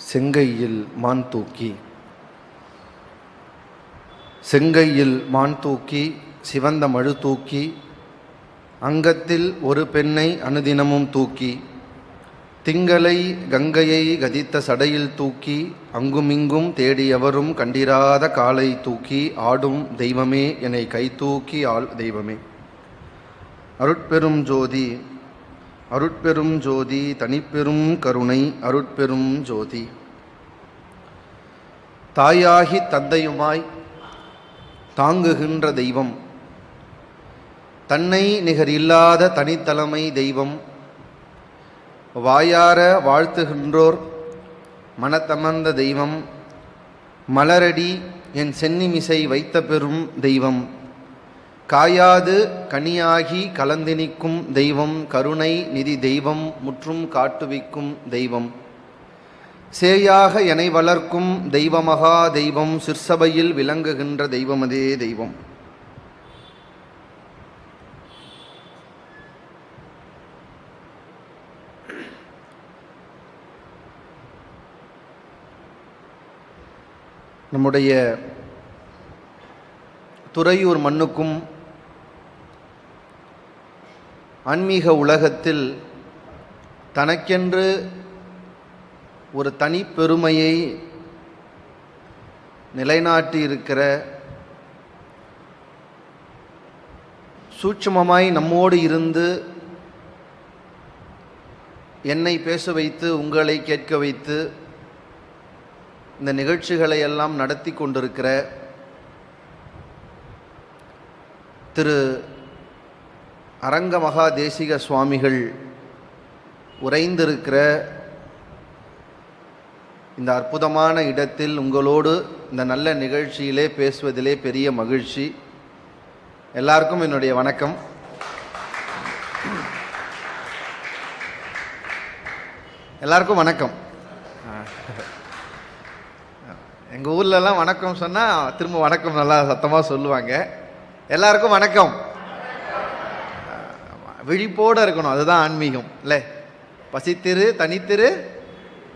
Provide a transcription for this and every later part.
செங்கையில் மான் தூக்கி. செங்கையில் மான் தூக்கி சிவந்த மழு தூக்கி, அங்கத்தில் ஒரு பெண்ணை அனுதினமும் தூக்கி, திங்களை கங்கையை கதித்த சடையில் தூக்கி, அங்குமிங்கும் தேடியவரும் கண்டிராத காலை தூக்கி, ஆடும் தெய்வமே என்னை கை தூக்கி ஆள் தெய்வமே. அருட்பெரும் ஜோதி அருட்பெரும் ஜோதி தனிப்பெரும் கருணை அருட்பெரும் ஜோதி. தாயாகி தந்தையுமாய் தாங்குகின்ற தெய்வம், தன்னை நிகர் இல்லாத தனித்தலைமை தெய்வம், வாயார வாழ்த்துகின்றோர் மனத்தமர்ந்த தெய்வம், மலரடி என் சென்னிமிசை வைத்த பெரும் தெய்வம், காயாது கனியாகி கலந்தினிக்கும் தெய்வம், கருணை நிதி தெய்வம், முற்றும் காட்டுவிக்கும் தெய்வம், சேயாக எனை வளர்க்கும் தெய்வமகா தெய்வம், சிற்சபையில் விளங்குகின்ற தெய்வமதே தெய்வம். நம்முடைய துறையூர் மண்ணுக்கும் ஆன்மீக உலகத்தில் தனக்கென்று ஒரு தனி பெருமையை நிலைநாட்டி இருக்கிற, சூட்சுமமாய் நம்மோடு இருந்து என்னை பேச வைத்து உங்களை கேட்க வைத்து இந்த நிகழ்ச்சிகளை எல்லாம் நடத்தி கொண்டிருக்கிற திரு அரங்க மகா தேசிக சுவாமிகள் உறைந்திருக்கிற இந்த அற்புதமான இடத்தில் உங்களோடு இந்த நல்ல நிகழ்ச்சியிலே பேசுவதிலே பெரிய மகிழ்ச்சி. எல்லாருக்கும் என்னுடைய வணக்கம். எல்லாருக்கும் வணக்கம். எங்கள் ஊர்லலாம் வணக்கம் சொன்னால் திரும்ப வணக்கம் நல்லா சத்தமாக சொல்லுவாங்க. எல்லாருக்கும் வணக்கம். விழிப்போடு இருக்கணும், அதுதான் ஆன்மீகம் இல்லை? பசித்திரு தனித்திரு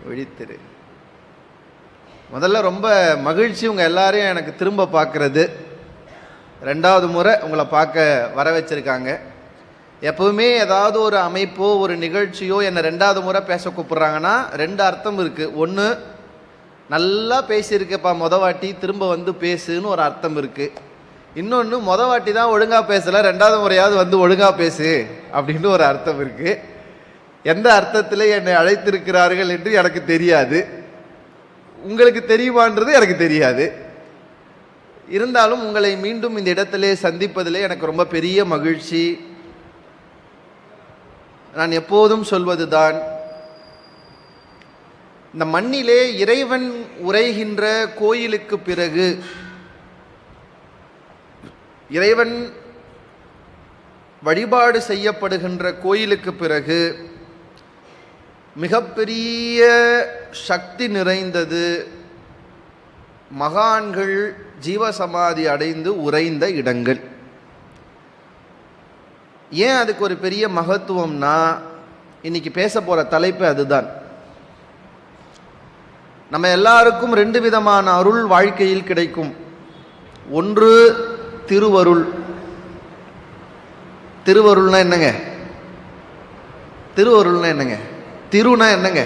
விழித்திரு. முதல்ல ரொம்ப மகிழ்ச்சி உங்கள் எல்லாரையும் எனக்கு திரும்ப பார்க்குறது. 2வது முறை உங்களை பார்க்க வர வச்சுருக்காங்க. எப்போவுமே ஏதாவது ஒரு அமைப்போ ஒரு நிகழ்ச்சியோ என்னை 2வது முறை பேச கூப்பிட்றாங்கன்னா 2 அர்த்தம் இருக்குது. ஒன்று, நல்லா பேசியிருக்கப்பா வாட்டி திரும்ப வந்து பேசுன்னு ஒரு அர்த்தம் இருக்குது. இன்னொன்று, வாட்டி தான் ஒழுங்காக பேசலை, 2வது முறையாவது வந்து ஒழுங்காக பேசு அப்படின்னு ஒரு அர்த்தம் இருக்குது. எந்த அர்த்தத்தில் என்னை அழைத்திருக்கிறார்கள் என்று எனக்கு தெரியாது. உங்களுக்கு தெரியுமான்றது எனக்கு தெரியாது. இருந்தாலும் உங்களை மீண்டும் இந்த இடத்திலே சந்திப்பதிலே எனக்கு ரொம்ப பெரிய மகிழ்ச்சி. நான் எப்போதும் சொல்வது தான், இந்த மண்ணிலே இறைவன் உரைகின்ற கோயிலுக்கு பிறகு, இறைவன் வழிபாடு செய்யப்படுகின்ற கோயிலுக்கு பிறகு மிகப்பெரிய சக்தி நிறைந்தது மகான்கள் ஜீவசமாதி அடைந்து உறைந்த இடங்கள். ஏன் அதுக்கு ஒரு பெரிய மகத்துவம்னா, இன்னைக்கு பேச போகிற தலைப்பு அதுதான். நம்ம எல்லாருக்கும் 2 விதமான அருள் வாழ்க்கையில் கிடைக்கும். ஒன்று திருவருள். திருவருள்னா என்னங்க? திருவருள்னா என்னங்க? திருனா என்னங்க?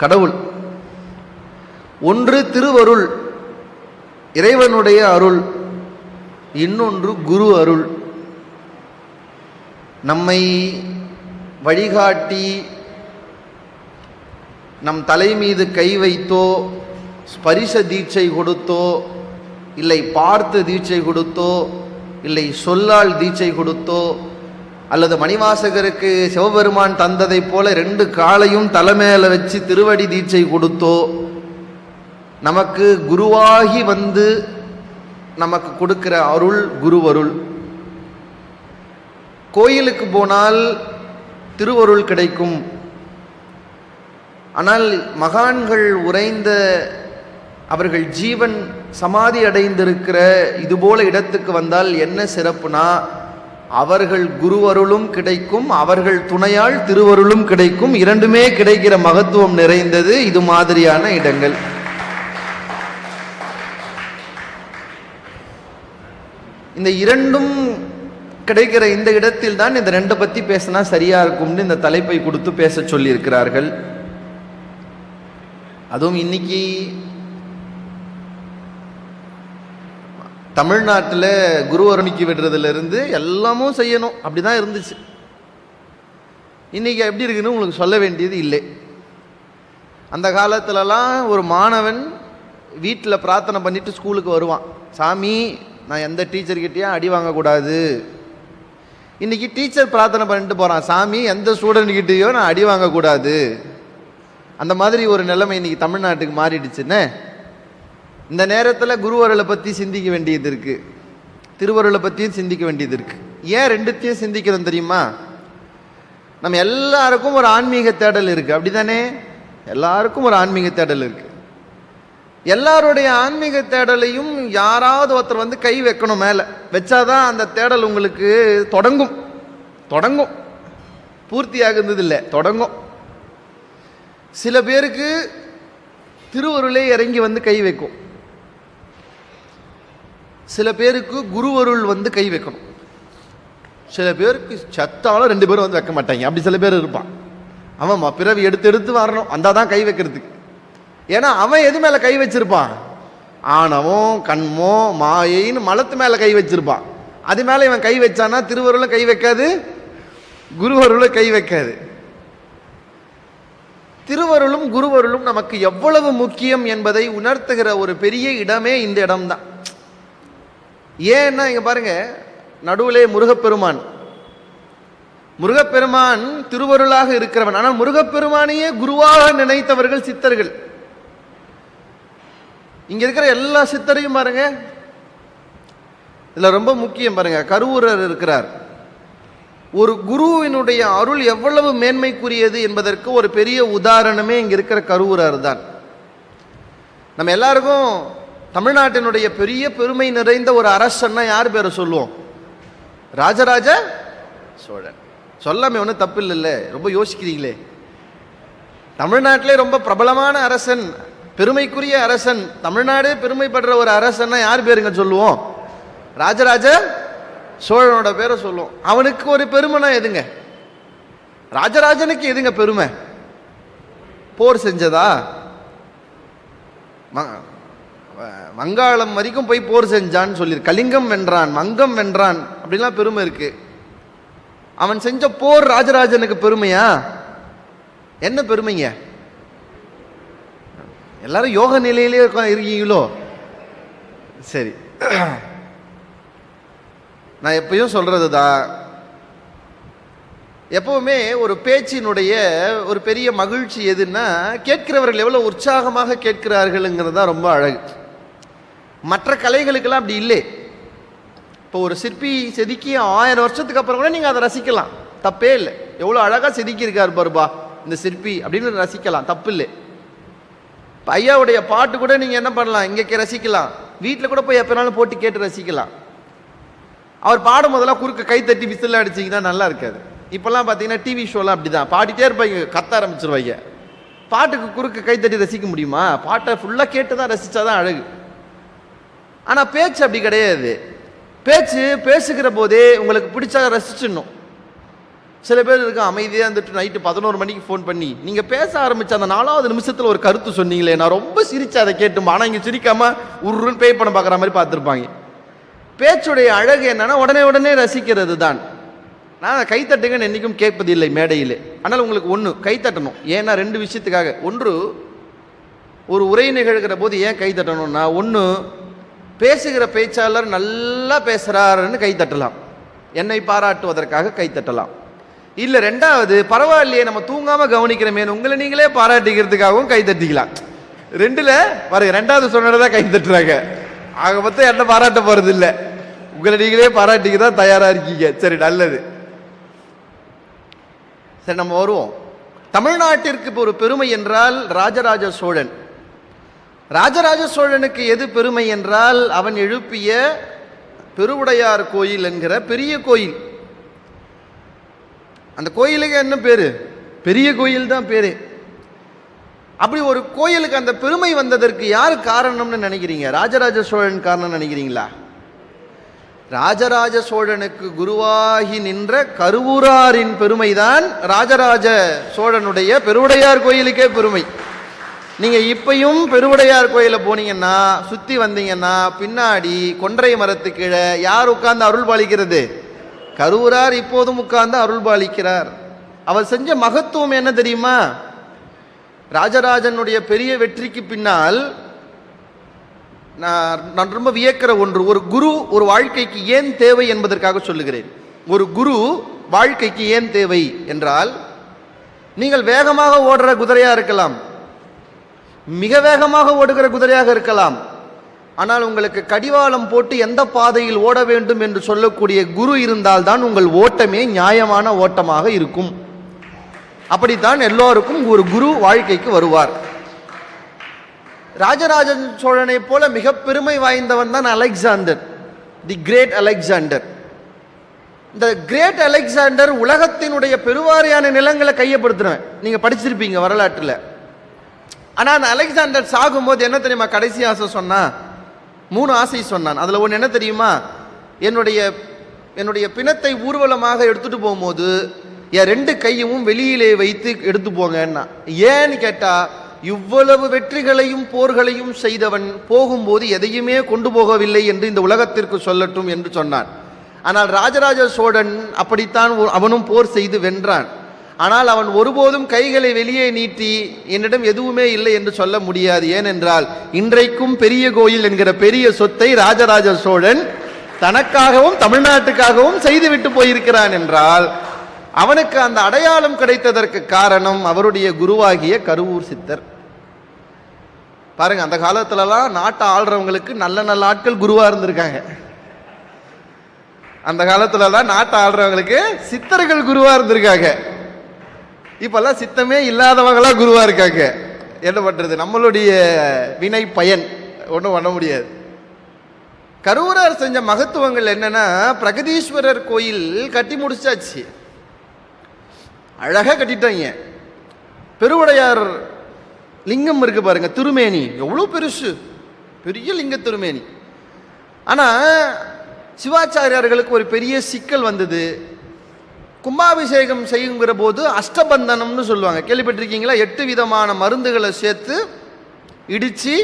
கடவுள். ஒன்று திருவருள், இறைவனுடைய அருள். இன்னொன்று குரு அருள். நம்மை வழிகாட்டி நம் தலை மீது கை வைத்தோ, ஸ்பரிச தீட்சை கொடுத்தோ, இல்லை பார்த்து தீட்சை கொடுத்தோ, இல்லை சொல்லால் தீட்சை கொடுத்தோ, அல்லது மணிவாசகருக்கு சிவபெருமான் தந்ததை போல 2 காலையும் தலைமையில வச்சு திருவடி தீட்சை கொடுத்தோ, நமக்கு குருவாகி வந்து நமக்கு கொடுக்கிற அருள் குருவருள். கோயிலுக்கு போனால் திருவருள் கிடைக்கும். ஆனால் மகான்கள் உறைந்த, அவர்கள் ஜீவன் சமாதி அடைந்திருக்கிற இதுபோல இடத்துக்கு வந்தால் என்ன சிறப்புனா, அவர்கள் குருவருளும் கிடைக்கும், அவர்கள் துணையால் திருவருளும் கிடைக்கும். இரண்டுமே கிடைக்கிற மகத்துவம் நிறைந்தது இது மாதிரியான இடங்கள். இந்த இரண்டும் கிடைக்கிற இந்த இடத்தில் தான் இந்த ரெண்டை பத்தி பேசினா சரியா இருக்கும்னு இந்த தலைப்பை கொடுத்து பேச சொல்லி இருக்கிறார்கள். அதுவும் இன்னைக்கு தமிழ்நாட்டில் குருவருணிக்கு விடுறதுல இருந்து எல்லாமும் செய்யணும் அப்படிதான் இருந்துச்சு. இன்னைக்கு எப்படி இருக்குன்னு உங்களுக்கு சொல்ல வேண்டியது இல்லை. அந்த காலத்துலலாம் ஒரு மாணவன் வீட்டில் பிரார்த்தனை பண்ணிட்டு ஸ்கூலுக்கு வருவான், சாமி நான் எந்த டீச்சர்கிட்டயும் அடி வாங்கக்கூடாது. இன்னைக்கு டீச்சர் பிரார்த்தனை பண்ணிட்டு போறான், சாமி எந்த ஸ்டூடெண்ட் கிட்டேயோ நான் அடி வாங்கக்கூடாது. அந்த மாதிரி ஒரு நிலைமை இன்னைக்கு தமிழ்நாட்டுக்கு மாறிடுச்சுன்னு. இந்த நேரத்தில் குருவருளை பற்றி சிந்திக்க வேண்டியது இருக்கு, திருவருளை பற்றியும் சிந்திக்க வேண்டியது இருக்கு. ஏன் ரெண்டுத்தையும் சிந்திக்கிறோம் தெரியுமா? நம்ம எல்லாருக்கும் ஒரு ஆன்மீக தேடல் இருக்கு, அப்படிதானே? எல்லாருக்கும் ஒரு ஆன்மீக தேடல் இருக்கு. எல்லாருடைய ஆன்மீக தேடலையும் யாராவது ஒருத்தர் வந்து கை வைக்கணும், மேலே வச்சாதான் அந்த தேடல் உங்களுக்கு தொடங்கும். பூர்த்தி ஆகுறது இல்லை, தொடங்கும். சில பேருக்கு திருவருளே இறங்கி வந்து கை வைக்கும், சில பேருக்கு குருவருள் வந்து கை வைக்கணும், சில பேருக்கு சத்தாலும் 2 பேரும் வந்து வைக்க மாட்டாங்க. அப்படி சில பேர் இருப்பான். அவன் பிறவி எடுத்து வரணும், வந்தாதான் கை வைக்கிறதுக்கு. ஏன்னா அவன் எது மேல கை வச்சிருப்பான்? ஆணவம், கண்மோ, மாயைன்னு மலத்து மேல கை வச்சிருப்பான். அது மேல இவன் கை வச்சானா திருவருளும் கை வைக்காது, குருவருளும் கை வைக்காது. திருவருளும் குருவருளும் நமக்கு எவ்வளவு முக்கியம் என்பதை உணர்த்துகிற ஒரு பெரிய இடமே இந்த இடம்தான். ஏன்னா இங்க பாருங்க, நடுவிலே முருகப்பெருமான் திருவருளாக இருக்கிறவன். ஆனால் முருகப்பெருமானையே குருவாக நினைத்தவர்கள் சித்தர்கள். இங்க இருக்கிற எல்லா சித்தரையும் பாருங்க, இதுல ரொம்ப முக்கியம் பாருங்க, கருவூரர் இருக்கிறார். ஒரு குருவினுடைய அருள் எவ்வளவு மேன்மைக்குரியது என்பதற்கு ஒரு பெரிய உதாரணமே இங்க இருக்கிற கருவூரர் தான். நம்ம எல்லாருக்கும் தமிழ்நாட்டினுடைய பெரிய பெருமை நிறைந்த ஒரு அரசன்னா யார் பேரை சொல்லுவோம்? ராஜராஜ சோழன். சொல்லாமே ஒன்றும் தப்பு இல்லை, ரொம்ப யோசிக்கிறீங்களே. தமிழ்நாட்டிலே ரொம்ப பிரபலமான அரசன், பெருமைக்குரிய அரசன், தமிழ்நாடு பெருமைப்படுற ஒரு அரசன்னா யார் பேருங்க சொல்லுவோம்? ராஜராஜ சோழனோட பேரை சொல்லுவோம். அவனுக்கு ஒரு பெருமைனா எதுங்க? ராஜராஜனுக்கு எதுங்க பெருமை? போர் செஞ்சதா? வங்காளம் வரைக்கும் போய் போர் செஞ்சான்னு சொல்லி, கலிங்கம் வென்றான், மங்கம் வென்றான், அப்படிலாம் பெருமை இருக்கு. அவன் செஞ்ச போர் ராஜராஜனுக்கு பெருமையா? என்ன பெருமைங்க? எல்லாரும் யோக நிலையிலே இருக்கீங்களோ? சரி, நான் எப்பயும் சொல்றதுதான், எப்பவுமே ஒரு பேச்சினுடைய ஒரு பெரிய மகிழ்ச்சி எதுன்னா, கேட்கிறவர்கள் எவ்வளவு உற்சாகமாக கேட்கிறார்கள்ங்கிறது தான் ரொம்ப அழகு. மற்ற கலைகளுக்கெல்லாம் அப்படி இல்லை. இப்போ ஒரு சிற்பி செதுக்கி 1000 வருஷத்துக்கு அப்புறம் கூட நீங்க அதை ரசிக்கலாம், தப்பே இல்லை. எவ்வளவு அழகா செதுக்கி இருக்காரு பாருப்பா இந்த சிற்பி அப்படின்னு ரசிக்கலாம், தப்பு இல்லை. ஐயாவுடைய பாட்டு கூட நீங்க என்ன பண்ணலாம், இங்கே ரசிக்கலாம், வீட்டில் கூட போய் எப்பனாலும் போட்டு கேட்டு ரசிக்கலாம். அவர் பாடும் போதெல்லாம் குறுக்க கை தட்டி விசில் அடிச்சிங்கன்னா நல்லா இருக்காது. இப்பெல்லாம் பார்த்தீங்கன்னா டிவி ஷோலாம் அப்படிதான், பாடிட்டே இருப்பாங்க, கத்த ஆரம்பிச்சிருவாங்க. பாட்டுக்கு குறுக்க கை தட்டி ரசிக்க முடியுமா? பாட்டை ஃபுல்லாக கேட்டு தான் ரசிச்சாதான் அழகு. ஆனால் பேச்சு அப்படி கிடையாது. பேச்சு பேசுகிற போதே உங்களுக்கு பிடிச்சா ரசிச்சிடணும். சில பேர் இருக்க அமைதியாக இருந்துட்டு நைட்டு 11 மணிக்கு ஃபோன் பண்ணி நீங்கள் பேச ஆரம்பிச்ச அந்த 4வது நிமிஷத்தில் ஒரு கருத்து சொன்னீங்களே, நான் ரொம்ப சிரிச்சேன் அதை கேட்டுமா. ஆனால் இங்கே சிரிக்காம உருன்னு பேய் படம் பார்க்குற மாதிரி பார்த்துருப்பாங்க. பேச்சுடைய அழகு என்னன்னா உடனே ரசிக்கிறது தான். நான் கைத்தட்டுங்கன்னு என்றைக்கும் கேட்பதில்லை மேடையில். ஆனால் உங்களுக்கு ஒன்று கைத்தட்டணும். ஏன்னா 2 விஷயத்துக்காக. ஒன்று, ஒரு உரை நிகழ்கிற போது ஏன் கைத்தட்டணும்னா, ஒன்று பேசுகிற பேச்சாளர் நல்லா பேசுகிறாருன்னு கைத்தட்டலாம், என்னை பாராட்டுவதற்காக கைத்தட்டலாம். இல்லை, 2வது, பரவாயில்லையே நம்ம தூங்காமல் கவனிக்கிறமே உங்களை நீங்களே பாராட்டிக்கிறதுக்காகவும் கைத்தட்டிக்கலாம். 2ல் பாருங்க, 2வது சொன்னதான் கைத்தட்டுறாங்க. ஆக மொத்தம் என்ன பாராட்ட போறது இல்லை, உங்களை நீங்களே பாராட்டிக்க தான் தயாரா இருக்கீங்க. சரி, நல்லது. சரி, நம்ம வருவோம். தமிழ்நாட்டிற்கு ஒரு பெருமை என்றால் ராஜராஜ சோழன். ராஜராஜ சோழனுக்கு எது பெருமை என்றால், அவன் எழுப்பிய பெருவுடையார் கோயில் என்கிற பெரிய கோயில். அந்த கோயிலுக்கு என்ன பேரு? பெரிய கோயில் தான் பேரு. அப்படி ஒரு கோயிலுக்கு அந்த பெருமை வந்ததற்கு யார் காரணம்னு நினைக்கிறீங்க? ராஜராஜ சோழன் காரணம் நினைக்கிறீங்களா? ராஜராஜ சோழனுக்கு குருவாகி நின்ற கருவூராரின் பெருமைதான் ராஜராஜ சோழனுடைய பெருவுடையார் கோயிலுக்கே பெருமை. நீங்க இப்பயும் பெருவுடையார் கோயில போனீங்கன்னா, சுத்தி வந்தீங்கன்னா, பின்னாடி கொன்றை மரத்து கீழே யார் உட்கார்ந்து அருள் பாலிக்கிறது? கருவூரார் இப்போதும் உட்கார்ந்து அருள் பாலிக்கிறார். அவர் செஞ்ச மகத்துவம் என்ன தெரியுமா? ராஜராஜனுடைய பெரிய வெற்றிக்கு பின்னால் நான் ரொம்ப வியக்கிற ஒன்று, ஒரு குரு ஒரு வாழ்க்கைக்கு ஏன் தேவை என்பதற்காக சொல்லுகிறேன். ஒரு குரு வாழ்க்கைக்கு ஏன் தேவை என்றால், நீங்கள் வேகமாக ஓடுற குதிரையா இருக்கலாம், மிக வேகமாக ஓடுகிற குதிரையாக இருக்கலாம், ஆனால் உங்களுக்கு கடிவாளம் போட்டு எந்த பாதையில் ஓட வேண்டும் என்று சொல்லக்கூடிய குரு இருந்தால்தான் உங்கள் ஓட்டமே நியாயமான ஓட்டமாக இருக்கும். அப்படித்தான் எல்லோருக்கும் ஒரு குரு வாழ்க்கைக்கு வருவார். ராஜராஜ சோழனை போல மிக பெருமை வாய்ந்தவன் தான் அலெக்சாண்டர், தி கிரேட் அலெக்சாண்டர். இந்த கிரேட் அலெக்சாண்டர் உலகத்தினுடைய பெருவாரியான நிலங்களை கையப்படுத்துறவன். நீங்க படிச்சிருப்பீங்க வரலாற்றில். ஆனா அந்த அலெக்சாண்டர் சாகும்போது என்ன தெரியுமா கடைசி ஆசை சொன்னா? 3 ஆசை சொன்னான். அதுல ஒன்று என்ன தெரியுமா? என்னுடைய பிணத்தை ஊர்வலமாக எடுத்துட்டு போகும்போது என் 2 கையும் வெளியிலே வைத்து எடுத்து போங்கன்னா. ஏன்னு கேட்டா, இவ்வளவு வெற்றிகளையும் போர்களையும் செய்தவன் போகும்போது எதையுமே கொண்டு போகவில்லை என்று இந்த உலகத்திற்கு சொல்லட்டும் என்று சொன்னான். ஆனால் ராஜராஜ சோழன் அப்படித்தான், அவனும் போர் செய்து வென்றான். ஆனால் அவன் ஒருபோதும் கைகளை வெளியே நீட்டி என்னிடம் எதுவுமே இல்லை என்று சொல்ல முடியாது. ஏனென்றால் இன்றைக்கும் பெரிய கோயில் என்கிற பெரிய சொத்தை ராஜராஜ சோழன் தனக்காகவும் தமிழ்நாட்டுக்காகவும் செய்துவிட்டு போயிருக்கிறான் என்றால், அவனுக்கு அந்த அடையாளம் கிடைத்ததற்கு காரணம் அவருடைய குருவாகிய கருவூர் சித்தர். பாருங்க, அந்த காலத்துலலாம் நாட்டை ஆள்றவங்களுக்கு நல்ல நல்ல ஆட்கள் குருவா இருந்திருக்காங்க. அந்த காலத்துலலாம் நாட்டை ஆள்றவங்களுக்கு சித்தர்கள் குருவா இருந்திருக்காங்க. இப்பெல்லாம் சித்தமே இல்லாதவங்களா குருவா இருக்காங்க. என்ன பண்றது? நம்மளுடைய வினை பயன், ஒன்றும் பண்ண முடியாது. கருவூரார் செஞ்ச மகத்துவங்கள் என்னன்னா, பிரகதீஸ்வரர் கோயில் கட்டி முடிச்சாச்சு, அழகா கட்டிட்டாங்க. பெருவுடையார் லிங்கம் இருக்கு பாருங்க, திருமேனி எவ்வளோ பெருசு, பெரிய லிங்க திருமேனி. ஆனா சிவாச்சாரியார்களுக்கு ஒரு பெரிய சிக்கல் வந்தது. கும்பாபிஷேகம் செய்யுங்கிற போது அஷ்டபந்தனம்னு சொல்லுவாங்க, கேள்விப்பட்டிருக்கீங்களா? 8 விதமான மருந்துகளை சேர்த்து இடிச்சு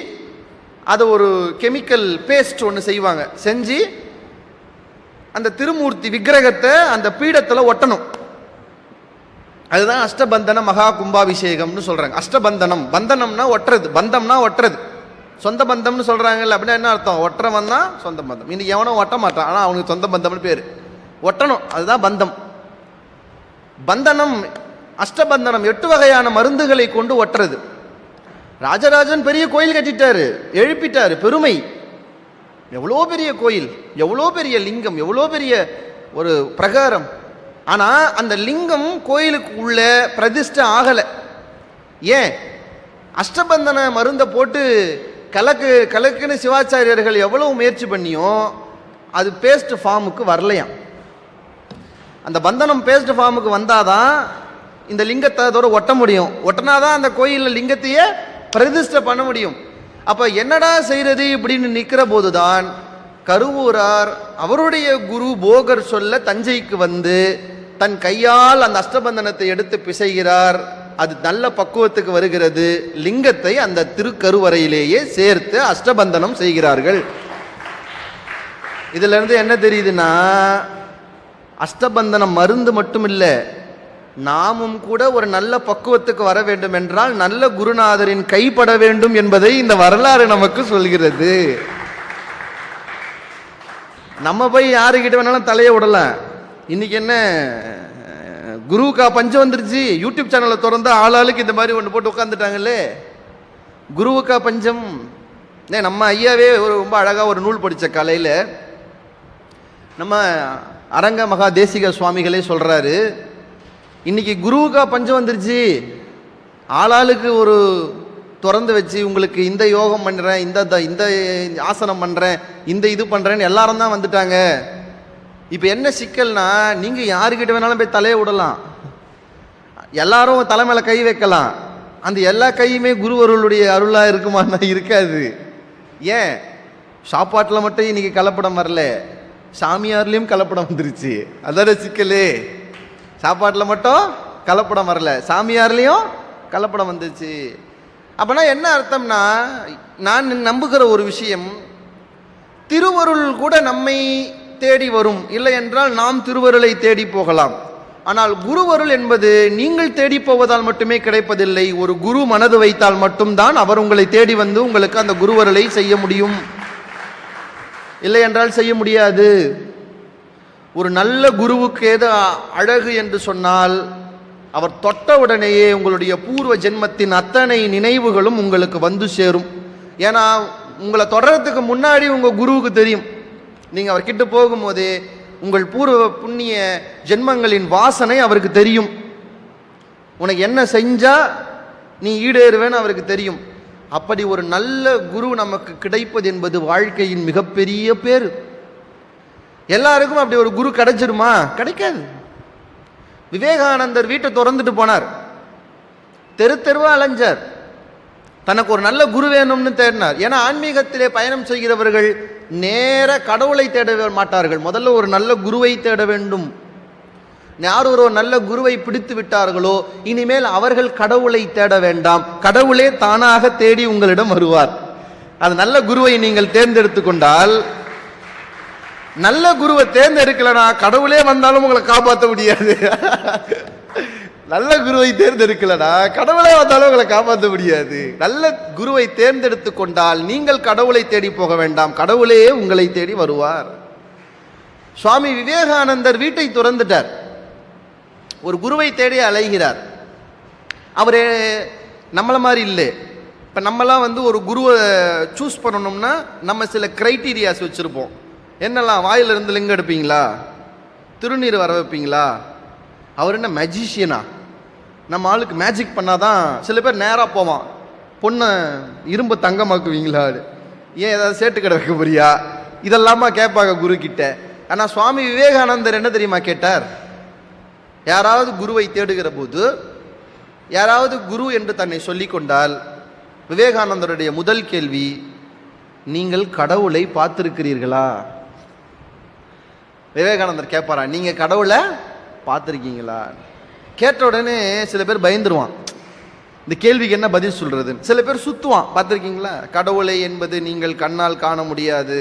அதை ஒரு கெமிக்கல் பேஸ்ட் ஒன்று செய்வாங்க. செஞ்சு அந்த திருமூர்த்தி விக்கிரகத்தை அந்த பீடத்தில் ஒட்டணும். அதுதான் அஷ்டபந்தன மகா கும்பாபிஷேகம்னு சொல்றாங்க. அஷ்டபந்தனம், பந்தனம்னா ஒட்டுறது, பந்தம்னா ஒட்டுறது. சொந்த பந்தம்னு சொல்றாங்கல்ல, அப்படின்னா என்ன அர்த்தம்? ஒட்டுறவன் தான் சொந்த பந்தம். இன்னைக்கு எவனும் ஒட்ட மாட்டான், ஆனால் அவனுக்கு சொந்த பந்தம்னு பேர். ஒட்டணும், அதுதான் பந்தம். பந்தனம், அஷ்டபந்தனம் 8 வகையான மருந்துகளை கொண்டு ஒட்டுறது. ராஜராஜன் பெரிய கோயில் கட்டிட்டாரு, எழுப்பிட்டாரு, பெருமை. எவ்வளோ பெரிய கோயில், எவ்வளோ பெரிய லிங்கம், எவ்வளோ பெரிய ஒரு பிரகாரம். ஆனா அந்த லிங்கம் கோயிலுக்கு உள்ள பிரதிஷ்டை ஆகலை. ஏன்? அஷ்டபந்தன மருந்தை போட்டு கலக்குன்னு சிவாச்சாரியர்கள் எவ்வளவு முயற்சி பண்ணியும் அது பேஸ்ட் ஃபார்முக்கு வரலையாம். அந்த பந்தனம் பேஸ்ட் ஃபார்முக்கு வந்தாதான் இந்த லிங்கத்தை அதோட ஒட்ட முடியும். ஒட்டினாதான் அந்த கோயிலில் லிங்கத்தையே பிரதிஷ்டை பண்ண முடியும். அப்ப என்னடா செய்யறது இப்படின்னு நிற்கிற போதுதான் கருவூரார் அவருடைய குரு போகர் சொல்ல தஞ்சைக்கு வந்து தன் கையால் அந்த அஷ்டபந்தனத்தை எடுத்து பிசைகிறார். அது நல்ல பக்குவத்துக்கு வருகிறது. லிங்கத்தை அந்த திருக்கருவறையிலேயே சேர்த்து அஷ்டபந்தனம் செய்கிறார்கள். இதுல இருந்து என்ன தெரியுதுன்னா, அஷ்டபந்தனம் மருந்து மட்டும் இல்லை, நாமும் கூட ஒரு நல்ல பக்குவத்துக்கு வர வேண்டும் என்றால் நல்ல குருநாதரின் கைப்பட வேண்டும் என்பதை இந்த வரலாறு நமக்கு சொல்கிறது. நம்ம போய் யாருக்கிட்ட வேணாலும் தலையை விடலாம். இன்னைக்கு என்ன குருவுக்கா பஞ்சம் வந்துருச்சு? யூடியூப் சேனலை திறந்து ஆளாளுக்கு இந்த மாதிரி ஒன்று போட்டு உட்காந்துட்டாங்களே, குருவுக்கா பஞ்சம். நம்ம ஐயாவே ரொம்ப அழகாக ஒரு நூல் படித்த காலையில் நம்ம அரங்க மகா தேசிக சுவாமிகளே சொல்கிறாரு, இன்னைக்கு குருவுக்கா பஞ்சம் வந்துருச்சு, ஆளாளுக்கு ஒரு திறந்து வச்சு உங்களுக்கு இந்த யோகம் பண்ணுறேன், இந்த ஆசனம் பண்ணுறேன், இந்த இது பண்ணுறேன்னு எல்லாரும் தான் வந்துட்டாங்க. இப்போ என்ன சிக்கல்னா, நீங்கள் யாருக்கிட்ட வேணாலும் போய் தலையை விடலாம், எல்லாரும் தலைமையில கை வைக்கலாம், அந்த எல்லா கையுமே குருவருளுடைய அருளா இருக்குமான்னா இருக்காது. ஏன்? சாப்பாட்டில் மட்டும் இன்னைக்கு கலப்படம் வரல, சாமியார்லேயும் கலப்படம் வந்துருச்சு. அதான சிக்கலே. சாப்பாட்டில் மட்டும் கலப்படம் வரல, சாமியார்லேயும் கலப்படம் வந்துச்சு. அப்பனா என்ன அர்த்தம்னா, நான் நம்புகிற ஒரு விஷயம், திருவருள் கூட நம்மை தேடி வரும், இல்லை என்றால் நாம் திருவருளை தேடி போகலாம். ஆனால் குருவருள் என்பது நீங்கள் தேடி போவதால் மட்டுமே கிடைப்பதில்லை. ஒரு குரு மனது வைத்தால் மட்டும்தான் அவர் உங்களை தேடி வந்து உங்களுக்கு அந்த குருவருளை செய்ய முடியும், இல்லை என்றால் செய்ய முடியாது. ஒரு நல்ல குருவுக்கு ஏது அழகு என்று சொன்னால், அவர் தொட்டவுடனேயே உங்களுடைய பூர்வ ஜென்மத்தின் அத்தனை நினைவுகளும் உங்களுக்கு வந்து சேரும். ஏன்னா உங்களை தொடர்றதுக்கு முன்னாடி உங்கள் குருவுக்கு தெரியும். நீங்கள் அவர்கிட்ட போகும்போதே உங்கள் பூர்வ புண்ணிய ஜென்மங்களின் வாசனை அவருக்கு தெரியும். உனக்கு என்ன செஞ்சா நீ ஈடேறுவேன்னு அவருக்கு தெரியும். அப்படி ஒரு நல்ல குரு நமக்கு கிடைப்பது என்பது வாழ்க்கையின் மிகப்பெரிய பேர். எல்லாருக்கும் அப்படி ஒரு குரு கிடைச்சிருமா? கிடைக்காது. விவேகானந்தர் வீட்டை திறந்துட்டு போனார், தெரு தெருவா அலைஞ்சார், தனக்கு ஒரு நல்ல குரு வேணும்னு தேடினார். ஏன்னா ஆன்மீகத்திலே பயணம் செய்கிறவர்கள் நேர கடவுளை தேட மாட்டார்கள், முதல்ல ஒரு நல்ல குருவை தேட வேண்டும். யார் ஒரு நல்ல குருவை பிடித்து விட்டார்களோ இனிமேல் அவர்கள் கடவுளை தேட வேண்டாம், கடவுளே தானாக தேடி உங்களிடம் வருவார். அது நல்ல குருவை நீங்கள் தேர்ந்தெடுத்து கொண்டால், நல்ல குருவை தேர்ந்தெடுக்கலனா கடவுளே வந்தாலும் உங்களை காப்பாற்ற முடியாது. நல்ல குருவை தேர்ந்தெடுக்கலனா கடவுளே வந்தாலும் உங்களை காப்பாற்ற முடியாது. நல்ல குருவை தேர்ந்தெடுத்து கொண்டால் நீங்கள் கடவுளை தேடி போக வேண்டாம், கடவுளே உங்களை தேடி வருவார். சுவாமி விவேகானந்தர் வீட்டை துறந்துட்டார், ஒரு குருவை தேடி அலைகிறார். அவரே நம்மளை மாதிரி இல்லை. இப்போ நம்மலாம் ஒரு குருவை சூஸ் பண்ணணும்னா நம்ம சில கிரைட்டீரியாஸ் வச்சுருப்போம். என்னெல்லாம்? வாயிலிருந்து லிங்கம் எடுப்பீங்களா? திருநீர் வர வைப்பீங்களா? அவர் என்ன மேஜிஷியனா? நம்ம ஆளுக்கு மேஜிக் பண்ணாதான். சில பேர் நேராக போவான், பொண்ணை இரும்பு தங்கமாக்குவீங்களா, ஏன் ஏதாவது சேட்டு கடை வைக்க போறியா, இதெல்லாமா கேட்பாங்க குரு கிட்ட. ஆனால் சுவாமி விவேகானந்தர் என்ன தெரியுமா கேட்டார்? யாராவது குருவை தேடுகிற போது, யாராவது குரு என்று தன்னை சொல்லி கொண்டால், விவேகானந்தருடைய முதல் கேள்வி, நீங்கள் கடவுளை பார்த்திருக்கிறீர்களா? விவேகானந்தர் கேட்பாரா, நீங்க கடவுளை பார்த்துருக்கீங்களா? கேட்ட உடனே சில பேர் பயந்துருவான், இந்த கேள்விக்கு என்ன பதில் சொல்றது. சில பேர் சுத்துவான், பார்த்துருக்கீங்களா? கடவுளை என்பது நீங்கள் கண்ணால் காண முடியாது,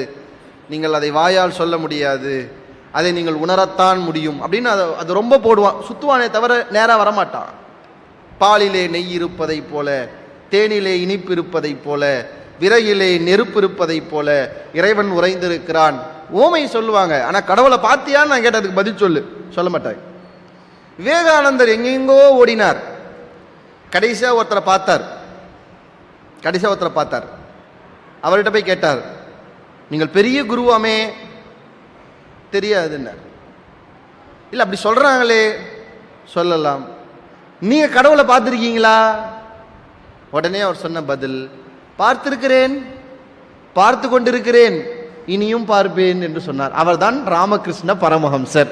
நீங்கள் அதை வாயால் சொல்ல முடியாது, அதை நீங்கள் உணரத்தான் முடியும் அப்படின்னு அது ரொம்ப போடுவான், சுத்துவானே தவிர நேராக வரமாட்டான். பாலிலே நெய் இருப்பதை போல, தேனிலே இனிப்பு இருப்பதை போல, விறகிலே நெருப்பு இருப்பதை போல இறைவன் உறைந்திருக்கிறான். ஓமை சொல்லுவாங்க, ஆனால் கடவுளை பார்த்தியான்னு நான் கேட்டதுக்கு பதில் சொல்ல மாட்டாங்க. விவேகானந்தர் எங்கெங்கோ ஓடினார், கடைசியாக ஒருத்தரை பார்த்தார். அவர்கிட்ட போய் கேட்டார், நீங்கள் பெரிய குருவாமே? தெரியாதுன்னார். இல்லை அப்படி சொல்றாங்களே, சொல்லலாம். நீங்க கடவுளை பார்த்துருக்கீங்களா? உடனே அவர் சொன்ன பதில், பார்த்திருக்கிறேன், பார்த்து கொண்டிருக்கிறேன், இனியும் பார்ப்பேன் என்று சொன்னார். அவர்தான் ராமகிருஷ்ண பரமஹம்சர்.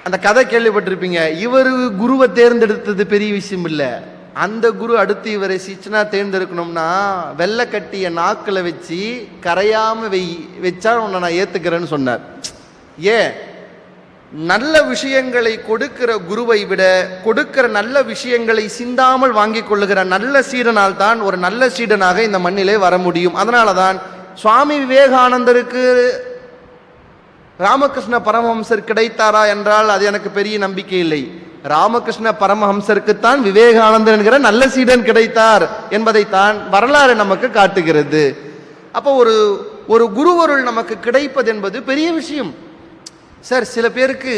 அந்த கதை கேள்விப்பட்டிருப்பீங்க. இவர் குருவை தேர்ந்தெடுத்தது பெரிய விஷயம் இல்லை, அந்த குரு அடுத்து இவரை சிச்சனா தேர்ந்தெடுக்கணும்னா வெள்ளை கட்டிய நாக்கில் வச்சு கரையாம வச்சா உன்னை நான் ஏத்துக்கிறேன்னு சொன்னார். ஏன்? நல்ல விஷயங்களை கொடுக்கிற குருவை விட கொடுக்கிற நல்ல விஷயங்களை சிந்தாமல் வாங்கி கொள்ளுகிற நல்ல சீடனால் தான் ஒரு நல்ல சீடனாக இந்த மண்ணிலே வர முடியும். அதனால தான் சுவாமி விவேகானந்தருக்கு ராமகிருஷ்ண பரமஹம்சர் கிடைத்தாரா என்றால் அது எனக்கு பெரிய நம்பிக்கை இல்லை. ராமகிருஷ்ண பரமஹம்சருக்குத்தான் விவேகானந்தர் என்கிற நல்ல சீடன் கிடைத்தார் என்பதைத்தான் வரலாறு நமக்கு காட்டுகிறது. அப்போ ஒரு குருவருள் நமக்கு கிடைப்பது என்பது பெரிய விஷயம். சார், சில பேருக்கு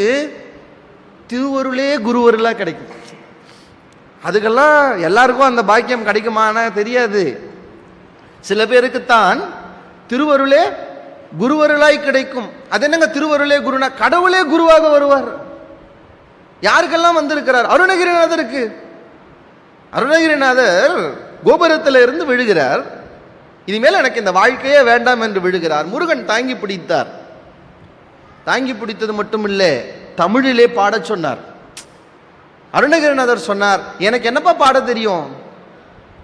திருவருளே குருவருளா கிடைக்கும். அதுக்கெல்லாம் எல்லாருக்கும் அந்த பாக்கியம் கிடைக்குமான தெரியாது. சில பேருக்குத்தான் திருவருளே குருவருளாய் கிடைக்கும். அது என்னங்க திருவருளே குருனா? கடவுளே குருவாக வருவார். யாருக்கெல்லாம் வந்திருக்கிறார்? அருணகிரிநாதருக்கு. அருணகிரிநாதர் கோபுரத்தில் இருந்து விழுகிறார், இனிமேல் எனக்கு இந்த வாழ்க்கையே வேண்டாம் என்று விழுகிறார். முருகன் தாங்கி பிடித்தார். தாங்கி பிடித்தது மட்டும் இல்லை, தமிழிலே பாடச் சொன்னார். அருணகிரிநாதர் சொன்னார், எனக்கு என்னப்பா பாட தெரியும்?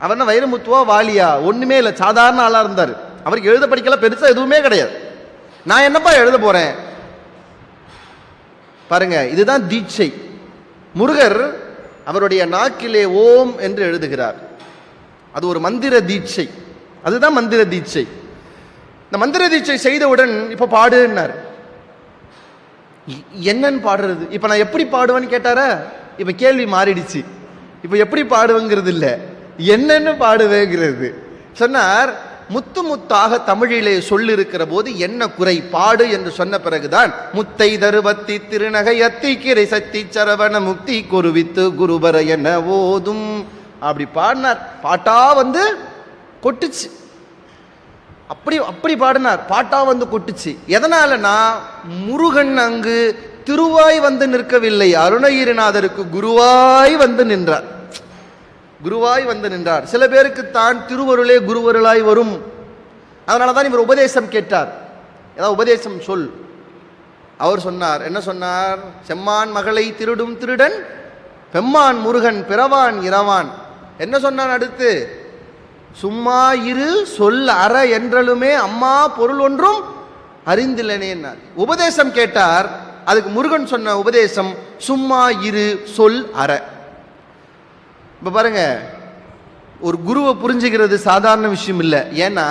அவர் வைரமுத்துவா வாலியா ஒண்ணுமே இல்லை, சாதாரண ஆளா இருந்தார். அவருக்கு எழுத படிக்கலாம் பெருசா எதுவுமே கிடையாது. நான் என்னப்பா எழுத போறேன்? பாருங்க, இதுதான் தீட்சை. முருகர் அவருடைய நாக்கிலே ஓம் என்று எழுதுகிறார். அது ஒரு மந்திர தீட்சை. அதுதான் மந்திர தீட்சை. இந்த மந்திர தீட்சை செய்தவுடன் இப்ப பாடுன்னார். என்னன்னு பாடுறது? இப்ப நான் எப்படி பாடுவேன்னு கேட்டாரா? இப்ப கேள்வி மாறிடுச்சு. இப்ப எப்படி பாடுவேங்கிறது இல்ல, என்னன்னு பாடுவேங்கிறது. சொன்னார், முத்து முத்தாக தமிழிலே சொல்லிருக்கிற போது என்ன குறை பாடு என்று சொன்ன பிறகுதான் முத்தை தருவத்தி திருநகை அத்தி கிரை சத்தி சரவண முக்தி குருவித்து குருபர என ஓதும். அப்படி பாடினார். பாட்டா வந்து கொட்டுச்சு. அப்படி பாடினார். பாட்டா வந்து கொட்டுச்சு. எதனாலனா முருகன் அங்கு திருவாய் வந்து நிற்கவில்லை, அருணகிரிநாதருக்கு குருவாய் வந்து நின்றார். குருவாய் வந்து நின்றார். சில பேருக்கு தான் திருவருளே குருவருளாய் வரும். அதனாலதான் இவர் உபதேசம் கேட்டார். ஏதாவது உபதேசம் சொல். அவர் சொன்னார், என்ன சொன்னார்? செம்மான் மகளை திருடும் திருடன் பெம்மான் முருகன் பிறவான் இரவான். என்ன சொன்னான் அடுத்து? சும்மா இரு சொல் அற என்றலுமே அம்மா பொருள் ஒன்றும் அறிந்தில்லனே. உபதேசம் கேட்டார். அதுக்கு முருகன் சொன்ன உபதேசம் சும்மா இரு சொல் அற. இப்ப பாருங்க, ஒரு குருவை புரிஞ்சுக்கிறது சாதாரண விஷயம் இல்லை. ஏன்னா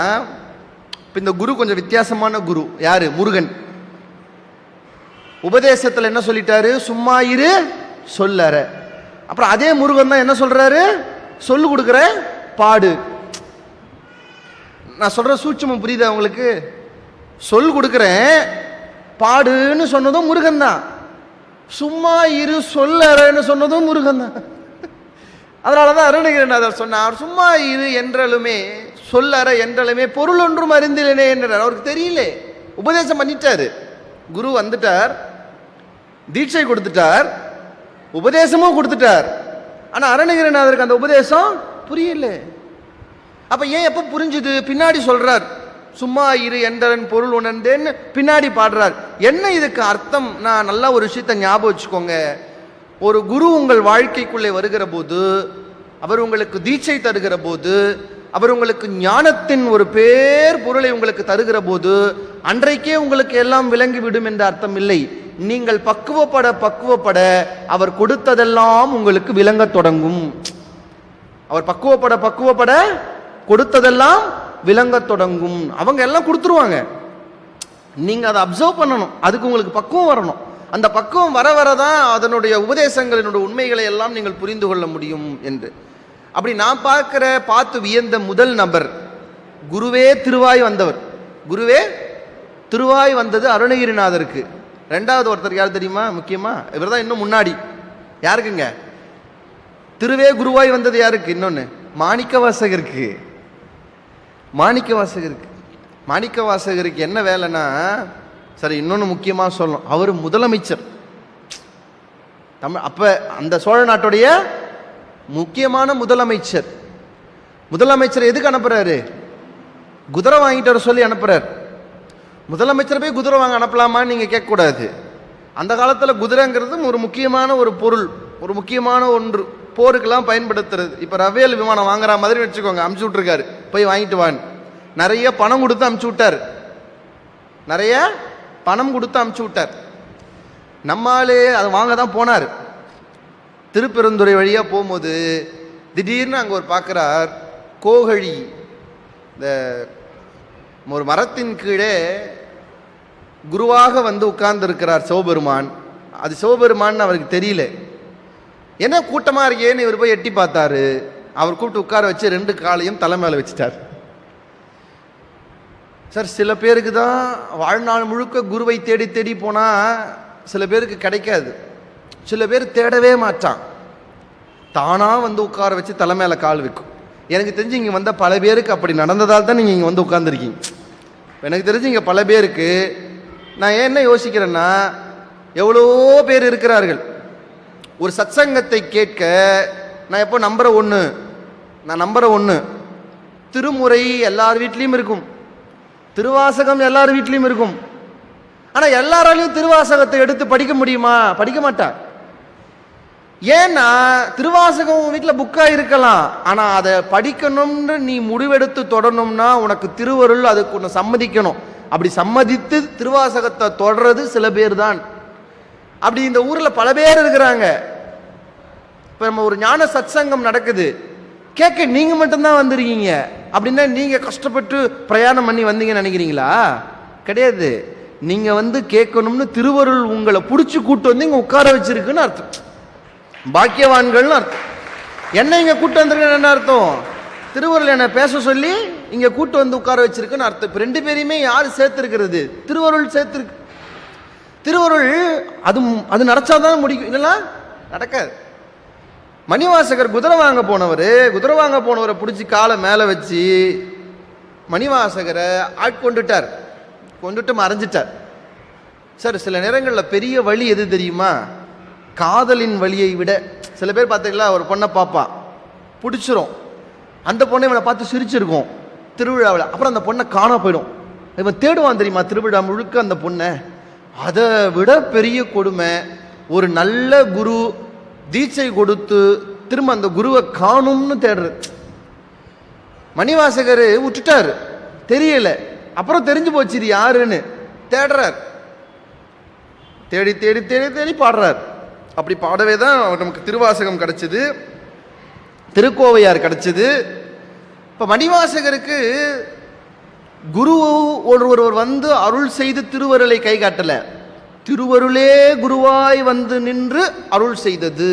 இந்த குரு கொஞ்சம் வித்தியாசமான குரு. யாரு? முருகன். உபதேசத்துல என்ன சொல்லிட்டாரு? சும்மா இரு சொல்லற. அப்புறம் அதே முருகன் தான் என்ன சொல்றாரு? சொல்லு கொடுக்குற பாடு. நான் சொல்ற சூட்சுமம் புரியுதா உங்களுக்கு? சொல் கொடுக்குறேன் பாடுன்னு சொன்னதும் முருகன் தான். சும்மா இரு சொல்லறன்னு சொன்னதும் முருகன் தான். அதனாலதான் அருணகிரிநாதர் சொன்னார், சும்மா இரு என்றலுமே சொல்லற என்றலுமே பொருள் ஒன்றும் அறிந்திலனே என்றார். அவருக்கு தெரியல, உபதேசம் பண்ணிட்டாரு. குரு வந்துட்டார், தீட்சை கொடுத்துட்டார், உபதேசமும் கொடுத்துட்டார். ஆனா அருணகிரிநாதருக்கு அந்த உபதேசம் புரியல. அப்ப ஏன் எப்ப புரிஞ்சுது? பின்னாடி சொல்றார், சும்மா இரு என்றன் பொருள் உணர்ந்தேன்னு பின்னாடி பாடுறார். என்ன இதுக்கு அர்த்தம்? நான் நல்லா ஒரு விஷயத்தை ஞாபகம் வச்சுக்கோங்க. ஒரு குரு உங்கள் வாழ்க்கைக்குள்ளே வருகிற போது, அவர் உங்களுக்கு தீட்சை தருகிற போது, அவர் உங்களுக்கு ஞானத்தின் ஒரு பேர் பொருளை உங்களுக்கு தருகிற போது அன்றைக்கே உங்களுக்கு எல்லாம் விளங்கிவிடும் என்ற அர்த்தம் இல்லை. நீங்கள் பக்குவப்பட அவர் கொடுத்ததெல்லாம் உங்களுக்கு விளங்க தொடங்கும். அவர் பக்குவப்பட கொடுத்ததெல்லாம் விளங்க தொடங்கும். அவங்க எல்லாம் கொடுத்துருவாங்க, நீங்க அதை அப்சர்வ் பண்ணணும். அதுக்கு உங்களுக்கு பக்குவம் வரணும். அந்த பக்குவம் வர வரதான் அதனுடைய உபதேசங்களினுடைய உண்மைகளை எல்லாம் நீங்கள் புரிந்து கொள்ள முடியும் என்று. அப்படி நான் பார்த்து வியந்த முதல் நபர் குருவே திருவாய் வந்தவர். குருவே திருவாய் வந்தது அருணகிரிநாதருக்கு. ரெண்டாவது ஒருத்தர் யார் தெரியுமா? முக்கியமா இவர் தான். இன்னும் முன்னாடி யாருக்குங்க திருவே குருவாய் வந்தது? யாருக்கு? இன்னொன்னு மாணிக்கவாசகருக்கு. மாணிக்கவாசகருக்கு என்ன வேலைன்னா, சரி இன்னொன்று முக்கியமாக சொல்லணும், அவர் முதலமைச்சர் தமிழ். அப்ப அந்த சோழ நாட்டுடைய முக்கியமான முதலமைச்சர். முதலமைச்சர் எதுக்கு அனுப்புறாரு? குதிரை வாங்கிட்டு வர சொல்லி அனுப்புறாரு. முதலமைச்சர் போய் குதிரை வாங்க அனுப்பலாமான்னு நீங்க கேட்கக்கூடாது. அந்த காலத்தில் குதிரைங்கிறது ஒரு முக்கியமான ஒரு பொருள், ஒரு முக்கியமான ஒன்று, போருக்கெல்லாம் பயன்படுத்துறது. இப்போ ரஃபேல் விமானம் வாங்குற மாதிரி வச்சுக்கோங்க, அமுச்சு விட்டுருக்காரு, போய் வாங்கிட்டு வான்னு. நிறைய பணம் கொடுத்து அமுச்சு விட்டார். நிறைய பணம் கொடுத்து அமுச்சு விட்டார். நம்மாலே அதை வாங்க தான் போனார். திருப்பெருந்துறை வழியாக போகும்போது திடீர்னு அங்கே ஒரு பார்க்குறார் கோகழி. இந்த ஒரு மரத்தின் கீழே குருவாக வந்து உட்கார்ந்து இருக்கிறார் சிவபெருமான். அது சிவபெருமான் அவருக்கு தெரியல. என்ன கூட்டமாக இருக்கேன்னு இவர் போய் எட்டி பார்த்தாரு. அவர் கூப்பிட்டு உட்கார வச்சு 2 காலையும் தலை மேலே வச்சுட்டார். சார், சில பேருக்கு தான் வாழ்நாள் முழுக்க குருவை தேடி தேடி போனால் சில பேருக்கு கிடைக்காது. சில பேர் தேடவே மாட்டான், தானாக வந்து உட்கார வச்சு தலை மேலே கால் வைக்கும். எனக்கு தெரிஞ்சு இங்கே வந்த பல பேருக்கு அப்படி நடந்ததால் தான் நீங்கள் இங்கே வந்து உட்காந்துருக்கீங்க. எனக்கு தெரிஞ்சு இங்கே பல பேருக்கு நான் என்ன யோசிக்கிறேன்னா, எவ்வளோ பேர் இருக்கிறார்கள் ஒரு சத்சங்கத்தை கேட்க. நான் எப்போ நம்புற ஒன்று, திருமுறை எல்லார் வீட்லேயும் இருக்கும், திருவாசகம் எல்லார் வீட்லேயும் இருக்கும். ஆனால் எல்லாராலையும் திருவாசகத்தை எடுத்து படிக்க முடியுமா? படிக்க மாட்டார். ஏன்னா திருவாசகம் வீட்டில் புக்கா இருக்கலாம், ஆனா அதை படிக்கணும்னு நீ முடிவெடுத்து தொடரணும்னா உனக்கு திருவருள் அதுக்கு ஒன்று சம்மதிக்கணும். அப்படி சம்மதித்து திருவாசகத்தை தொடர்றது சில பேர் தான். அப்படி இந்த ஊர்ல பல பேர் இருக்கிறாங்க. இப்ப நம்ம ஒரு ஞான சத்சங்கம் நடக்குது, கேட்க நீங்க மட்டும்தான் வந்திருக்கீங்க அப்படின்னா நீங்க கஷ்டப்பட்டு பிரயாணம் பண்ணி வந்தீங்கன்னு நினைக்கிறீங்களா? கிடையாது. நீங்க வந்து கேட்கணும்னு திருவருள் உங்களை பிடிச்சி கூட்டு வந்து இங்க உட்கார வச்சிருக்குன்னு அர்த்தம். பாக்கியவான்கள்னு அர்த்தம். என்ன இங்க கூட்டு வந்திருக்குன்னு என்ன அர்த்தம்? திருவருள் என்ன பேச சொல்லி இங்க கூட்டு வந்து உட்கார வச்சிருக்குன்னு அர்த்தம். இப்ப ரெண்டு பேரையுமே யாரு சேர்த்திருக்கிறது? திருவருள் சேர்த்திருக்கு. திருவருள் அது நடச்சாதான் முடிக்கும், இல்லைன்னா நடக்காது. மணிவாசகர் குதிரை வாங்க போனவரை பிடிச்சி காலை மேலே வச்சு மணிவாசகரை ஆட்கொண்டுட்டார், கொண்டுட்டு மறைஞ்சிட்டார். சார் சில நேரங்களில் பெரிய வழி எது தெரியுமா? காதலின் வழியை விட. சில பேர் பார்த்தீங்களா, ஒரு பொண்ணை பார்ப்பான், பிடிச்சிரும், அந்த பொண்ணை இவனை பார்த்து சிரிச்சிருக்கும் திருவிழாவில், அப்புறம் அந்த பொண்ணை காண போயிடும். இவன் தேடுவான் தெரியுமா திருவிழா முழுக்க அந்த பொண்ணை. அதை விட பெரிய கொடுமை ஒரு நல்ல குரு தீட்சை கொடுத்து திரும்ப அந்த குருவை காணும்னு தேடுறது. மணிவாசகர் விட்டுட்டாரு, தெரியல, அப்புறம் தெரிஞ்சு போச்சு இது யாருன்னு தேடுறார். தேடி தேடி தேடி தேடி பாடுறார். அப்படி பாடவே தான் நமக்கு திருவாசகம் கிடைச்சது, திருக்கோவையார் கிடைச்சது. இப்ப மணிவாசகருக்கு குரு ஒருவர் வந்து அருள் செய்து திருவருளை கை காட்டல, திருவருளே குருவாய் வந்து நின்று அருள் செய்தது.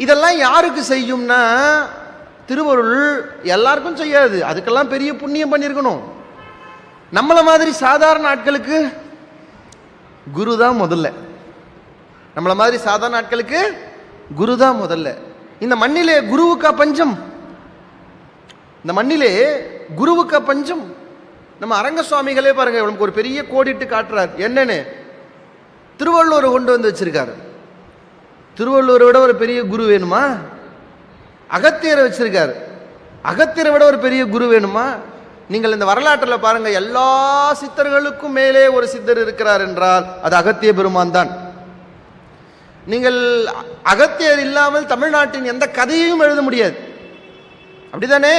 இதெல்லாம் யாருக்கு செய்யும்னா திருவருள் எல்லாருக்கும் செய்யாது, அதுக்கெல்லாம் பெரிய புண்ணியம் பண்ணியிருக்கணும். நம்மள மாதிரி சாதாரண ஆட்களுக்கு குரு தான் முதல்ல. நம்மள மாதிரி சாதாரண ஆட்களுக்கு குரு தான் முதல்ல. இந்த மண்ணிலே குருவுக்கா பஞ்சம்? இந்த மண்ணிலே குருவுக்கா பஞ்சம்? நம்ம அரங்க சுவாமிகளே பாருங்க, இவனுக்கு ஒரு பெரிய கோடிட்டு காட்டுறார். என்னன்னு? திருவள்ளுவரை கொண்டு வந்து வச்சிருக்காரு. திருவள்ளுவரை விட ஒரு பெரிய குரு வேணுமா? அகத்தியரை வச்சிருக்காரு. அகத்தியரை விட ஒரு பெரிய குரு வேணுமா? நீங்கள் இந்த வரலாற்றில் பாருங்க, எல்லா சித்தர்களுக்கும் மேலே ஒரு சித்தர் இருக்கிறார் என்றால் அது அகத்திய பெருமான் தான். நீங்கள் அகத்தியர் இல்லாமல் தமிழ்நாட்டின் எந்த கதையையும் எழுத முடியாது, அப்படிதானே?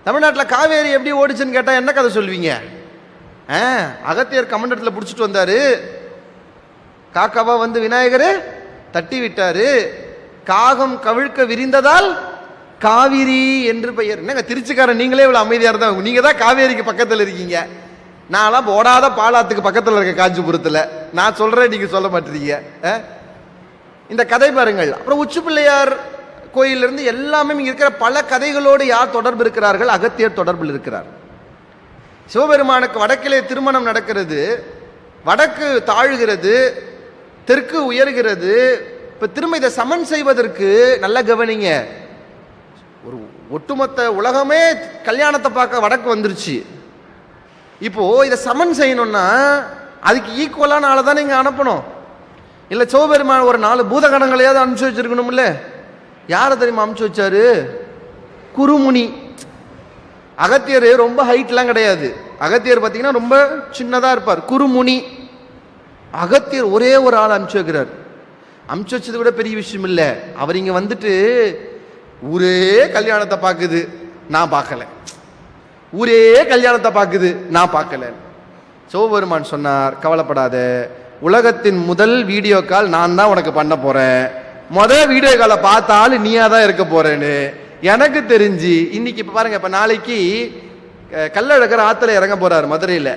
தமிழ்நாட்டில் காவேரி எப்படி ஓடிச்சுன்னு கேட்டால் என்ன கதை சொல்வீங்க? அகத்தியர் கமண்டத்தில் பிடிச்சிட்டு வந்தாரு, காக்காவா வந்து விநாயகர் தட்டி விட்டாரு, காகம் கவிழ்க்க விரிந்ததால் காவிரி என்று பெயர். என்னங்க திருச்சிக்காரன் நீங்களே இவ்வளவு அமைதியா இருந்தா? நீங்க தான் காவேரிக்கு பக்கத்தில் இருக்கீங்க. நான்லாம் ஓடாத பாலாத்துக்கு பக்கத்தில் இருக்க காஞ்சிபுரத்தில். நான் சொல்றேன், நீங்க சொல்ல மாட்டீங்க. இந்த கதை பாருங்கள். அப்புறம் உச்சி பிள்ளையார் கோயிலிருந்து எல்லாமே இங்க இருக்கிற பல கதைகளோடு யார் தொடர்பு இருக்கிறார்கள்? அகத்தியர் தொடர்பில் இருக்கிறார். சிவபெருமானுக்கு வடக்கிலே திருமணம் நடக்கிறது, வடக்கு தாழ்கிறது, தெற்கு உயர்கிறது. இப்ப திரும்ப இதை சமன் செய்வதற்கு நல்ல கவனிங்க, ஒரு ஒட்டுமொத்த உலகமே கல்யாணத்தை பார்க்க வடக்கு வந்துருச்சு. இப்போ இதை சமன் செய்யணும்னா அதுக்கு ஈக்குவலான ஆளை தானே இங்க அனுப்பணும். இல்ல சிவபெருமான் ஒரு 4 பூதகணங்களையாவது அனுப்பிச்சு வச்சிருக்கணும்ல. யாரை தெரியுமா அனுப்பிச்சு வச்சாரு? குருமுனி. அகத்தியர் ரொம்ப ஹைட்லாம் கிடையாது. அகத்தியர் பார்த்தீங்கன்னா ரொம்ப சின்னதா இருப்பார். குருமுனி. அகத்தியர் ஒரே ஒரு ஆள் அனுப்பிச்சு வைக்கிறார். அனுப்பிச்சு வச்சது கூட பெரிய விஷயம் இல்லை. அவர் இங்க வந்துட்டு ஊரே கல்யாணத்தை பார்க்குது, நான் பார்க்கல. ஊரே கல்யாணத்தை பார்க்குது, நான் பார்க்கல. சிவபெருமான் சொன்னார், கவலைப்படாத, உலகத்தின் முதல் வீடியோ கால் நான் தான் உனக்கு பண்ண போறேன். முதல் வீடியோ காலை பார்த்தாலும் நீயா தான் இருக்க போறேன்னு எனக்கு தெரிஞ்சு. இன்னைக்கு இப்ப பாருங்க, இப்ப நாளைக்கு கள்ளழகர் ஆத்துல இறங்க போறாரு மதுரையில.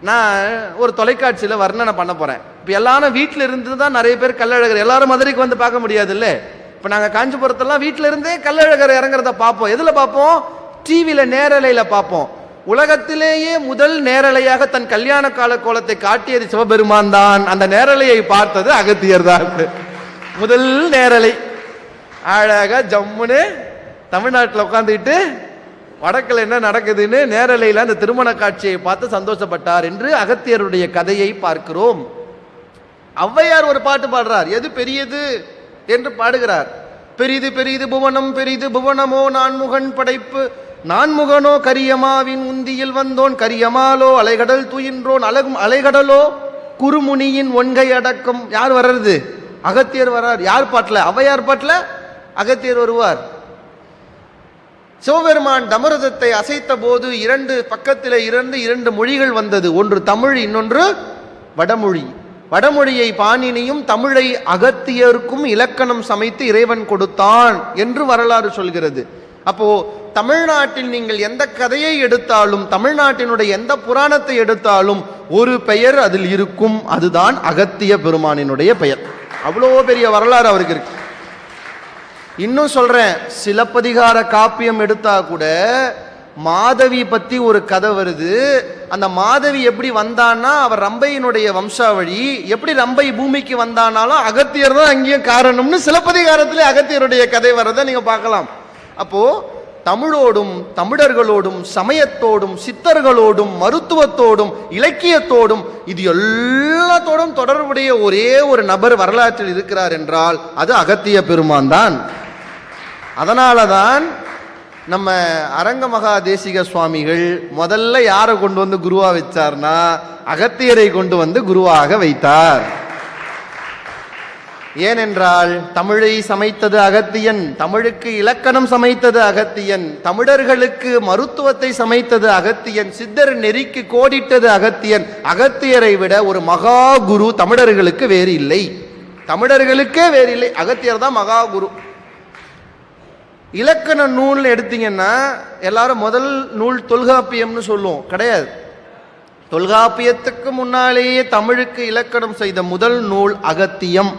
நான் ஒரு தொலைக்காட்சியில வர்ணனை பண்ண போறேன். இப்ப எல்லாரும் வீட்டுல இருந்து தான் நிறைய பேர் கள்ளழகர், எல்லாரும் மதுரைக்கு வந்து பார்க்க முடியாது இல்ல. இப்ப நாங்க காஞ்சிபுரத்தெல்லாம் வீட்டுல இருந்தே கள்ளழகர் இறங்குறத பார்ப்போம். எதுல பார்ப்போம்? டிவியில நேரலையில பார்ப்போம். உலகத்திலேயே முதல் நேரலையாக தன் கல்யாண கால கோலத்தை காட்டியது சிவபெருமான் தான். அந்த நேரலையை பார்த்தது அகத்தியர் தான். முதல் நேரலை அழகா ஜம்முன்னு தமிழ்நாட்டில் உட்காந்துக்கிட்டு வடக்கில் என்ன நடக்குதுன்னு நேரலையில் அந்த திருமண காட்சியை பார்த்து சந்தோஷப்பட்டார் என்று அகத்தியருடைய கதையை பார்க்கிறோம். ஔவையார் ஒரு பாட்டு பாடுறார், எது பெரியது என்று பாடுகிறார். பெரிது பெரிது புவனம், பெரிது புவனமோ நான்முகன் படைப்பு, நான்முகனோ கரியமாவின் உந்தியில் வந்தோன், கரியமாலோ அலைகடல் துயின்றோன், அலைகடலோ குருமுனியின் ஒன்கை அடக்கம். யார் வர்றது? அகத்தியர் வரார். யார் பாட்டில்? ஔவையார் பாட்டில் அகத்தியர் வருவார். சிவபெருமான் தமரதத்தை அசைத்த போது பக்கத்தில் இரண்டு மொழிகள் வந்தது. ஒன்று தமிழ், இன்னொன்று வடமொழி. வடமொழியை பாணினியும் தமிழை அகத்தியருக்கும் இலக்கணம் சமைத்து இறைவன் கொடுத்தான் என்று வரலாறு சொல்கிறது. அப்போ தமிழ்நாட்டில் நீங்கள் எந்த கதையை எடுத்தாலும், தமிழ்நாட்டினுடைய எந்த புராணத்தை எடுத்தாலும் ஒரு பெயர் அதில் இருக்கும், அதுதான் அகத்திய பெருமானினுடைய பெயர். அவ்வளோ பெரிய வரலாறு அவருக்கு இருக்கு. இன்னும் சொல்றேன், சிலப்பதிகார காப்பியம் எடுத்தா கூட மாதவி பத்தி ஒரு கதை வருது. அந்த மாதவி எப்படி வந்தான்னா அவர் ரம்பையினுடைய வம்சாவழி. எப்படி ரம்பை பூமிக்கு வந்தானாலும் அகத்தியர் தான் அங்கேயும் காரணம்னு சிலப்பதிகாரத்திலே அகத்தியருடைய கதை வர்றதை நீங்க பார்க்கலாம். அப்போ தமிழோடும் தமிழர்களோடும் சமயத்தோடும் சித்தர்களோடும் மருத்துவத்தோடும் இலக்கியத்தோடும் இது எல்லாத்தோடும் தொடர்புடைய ஒரே ஒரு நபர் வரலாற்றில் இருக்கிறார் என்றால் அது அகத்திய பெருமான் தான். அதனாலதான் நம்ம அரங்க மகா தேசிக சுவாமிகள் முதல்ல யாரை கொண்டு வந்து குருவா வச்சார்னா அகத்தியரை கொண்டு வந்து குருவாக வைத்தார். ஏனென்றால் தமிழை சமைத்தது அகத்தியன், தமிழுக்கு இலக்கணம் சமைத்தது அகத்தியன், தமிழர்களுக்கு மருத்துவத்தை சமைத்தது அகத்தியன், சித்தர் நெறிக்கு கோடிட்டது அகத்தியன். அகத்தியரை விட ஒரு மகா குரு தமிழர்களுக்கு வேறு இல்லை, தமிழர்களுக்கே வேறு இல்லை. அகத்தியர் தான் மகா குரு. இலக்கண நூல் எடுத்தீங்கன்னா எல்லாரும் முதல் நூல் தொல்காப்பியம்னு சொல்லுவோம். கிடையாது. தொல்காப்பியத்துக்கு முன்னாலேயே தமிழுக்கு இலக்கணம் செய்த முதல் நூல் அகத்தியம்.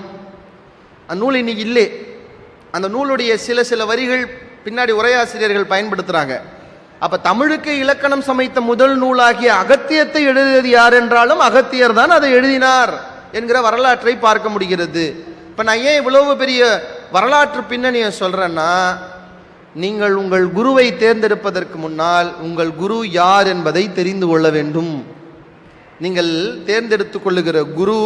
அந்த நூல் இன்னைக்கு இல்லை. அந்த நூலுடைய சில வரிகள் பின்னாடி உரையாசிரியர்கள் பயன்படுத்துறாங்க. அப்ப தமிழுக்கு இலக்கணம் சமைத்த முதல் நூலாகிய அகத்தியத்தை எழுதியது யார் என்றாலும் அகத்தியர் தான் அதை எழுதினார் என்கிற வரலாற்றை பார்க்க முடிகிறது. இப்ப நான் ஏன் இவ்வளவு பெரிய வரலாற்று பின்னணியை சொல்றேன்னா, நீங்கள் உங்கள் குருவை தேர்ந்தெடுப்பதற்கு முன்னால் உங்கள் குரு யார் என்பதை தெரிந்து கொள்ள வேண்டும். நீங்கள் தேர்ந்தெடுத்துக் கொள்ளுகிற குரு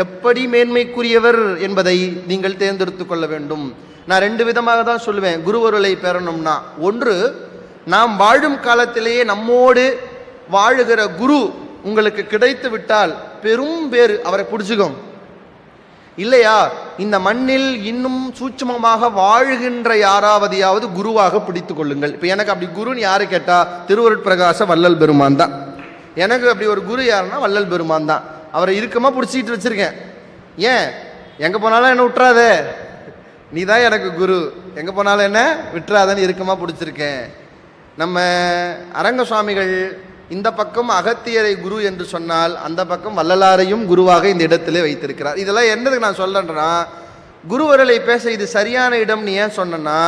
எப்படி மேன்மைக்குரியவர் என்பதை நீங்கள் தேர்ந்தெடுத்துக் கொள்ள வேண்டும். நான் ரெண்டு விதமாக தான் சொல்லுவேன் குருவருளை பெறணும்னா. ஒன்று, நாம் வாழும் காலத்திலேயே நம்மோடு வாழுகிற குரு உங்களுக்கு கிடைத்து விட்டால் பெரும் பேரு, அவரை பிடிச்சுக்கோங்க. இல்லையா, இந்த மண்ணில் இன்னும் சூட்சமமாக வாழ்கின்ற யாராவதையாவது குருவாக பிடித்து கொள்ளுங்கள். இப்போ எனக்கு அப்படி குருன்னு யாரு கேட்டா திருவருட்பிரகாச வள்ளல் பெருமான் தான். எனக்கு அப்படி ஒரு குரு யாருன்னா வள்ளல் பெருமான் தான். அவரை இறுக்கமா பிடிச்சிட்டு வச்சிருக்கேன். ஏன், எங்க போனாலும் என்ன விட்டுறாத, நீ தான் எனக்கு குரு, எங்க போனாலும் என்ன விட்டுறாதன்னு இறுக்கமா பிடிச்சிருக்கேன். நம்ம அரங்க சுவாமிகள் இந்த பக்கம் அகத்தியரை குரு என்று சொன்னால் அந்த பக்கம் வள்ளலாரையும் குருவாக இந்த இடத்திலே வைத்திருக்கிறார். இதெல்லாம் என்னதுக்கு நான் சொல்றேன்னா, குருவருளை பேச இது சரியான இடம். நீ ஏன் சொன்னா,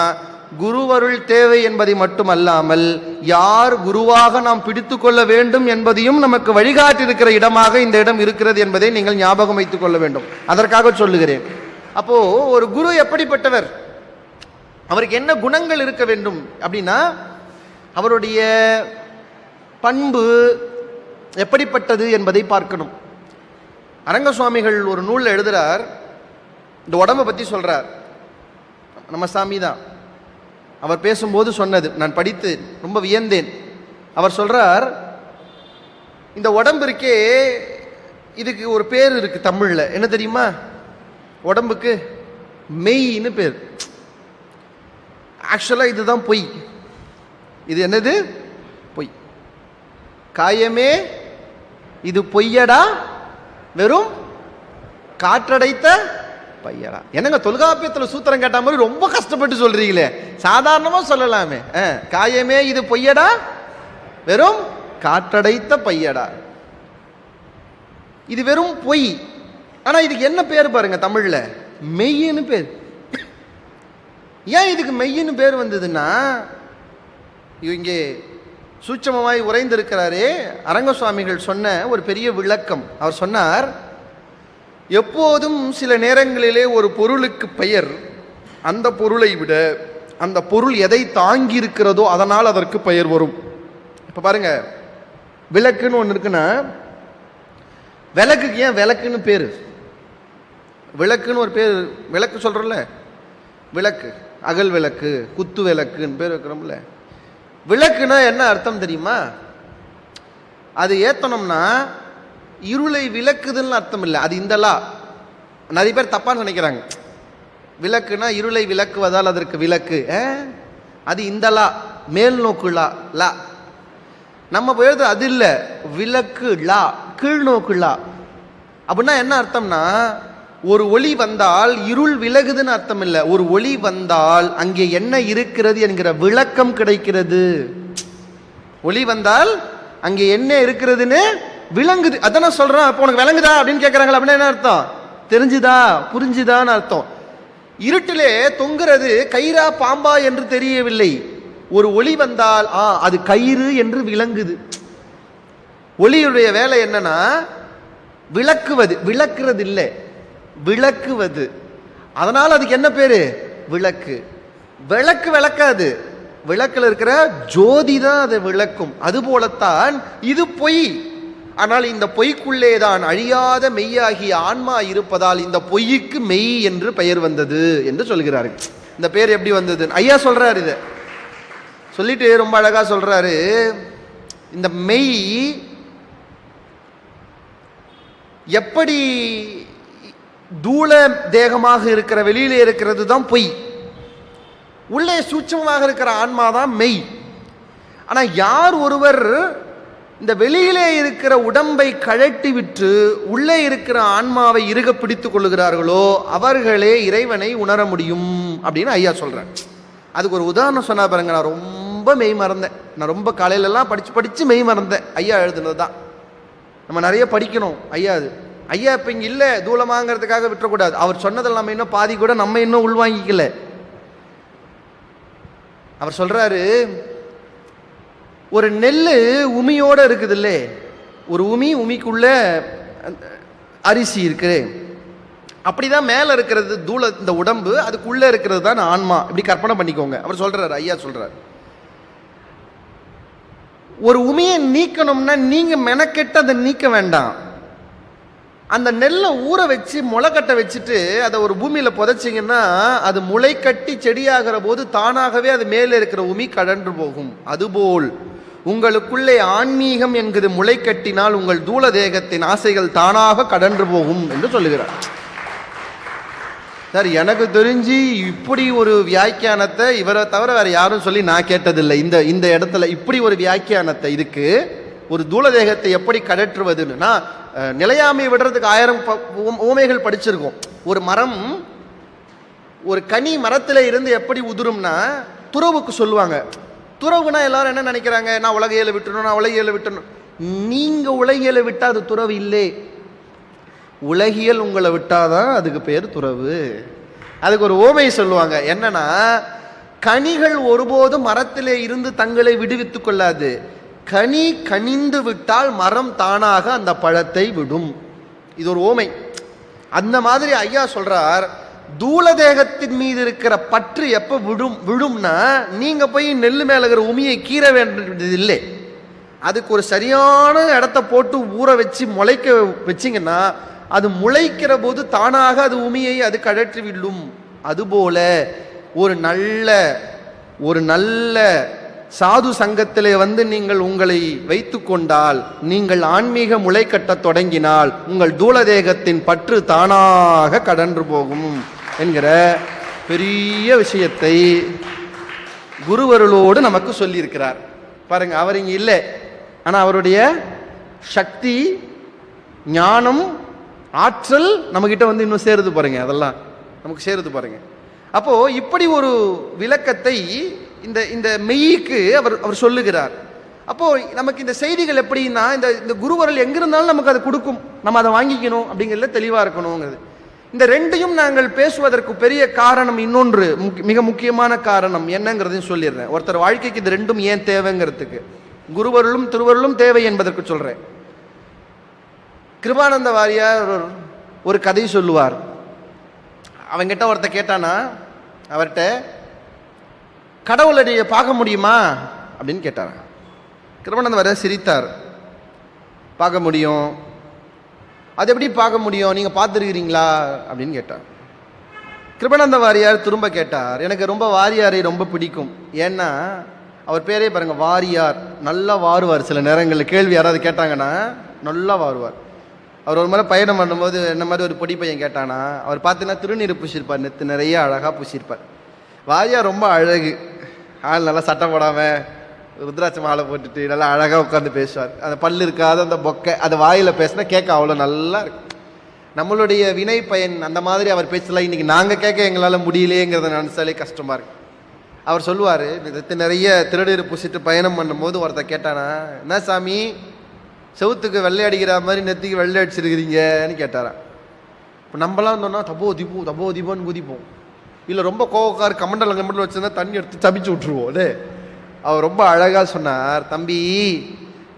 குருவருள் தேவை என்பதை மட்டுமல்லாமல் யார் குருவாக நாம் பிடித்து கொள்ள வேண்டும் என்பதையும் நமக்கு வழிகாட்டியிருக்கிற இடமாக இந்த இடம் இருக்கிறது என்பதை நீங்கள் ஞாபகம் வைத்துக் கொள்ள வேண்டும். அதற்காக சொல்லுகிறேன். அப்போ ஒரு குரு எப்படிப்பட்டவர், அவருக்கு என்ன குணங்கள் இருக்க வேண்டும் அப்படின்னா, அவருடைய பண்பு எப்படிப்பட்டது என்பதை பார்க்கணும். அரங்க சுவாமிகள் ஒரு நூலில் எழுதுறார், இந்த உடம்பை பற்றி சொல்றார். நம்ம சாமி தான் அவர் பேசும்போது சொன்னது, நான் படித்து ரொம்ப வியந்தேன். அவர் சொல்றார், இந்த உடம்பு இருக்கே இதுக்கு ஒரு பேர் இருக்கு தமிழ்ல, என்ன தெரியுமா? உடம்புக்கு மெய்ன்னு பேர். ஆக்சுவலா இதுதான் பொய். இது என்னது? பொய். காயமே இது பொய்யடா, வெறும் காற்றடைத்த பையடா. என்னங்க தொல்காப்பியத்தில் சூத்திரம் கேட்ட மாதிரி ரொம்ப கஷ்டப்பட்டு சொல்றீங்களே, சாதாரணமா சொல்லலாமே. காயமே இது பொய்யடா, வெறும் காற்றடைத்த பையடா. இது வெறும் பொய். ஆனா இதுக்கு என்ன பேர் பாருங்க, தமிழ்ல மெய்யின்னு பேர். ஏன் இதுக்கு மெய்யின்னு பேர் வந்ததுன்னா, இங்கே சூட்சமமாய் உறைந்திருக்கிறாரே அரங்க சுவாமிகள் சொன்ன ஒரு பெரிய விளக்கம். அவர் சொன்னார், எப்போதும் சில நேரங்களிலே ஒரு பொருளுக்கு பெயர் அந்த பொருளை விட அந்த பொருள் எதை தாங்கி இருக்கிறதோ அதனால் அதற்கு பெயர் வரும். இப்ப பாருங்க, விளக்குன்னு ஒன்று இருக்குன்னா, விளக்குக்கு ஏன் விளக்குன்னு பேரு? விளக்குன்னு ஒரு பேர், விளக்கு சொல்றோம்ல, விளக்கு, அகல் விளக்கு, குத்து விளக்குன்னு பேர் வைக்கிறோம்ல. விளக்குனா என்ன அர்த்தம் தெரியுமா? அது ஏத்தனம்னா இருளை விளக்குதுன்னு அர்த்தம் இல்லை. அது இந்தலா நிறைய பேர் தப்பான்னு நினைக்கிறாங்க. விளக்குனா இருளை விளக்குவதால் அதற்கு விளக்கு, அது இந்த லா, மேல் நோக்கு லா லா. நம்ம போயிடுறது அது இல்லை, விளக்கு லா, கீழ் நோக்கு லா. அப்படின்னா என்ன அர்த்தம்னா, ஒரு ஒளி வந்தால் இருள் விலகுதுன்னு அர்த்தம் இல்லை. ஒரு ஒளி வந்தால் அங்கே என்ன இருக்கிறது என்கிற விளக்கம் கிடைக்கிறது. ஒளி வந்தால் அங்கே என்ன இருக்கிறதுன்னு விளங்குது. அதான் நான் சொல்றேன். அப்போ உனக்கு விளங்குதா அப்படின்னு கேட்கறாங்களா? அப்படின்னா என்ன அர்த்தம்? தெரிஞ்சுதா, புரிஞ்சுதான்னு அர்த்தம். இருட்டிலே தொங்குறது கயிறா பாம்பா என்று தெரியவில்லை. ஒரு ஒளி வந்தால் அது கயிறு என்று விளங்குது. ஒளியுடைய வேலை என்னன்னா விளக்குவது, விளக்குறது இல்லை, விளக்குவது. அதனால அதுக்கு என்ன பேரு? விளக்கு. விளக்கு விளக்காது, விளக்கில் இருக்கிற ஜோதி தான் அதை விளக்கும். அதுபோலத்தான் இது பொய். ஆனால் இந்த பொய்க்குள்ளே தான் அழியாத மெய்யாகிய ஆன்மா இருப்பதால் இந்த பொய்க்கு மெய் என்று பெயர் வந்தது என்று சொல்கிறார்கள். இந்த பேர் எப்படி வந்தது ஐயா சொல்றாரு. இதை சொல்லிட்டு ரொம்ப அழகா சொல்றாரு. இந்த மெய் எப்படி தூள தேகமாக இருக்கிற வெளியிலே இருக்கிறது தான் பொய், உள்ளே சூட்சமாக இருக்கிற ஆன்மா தான் மெய். ஆனா யார் ஒருவர் இந்த வெளியிலே இருக்கிற உடம்பை கழட்டி விட்டு உள்ளே இருக்கிற ஆன்மாவை இறுக பிடித்துக் கொள்ளுகிறார்களோ அவர்களே இறைவனை உணர முடியும் அப்படின்னு ஐயா சொல்றேன். அதுக்கு ஒரு உதாரணம் சொன்னா பாருங்க. நான் ரொம்ப மெய் மறந்தேன். நான் ரொம்ப காலையிலலாம் படிச்சு மெய் மறந்தேன். ஐயா எழுதுனது தான். நம்ம நிறைய படிக்கணும். ஐயா இப்ப இங்க இல்லை தூளமாங்கிறதுக்காக விட்டுறக்கூடாது. அவர் சொன்னதில் நம்ம இன்னும் பாதி கூட நம்ம இன்னும் உள்வாங்கிக்கல. அவர் சொல்றாரு, ஒரு நெல் உமியோட இருக்குது இல்லே, ஒரு உமிக்குள்ள அரிசி இருக்கு. அப்படிதான் மேல இருக்கிறது தூள இந்த உடம்பு, அதுக்குள்ள இருக்கிறது தான் ஆன்மா. இப்படி கற்பனை பண்ணிக்கோங்க. அவர் சொல்றாரு, ஐயா சொல்றாரு, ஒரு உமியை நீக்கணும்னா நீங்க மெனக்கெட்டு அதை நீக்க வேண்டாம். அந்த நெல்லை ஊற வச்சு முளைக்கட்ட வச்சுட்டு அதை ஒரு பூமியில புதைச்சிங்கன்னா அது முளை கட்டி செடியாகிற போது தானாகவே அது மேலே இருக்கிற உமி கடன்று போகும். அதுபோல் உங்களுக்குள்ளே ஆன்மீகம் என்கிறது முளை கட்டினால் உங்கள் தூள தேகத்தின் ஆசைகள் தானாக கடன்று போகும் என்று சொல்லுகிறார். சார், எனக்கு தெரிஞ்சு இப்படி ஒரு வியாக்கியானத்தை இவரை தவிர வேற யாரும் சொல்லி நான் கேட்டதில்லை. இந்த இடத்துல இப்படி ஒரு வியாக்கியானத்தை இதுக்கு ஒரு தூள தேகத்தை எப்படி கடற்றுவதுன்னா, நிலையாமை விடுறதுக்கு 1000 ஊமைகள் படிச்சிருக்கோம். ஒரு மரம், ஒரு கனி மரத்துல இருந்து எப்படி உதிரும்னா துறவுக்கு சொல்லுவாங்க. துறவுனா எல்லாரும் என்ன நினைக்கிறாங்க, நான் உலகையில விட்டுணும். நீங்க உலகியலை விட்டா அது துறவு இல்லை. உலகியல் உங்களை விட்டாதான் அதுக்கு பேர் துறவு. அதுக்கு ஒரு ஓமை சொல்லுவாங்க. என்னன்னா, கனிகள் ஒருபோதும் மரத்திலே இருந்து தங்களை விடுவித்துக் கொள்ளாது. கனி கனிந்து விட்டால் மரம் தானாக அந்த பழத்தை விடும். இது ஒரு ஓமை. அந்த மாதிரி ஐயா சொல்றார், தூள தேகத்தின் மீது இருக்கிற பற்று எப்ப விடும்னா நீங்க போய் நெல்லு மேல இருக்கிற உமியை கீற வேண்டியது இல்லை. அதுக்கு ஒரு சரியான இடத்த போட்டு ஊற வச்சு முளைக்க வச்சிங்கன்னா அது முளைக்கிற போது தானாக அது உமியை அது கழற்றி விடும். அதுபோல ஒரு நல்ல சாது சங்கத்திலே வந்து நீங்கள் உங்களை வைத்து கொண்டால், நீங்கள் ஆன்மீக முளை கட்ட தொடங்கினால் உங்கள் தூள தேகத்தின் பற்று தானாக கடன்று போகும் என்கிற பெரிய விஷயத்தை குருவருளோடு நமக்கு சொல்லியிருக்கிறார். பாருங்க, அவர் இங்க இல்லை, ஆனா அவருடைய சக்தி, ஞானம், ஆற்றல் நம்ம கிட்ட வந்து இன்னும் சேருது பாருங்க. அதெல்லாம் நமக்கு சேருது பாருங்க. அப்போ இப்படி ஒரு விளக்கத்தை இந்த மெய்க்கு அவர் சொல்லுகிறார். அப்போ நமக்கு இந்த செய்திகள் எப்படின்னா, இந்த குருவருள் எங்கிருந்தாலும் நமக்கு அதை கொடுக்கும், நம்ம அதை வாங்கிக்கணும் அப்படிங்கிறதுல தெளிவா இருக்கணுங்கிறது. இந்த ரெண்டையும் நாங்கள் பேசுவதற்கு பெரிய காரணம் இன்னொன்று, மிக முக்கியமான காரணம் என்னங்கிறதையும் சொல்லிடுறேன். ஒருத்தர் வாழ்க்கைக்கு இது ரெண்டும் ஏன் தேவைங்கிறதுக்கு, குருவருளும் திருவருளும் தேவை என்பதற்கு சொல்றேன். கிருபானந்த வாரியார் ஒரு கதை சொல்லுவார். அவங்கிட்ட ஒருத்த கேட்டானா, அவர்கிட்ட கடவுளை பார்க்க முடியுமா அப்படின்னு கேட்டார். கிருபானந்த வாரியார் சிரித்தார். பார்க்க முடியும். அது எப்படி பார்க்க முடியும், நீங்க பார்த்துருக்கிறீங்களா அப்படின்னு கேட்டார். கிருபானந்த வாரியார் திரும்ப கேட்டார். எனக்கு ரொம்ப வாரியாரை ரொம்ப பிடிக்கும். ஏன்னா அவர் பேரே பாருங்க, வாரியார். நல்லா வாருவார். சில நேரங்களில் கேள்வி யாராவது கேட்டாங்கன்னா நல்லா வாருவார். அவர் ஒரு முறை பயணம் பண்ணும்போது என்ன மாதிரி ஒரு பொடி பையன் கேட்டானா, அவர் பார்த்தீங்கன்னா திருநீர் பூசியிருப்பார், நெத்து நிறைய அழகாக பூசியிருப்பார். வாரியார் ரொம்ப அழகு, ஆள் நல்லா சட்டை போடாமல் ருத்ராட்ச மாலை போட்டுட்டு நல்லா அழகாக உட்காந்து பேசுவார். அந்த பல்லு இருக்காத அந்த பொக்கை அந்த வாயில் பேசினா கேட்க அவ்வளோ நல்லா இருக்கு. நம்மளுடைய வினை பயன் அந்த மாதிரி அவர் பேசலாம். இன்றைக்கி நாங்கள் கேட்க எங்களால் முடியலையேங்கிறத நினச்சாலே கஷ்டமாக இருக்கு. அவர் சொல்லுவார், நிறைய திருநீர் பூசிட்டு பயணம் பண்ணும்போது ஒருத்தர் கேட்டானா, என்ன சாமி செவுத்துக்கு வெள்ளை அடிக்கிற மாதிரி நெத்திக்கு வெள்ளை அடிச்சிருக்கிறீங்கன்னு கேட்டாரான். இப்போ நம்மளாம் இருந்தோம்னா தபோ தீபோன்னு குதிப்போம். இல்லை ரொம்ப கோவக்கார் கமண்டலம் வச்சுருந்தா தண்ணி எடுத்து சமைச்சு விட்ருவோம். அதே அவர் ரொம்ப அழகாக சொன்னார், தம்பி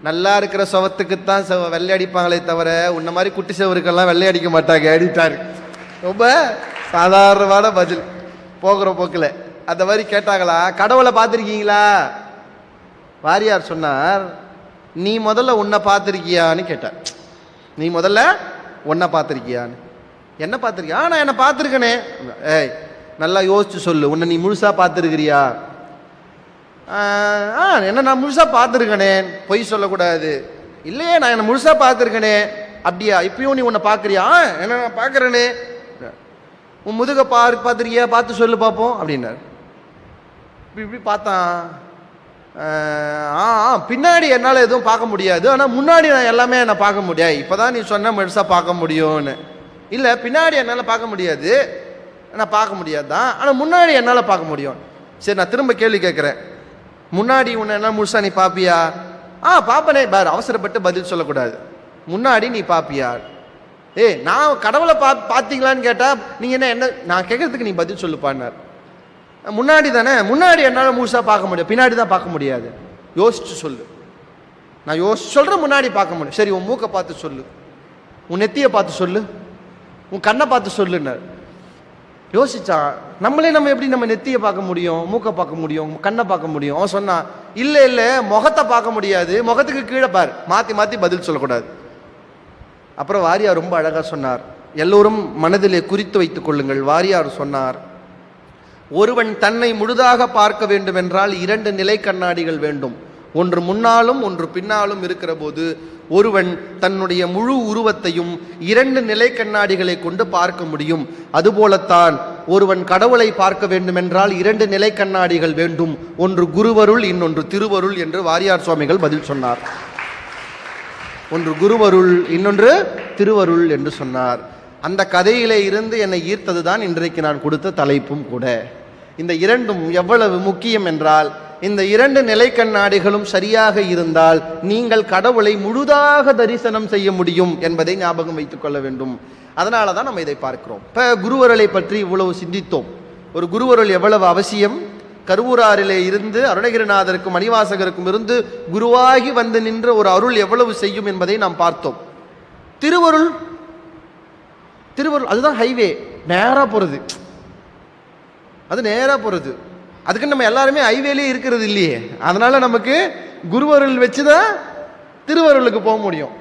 நல்லா இருக்கிற சவத்துக்குத்தான் வெள்ளை அடிப்பாங்களே தவிர உன்ன மாதிரி குட்டி செவருக்கெல்லாம் வெள்ளை அடிக்க மாட்டாங்க அடித்தார். ரொம்ப சாதாரணமான பதில். போகிற போக்கில் அந்த மாதிரி கேட்டாங்களா, கடவுளை பார்த்துருக்கீங்களா? வாரியார் சொன்னார், நீ முதல்ல உன்னை பார்த்துருக்கியான்னு கேட்டார். நீ முதல்ல உன்னை பார்த்துருக்கியான்னு. என்ன பார்த்துருக்கியா? நான் என்னை பார்த்துருக்கனே. ஏய் நல்லா யோசிச்சு சொல்லு, உன்னை நீ முழுசாக பார்த்துருக்கிறியா? என்ன நான் முழுசாக பார்த்துருக்கனே, பொய் சொல்லக்கூடாது. இல்லையே நான் என்னை முழுசாக பார்த்துருக்கனே. அப்படியா? இப்பயும் நீ உன்னை பார்க்குறியா? என்ன நான் பார்க்குறேனே. உன் முதுக பார்த்துருக்கியா? பார்த்து சொல்லு பார்ப்போம் அப்படின்னார். இப்படி பார்த்தான். பின்னாடி என்னால் எதுவும் பார்க்க முடியாது, ஆனால் முன்னாடி நான் எல்லாமே என்னை பார்க்க முடியாது. இப்போ தான் நீ சொன்ன முழுசாக பார்க்க முடியும்னு. இல்லை பின்னாடி என்னால் பார்க்க முடியாது, நான் பார்க்க முடியாது தான், ஆனால் முன்னாடி என்னால் பார்க்க முடியும். சரி நான் திரும்ப கேள்வி கேட்குறேன், முன்னாடி உன்னை என்ன முழுசா நீ பார்ப்பியா? பார்ப்பனே. பார் அவசரப்பட்டு பதில் சொல்லக்கூடாது. முன்னாடி நீ பார்ப்பியா? நான் கடவுளை பார்த்தீங்களான்னு கேட்டால் நீங்கள் என்ன நான் கேட்குறதுக்கு நீ பதில் சொல்லுப்பான்னார். முன்னாடி தானே, முன்னாடி என்னால் முழுசாக பார்க்க முடியும், பின்னாடி தான் பார்க்க முடியாது. யோசிச்சு சொல்லு. நான் யோசிச்சு சொல்கிறேன், முன்னாடி பார்க்க முடியும். சரி உன் மூக்கை பார்த்து சொல்லு, உன் நெத்தியை பார்த்து சொல்லு, உன் கண்ணை பார்த்து சொல்லுன்னார். யோசிச்சா நம்மளே நம்ம எப்படி நம்ம நெத்தியை பார்க்க முடியும், மூக்கை பார்க்க முடியும், கண்ணை பார்க்க முடியும்? அவன் சொன்னான், இல்லை முகத்தை பார்க்க முடியாது, முகத்துக்கு கீழே பார். மாற்றி மாற்றி பதில் சொல்லக்கூடாது. அப்புறம் வாரியார் ரொம்ப அழகாக சொன்னார், எல்லோரும் மனதிலே குறித்து வைத்துக் கொள்ளுங்கள். வாரியார் சொன்னார், ஒருவன் தன்னை முழுதாக பார்க்க வேண்டும் என்றால் 2 நிலை கண்ணாடிகள் வேண்டும். ஒன்று முன்னாலும் ஒன்று பின்னாலும் இருக்கிற போது ஒருவன் தன்னுடைய முழு உருவத்தையும் 2 நிலை கண்ணாடிகளை கொண்டு பார்க்க முடியும். அதுபோலத்தான் ஒருவன் கடவுளை பார்க்க வேண்டும் என்றால் 2 நிலை கண்ணாடிகள் வேண்டும். ஒன்று குருவருள், இன்னொன்று திருவருள் என்று வாரியார் சுவாமிகள் பதில் சொன்னார். ஒன்று குருவருள், இன்னொன்று திருவருள் என்று சொன்னார். அந்த கதையிலே இருந்து என்னை ஈர்த்ததுதான் இன்றைக்கு நான் கொடுத்த தலைப்பும் கூட. இந்த இரண்டும் எவ்வளவு முக்கியம் என்றால், இந்த 2 நிலை கண்ணாடிகளும் சரியாக இருந்தால் நீங்கள் கடவுளை முழுதாக தரிசனம் செய்ய முடியும் என்பதை ஞாபகம் வைத்துக் கொள்ள வேண்டும். அதனால தான் நம்ம இதை பார்க்கிறோம். இப்போ குருவருளை பற்றி இவ்வளவு சிந்தித்தோம். ஒரு குருவருள் எவ்வளவு அவசியம். கருவூராரிலே இருந்து அருணகிரிநாதருக்கும் மணிவாசகருக்கும் இருந்து குருவாகி வந்து நின்ற ஒரு அருள் எவ்வளவு செய்யும் என்பதை நாம் பார்த்தோம். திருவருள் அதுதான் ஹைவே, நேராக போகிறது. அது நேராக போகிறது. அதுக்கு நம்ம எல்லாருமே ஹைவேலே இருக்கிறது இல்லையே. அதனால நமக்கு குருவருள் வச்சு தான் திருவருளுக்கு போக முடியும்.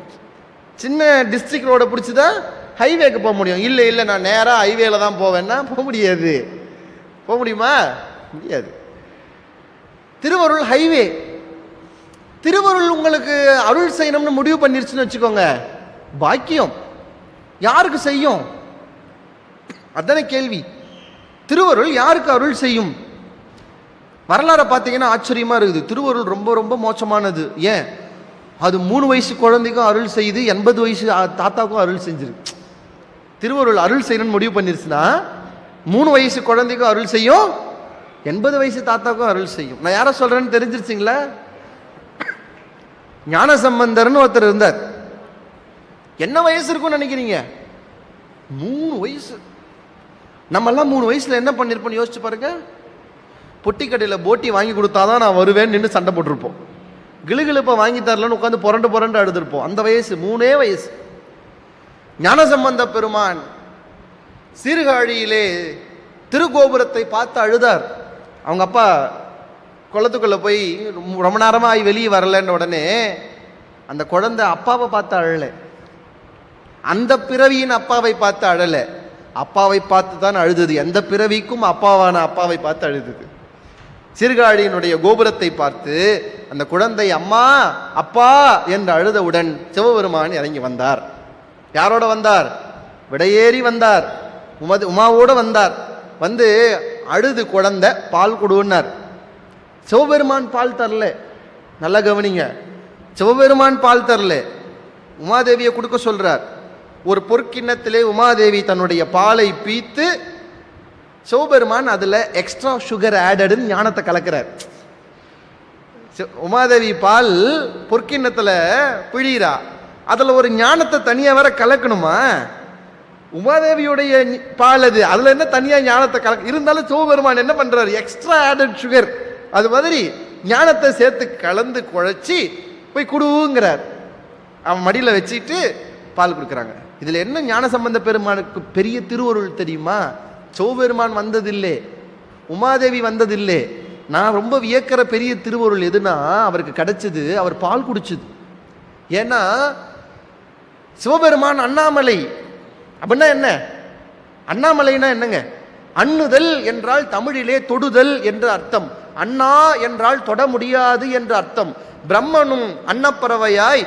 சின்ன டிஸ்ட்ரிக்ட் ரோடை பிடிச்சி தான் ஹைவேக்கு போக முடியும். இல்லை நான் நேராக ஹைவேல தான் போவேன்னா போக முடியாது. போக முடியுமா? முடியாது. திருவருள் ஹைவே. திருவருள் உங்களுக்கு அருள் செய்யணும்னு முடிவு பண்ணிருச்சுன்னு வச்சுக்கோங்க, பாக்கியம். யாருக்கு செய்யும்? அதானே கேள்வி. திருவருள் யாருக்கு அருள் செய்யும்? வரலாறை பார்த்தீங்கன்னா ஆச்சரியமா இருக்குது. திருவருள் ரொம்ப ரொம்ப மோசமானது. ஏன்? அது 3 வயசு குழந்தைக்கும் அருள் செய்து 80 வயசு தாத்தாவுக்கும் அருள் செஞ்சிருக்கு. திருவருள் அருள் செய்யணும்னு முடிவு பண்ணிருச்சுன்னா 3 வயசு குழந்தைக்கும் அருள் செய்யும், 80 வயசு தாத்தாவுக்கும் அருள் செய்யும். நான் யாரை சொல்றேன்னு தெரிஞ்சிருச்சிங்களா? ஞானசம்பந்தர்னு ஒருத்தர் இருந்தார். என்ன வயசு இருக்கும்னு நினைக்கிறீங்க? 3 வயசு. நம்மெல்லாம் 3 வயசுல என்ன பண்ணிருப்போம்னு யோசிச்சு பாருங்க. பொட்டி கடையில் போட்டி வாங்கி கொடுத்தாதான் நான் வருவேன்னு நின்று சண்டை போட்டிருப்போம். கிளுகிழுப்பை வாங்கி தரலன்னு உட்காந்து புரண்டு அழுதுருப்போம். அந்த வயசு 3 வயசு. ஞானசம்பந்த பெருமான் சீர்காழியிலே திருக்கோபுரத்தை பார்த்து அழுதார். அவங்க அப்பா குளத்துக்குள்ள போய் ரொம்ப நேரமாக வெளியே வரலன்னு உடனே அந்த குழந்தை அப்பாவை பார்த்து அழலை. அந்த பிறவியின் அப்பாவை பார்த்து அழலை, அப்பாவை பார்த்து தான் அழுதது. எந்த பிறவிக்கும் அப்பாவான அப்பாவை பார்த்து அழுதது. சீர்காழியினுடைய கோபுரத்தை பார்த்து அந்த குழந்தை அம்மா அப்பா என்று அழுதவுடன் சிவபெருமான் இறங்கி வந்தார். யாரோட வந்தார்? விடையேறி வந்தார், உமாவோட வந்தார். வந்து அழுது குழந்தை பால் கொடுன்னார். சிவபெருமான் பால் தரல. நல்லா கவனிங்க, சிவபெருமான் பால் தரல, உமாதேவியை கொடுக்க சொல்றார். ஒரு பொற்கிண்ணத்திலே உமாதேவி தன்னுடைய பாலை பீத்து சிவபெருமான் அதுல எக்ஸ்ட்ரா சுகர் ஆடடுன்னு ஞானத்தை கலக்கிறார். உமாதேவி பால் பொற்கிண்ணத்துல பிழிறா, அதுல ஒரு ஞானத்தை தனியா வேற கலக்கணுமா? உமாதேவியுடைய பால் அது, அதுல என்ன தனியா ஞானத்தை கலக்க இருந்தாலும் சிவபெருமான் என்ன பண்றாரு? எக்ஸ்ட்ரா ஆடட் சுகர் அது மாதிரி ஞானத்தை சேர்த்து கலந்து குழைச்சி போய் குடுங்கிறார். அவன் மடியில வச்சுட்டு பால் கொடுக்குறாங்க. இதுல என்ன ஞான சம்பந்த பெருமானுக்கு பெரிய திருவருள் தெரியுமா? சிவபெருமான் வந்ததில்லை, உமாதேவி வந்ததில்லை. நான் ரொம்ப வியக்கிற பெரிய திருவருள் எதுனா அவருக்கு கிடைச்சது, அவர் பால் குடிச்சது. ஏன்னா சிவபெருமான் அண்ணாமலை அப்படின்னா என்ன? அண்ணாமலைனா என்னங்க? அண்ணுதல் என்றால் தமிழிலே தொடுதல் என்று அர்த்தம். அண்ணா என்றால் தொட முடியாது என்று அர்த்தம். பிரம்மனும் அன்னப்பறவையாய்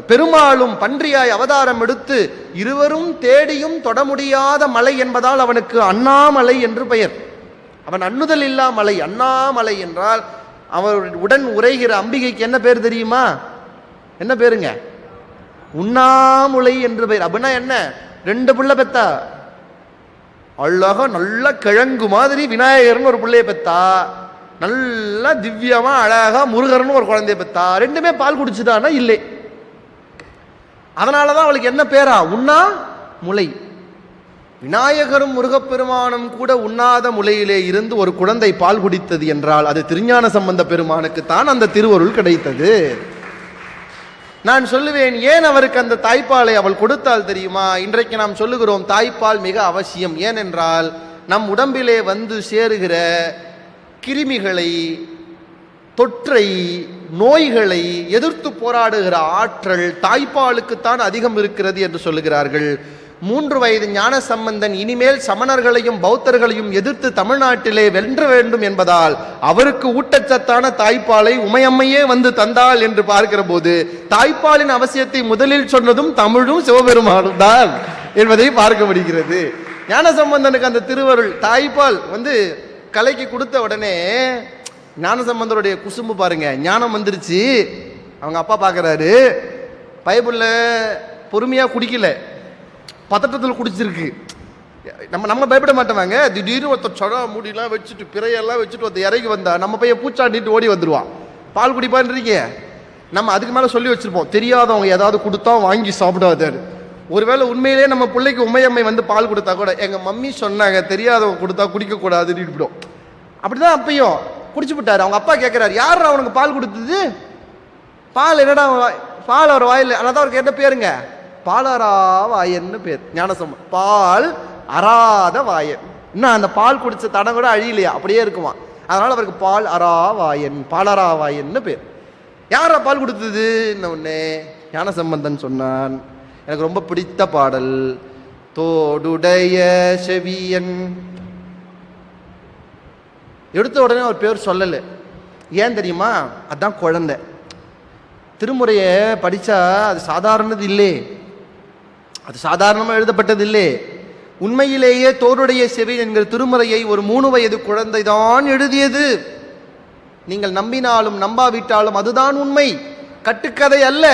பெருமாளும் பன்றியாய் அவதாரம் எடுத்து இருவரும் தேடியும் தொட முடியாத மலை என்பதால் அவனுக்கு அண்ணாமலை என்று பெயர். அவன் அண்ணுதல் இல்லா மலை. அண்ணாமலை என்றால் அவர் உடன் உரைகிற அம்பிகைக்கு என்ன பேர் தெரியுமா? என்ன பேருங்க? உண்ணாமுலை என்று பெயர். அப்படின்னா என்ன? 2 பிள்ளை பெத்தா. அழகா நல்ல கிழங்கு மாதிரி விநாயகர்னு ஒரு பிள்ளைய பெத்தா, நல்லா திவ்யமா அழகா முருகர்னு ஒரு குழந்தைய பெத்தா. 2மே பால் குடிச்சுதானா? இல்லை. அதனாலதான் அவளுக்கு என்ன பேரா? உண்ணா முலை. விநாயகரும் முருகப்பெருமானும் கூட உண்ணாத முலையிலே இருந்து ஒரு குழந்தை பால் குடித்தது என்றால் அது திருஞான சம்பந்த பெருமானுக்கு தான் அந்த திருவருள் கிடைத்தது. நான் சொல்லுவேன், ஏன் அவருக்கு அந்த தாய்ப்பாலை அவள் கொடுத்தால் தெரியுமா? இன்றைக்கு நாம் சொல்லுகிறோம் தாய்ப்பால் மிக அவசியம். ஏனென்றால் நம் உடம்பிலே வந்து சேருகிற கிருமிகளை, தொற்றை, நோய்களை எதிர்த்து போராடுகிற ஆற்றல் தாய்ப்பாலுக்குத்தான் அதிகம் இருக்கிறது என்று சொல்லுகிறார்கள். 3 வயது ஞான சம்பந்தன் இனிமேல் சமணர்களையும் பௌத்தர்களையும் எதிர்த்து தமிழ்நாட்டிலே வென்ற வேண்டும் என்பதால் அவருக்கு ஊட்டச்சத்தான தாய்ப்பாலை உமையம்மையே வந்து தந்தாள் என்று பார்க்கிற போது தாய்ப்பாலின் அவசியத்தை முதலில் சொன்னதும் தமிழும் சிவபெருமானும் தான் என்பதை பார்க்க முடிகிறது. ஞான சம்பந்தனுக்கு அந்த திருவருள் தாய்ப்பால் வந்து கலைக்கு கொடுத்த உடனே ஞான சம்பந்தருடைய குசும்பு பாருங்க, ஞானம் வந்துருச்சு. அவங்க அப்பா பார்க்கறாரு, பைபிள்ல பொறுமையா குடிக்கல, பதட்டத்தில் குடிச்சிருக்கு. நம்ம பயப்பட மாட்டோமாங்க. திடீர்னு ஒருத்தர் சொட முடியெல்லாம் வச்சுட்டு பிறையெல்லாம் வச்சுட்டு ஒருத்தர் இறங்கி வந்தா நம்ம பையன் பூச்சாண்டிட்டு ஓடி வந்துடுவான். பால் குடிப்பான்றீங்க. நம்ம அதுக்கு மேலே சொல்லி வச்சிருப்போம், தெரியாதவங்க ஏதாவது கொடுத்தா வாங்கி சாப்பிடாதாரு. ஒருவேளை உண்மையிலே நம்ம பிள்ளைக்கு உமையம்மை வந்து பால் கொடுத்தா கூட எங்க மம்மி சொன்னாங்க தெரியாதவங்க கொடுத்தா குடிக்க கூடாதுன்னு விடும். அப்படிதான் அப்பையும் குடிச்சு விட்டாரு. அவங்க அப்பா கேட்கிறாரு, யார் அவனுக்கு பால் கொடுத்தது? பால் என்னடா பால் அவர் வாயில். அதான் அவருக்கு என்ன பேருங்க? பாலரா வாயன்னு பேர். ஞானசம்பந்தம் பால் அறாத வாயன். இன்னும் அந்த பால் குடிச்ச தடம் கூட அழியலையா, அப்படியே இருக்குமா. அதனால அவருக்கு பால் அரா வாயன், பாலரா வாயன்னு பேர். யாரா பால் கொடுத்தது? உடனே ஞானசம்பந்தன் சொன்னான், எனக்கு ரொம்ப பிடித்த பாடல் தோடுடைய செவியன். எடுத்த உடனே அவர் பேர் சொல்லலை. ஏன் தெரியுமா? அதுதான் குழந்தை. திருமுறையை படித்தா அது சாதாரணது இல்லை, அது சாதாரணமாக எழுதப்பட்டது இல்லை. உண்மையிலேயே தோடுடைய செவி என்கிற திருமுறையை ஒரு 3 வயது குழந்தை தான் எழுதியது. நீங்கள் நம்பினாலும் நம்பாவிட்டாலும் அதுதான் உண்மை. கட்டுக்கதை அல்ல,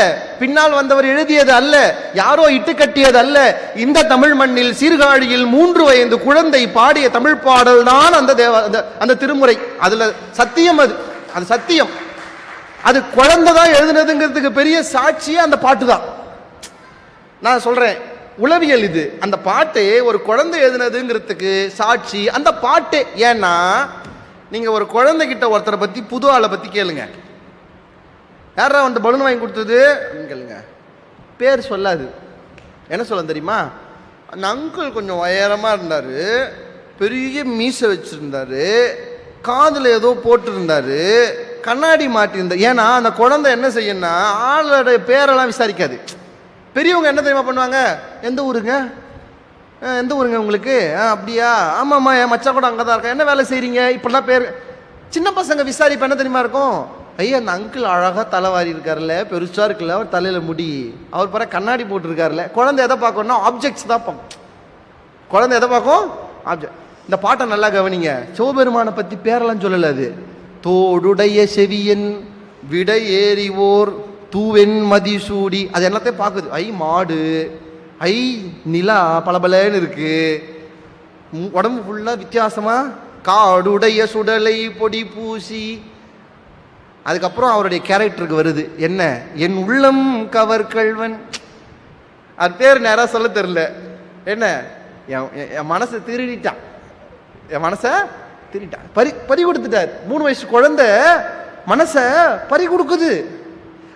பின்னால் வந்தவர் எழுதியது அல்ல, யாரோ இட்டு கட்டியது அல்ல. இந்த தமிழ் மண்ணில் சீர்காழியில் 3 வயது குழந்தை பாடிய தமிழ் பாடல் தான் அந்த திருமுறை. அதுல சத்தியம், அது சத்தியம். அது குழந்தை தான் எழுதுனதுங்கிறதுக்கு பெரிய சாட்சியே அந்த பாட்டு தான். நான் சொல்றேன், உளவியல் இது. அந்த பாட்டே ஒரு குழந்தை எழுதுனதுங்கிறதுக்கு சாட்சி அந்த பாட்டு. ஏன்னா நீங்க ஒரு குழந்தைகிட்ட ஒருத்தரை பத்தி, புது ஆளை பத்தி கேளுங்க, யாரா வந்து பலூன் வாங்கி கொடுத்தது கேளுங்க, பேர் சொல்லாது. என்ன சொல்ல தெரியுமா? அந்த அங்கிள் கொஞ்சம் உயரமா இருந்தாரு, பெரிய மீசை வச்சிருந்தாரு, காதுல ஏதோ போட்டிருந்தாரு, கண்ணாடி மாட்டிருந்தார். ஏன்னா அந்த குழந்தை என்ன செய்யணும்னா ஆளோட பேரெல்லாம் விசாரிக்காது. பெரியவங்க என்ன தெரியுமா பண்ணுவாங்க? எந்த ஊருங்க, எந்த ஊருங்க உங்களுக்கு? அப்படியா, ஆமாம்மா என் மச்சா கூட அங்கே தான் இருக்கேன், என்ன வேலை செய்கிறீங்க, இப்படிலாம் பேர். சின்ன பசங்க விசாரிப்பு என்ன தெரியுமா இருக்கும்? ஐயா அந்த அங்கிள் அழகாக தலைவாரி இருக்கார்ல, பெருசாக இருக்குல்ல, அவர் தலையில் முடி, அவர் பிற கண்ணாடி போட்டிருக்காருல்ல. குழந்தை எதை பார்க்கணும்னா ஆப்ஜெக்ட்ஸ் தான் பார்க்கும். குழந்தை எதை பார்க்கும்? ஆப்ஜெக்ட். இந்த பாட்டை நல்லா கவனிங்க. சிவபெருமானை பற்றி பேரெல்லாம் சொல்லலை. அது தோடுடைய செவியன் விடை ஏறிவோர் தூவென் மதிசூடி, அது எல்லாத்தையும் பார்க்குது. ஐ மாடு, ஐ நிலா பளபளன்னு இருக்கு, உடம்பு ஃபுல்லாக வித்தியாசமாக காடுடைய சுடலை பொடி பூசி. அதுக்கப்புறம் அவருடைய கேரக்டருக்கு வருது என்ன, என் உள்ளம் கவர் கல்வன். அது பேர் நேராக சொல்ல தெரில. என்ன, என் மனசை திருடிட்டான், என் மனசை திருடிட்டான், பறி கொடுத்துட்டார். 3 வயசு குழந்தை மனசை பறி கொடுக்குது.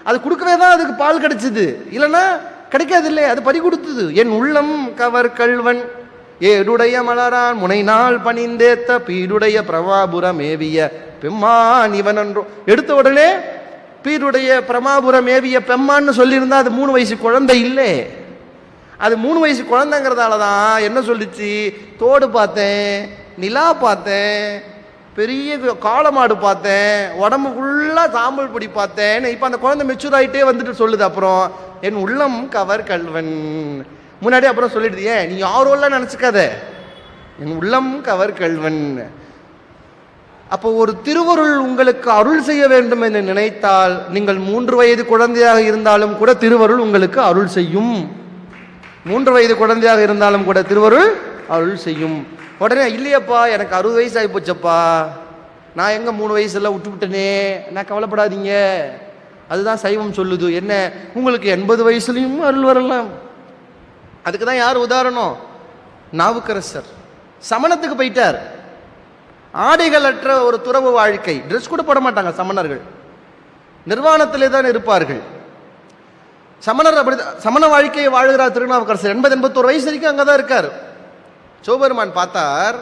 அது கொடுக்கவே தான் அதுக்கு பால் கிடைச்சிது, இல்லைன்னா கிடைக்காது இல்லை, அது பறி கொடுத்தது. என் உள்ளம் கவர் கல்வன் ஏடுடைய மலரான் முனை நாள் பணிந்தேத்த பீடுடைய பிரமாபுரம் ஏவிய பெம்மான் இவன் என்றோ. எடுத்த உடனே பீடுடைய பிரமாபுரம் ஏவிய பெம்மான்னு சொல்லியிருந்தா அது 3 வயசு குழந்தை இல்லை. அது 3 வயசு குழந்தைங்கிறதால தான் என்ன சொல்லிச்சு, தோடு பார்த்தேன், நிலா பார்த்தேன், பெரிய காளமாடு பார்த்தேன், உடம்பு ஃபுல்லாக சாம்பல் பொடி பார்த்தேன். இப்போ அந்த குழந்தை மெச்சூர் ஆகிட்டே வந்துட்டு சொல்லுது. அப்புறம் என் உள்ளம் கவர் கல்வன் முன்னாடி அப்புறம் சொல்லிடுது. ஏன் நீ யாரோலாம் நினச்சிக்காத, என் உள்ளம் கவர் கல்வன். அப்போ ஒரு திருவருள் உங்களுக்கு அருள் செய்ய வேண்டும் என்று நினைத்தால் நீங்கள் 3 வயது குழந்தையாக இருந்தாலும் கூட திருவருள் உங்களுக்கு அருள் செய்யும். 3 வயது குழந்தையாக இருந்தாலும் கூட திருவருள் அருள் செய்யும். உடனே இல்லையப்பா எனக்கு 60 வயசு ஆகி போச்சப்பா, நான் எங்க 3 வயசுல விட்டுவிட்டனே, நான் கவலைப்படாதீங்க. அதுதான் சைவம் சொல்லுது. என்ன, உங்களுக்கு 80 வயசுலையும் அருள் வரலாம். அதுக்கு தான் யார் உதாரணம், நாவுக்கரசர். சமணத்துக்கு போயிட்டார். ஆடைகள் அற்ற ஒரு துறவு வாழ்க்கை, ட்ரெஸ் கூட போட மாட்டாங்க சமணர்கள், நிர்வாணத்திலே தான் இருப்பார்கள். சமணர் அப்படி சமண வாழ்க்கையை வாழுகிறார் திருநாவுக்கரசர். 80-81 வயசு வரைக்கும் அங்கதான் இருக்கார். சிவபெருமான் பார்த்தார்,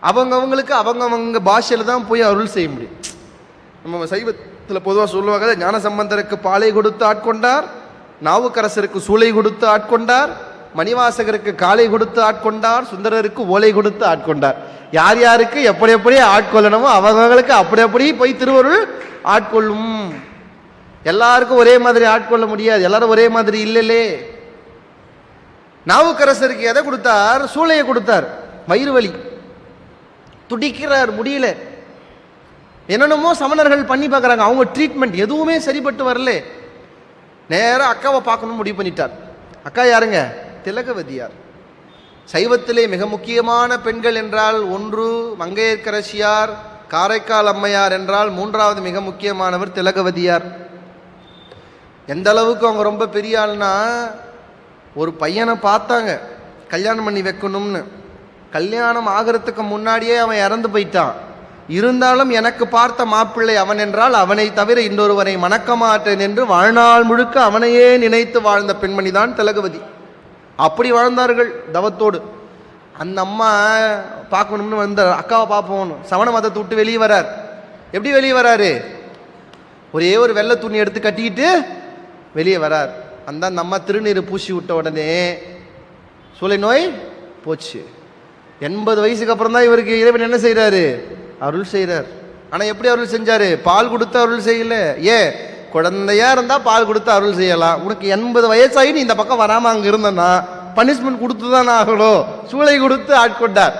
அவங்கவுங்களுக்கு அவங்கவங்க பாஷையில தான் போய் அருள் செய்ய முடியும். நம்ம சைவத்தில் பொதுவாக சொல்லுவாங்க, ஞான சம்பந்தருக்கு பாலை கொடுத்து ஆட்கொண்டார், நாவுக்கரசருக்கு சூளை கொடுத்து ஆட்கொண்டார், மணிவாசகருக்கு காலை கொடுத்து ஆட்கொண்டார், சுந்தரருக்கு ஓலை கொடுத்து ஆட்கொண்டார். யார் யாருக்கு எப்படி எப்படி ஆட்கொள்ளணுமோ அவங்களுக்கு அப்படி அப்படி போய் திருவருள் ஆட்கொள்ளும். எல்லாருக்கும் ஒரே மாதிரி ஆட்கொள்ள முடியாது, எல்லாரும் ஒரே மாதிரி இல்லைலே. நாவுக்கரசருக்கு எதை கொடுத்தார்? சூளையை கொடுத்தார். வயிறு வலி, துடிக்கிறார், முடியல. என்னென்னமோ சமணர்கள் பண்ணி பார்க்குறாங்க, அவங்க ட்ரீட்மெண்ட் எதுவுமே சரிப்பட்டு வரல. நேராக அக்காவை பார்க்கணும்னு முடிவு பண்ணிட்டார். அக்கா யாருங்க? திலகவதியார். சைவத்திலே மிக முக்கியமான பெண்கள் என்றால் 1 மங்கையர்க்கரசியார், காரைக்கால் அம்மையார் என்றால் 3வது மிக முக்கியமானவர் திலகவதியார். எந்த அளவுக்கு அவங்க ரொம்ப பெரிய ஆள்னா, ஒரு பையனை பார்த்தாங்க கல்யாணம் பண்ணி வைக்கணும்னு. கல்யாணம் ஆகிறதுக்கு முன்னாடியே அவன் இறந்து போயிட்டான். இருந்தாலும் எனக்கு பார்த்த மாப்பிள்ளை அவன் என்றால் அவனை தவிர இன்னொருவரை மணக்க மாட்டேன் என்று வாழ்நாள் முழுக்க அவனையே நினைத்து வாழ்ந்த பெண்மணி தான் திலகவதி. அப்படி வாழ்ந்தார்கள் தவத்தோடு. அந்த அம்மா பார்க்கணும்னு வந்த அக்காவை பார்ப்போம், சமண மதத்தை விட்டு வெளியே வரார். எப்படி வெளியே வராரு? ஒரே ஒரு வெள்ளை துணி எடுத்து கட்டிக்கிட்டு வெளியே வரார். அந்த அம்மா திருநீர் பூசி விட்ட உடனே சூளை நோய் போச்சு. 80 வயசுக்கு அப்புறம் தான் இவருக்கு இறைவன் என்ன செய்யறாரு? அருள் செய்கிறார். ஆனால் எப்படி அருள் செஞ்சாரு? பால் கொடுத்து அருள் செய்யல. ஏன்? குழந்தையா இருந்தா பால் கொடுத்து அருள் செய்யலாம். உனக்கு 80 வயசாகி நீ இந்த பக்கம் வராம அங்க இருந்தனா பனிஷ்மெண்ட் கொடுத்து தான் ஆகணும். சூளை கொடுத்து ஆட்கொண்டார்,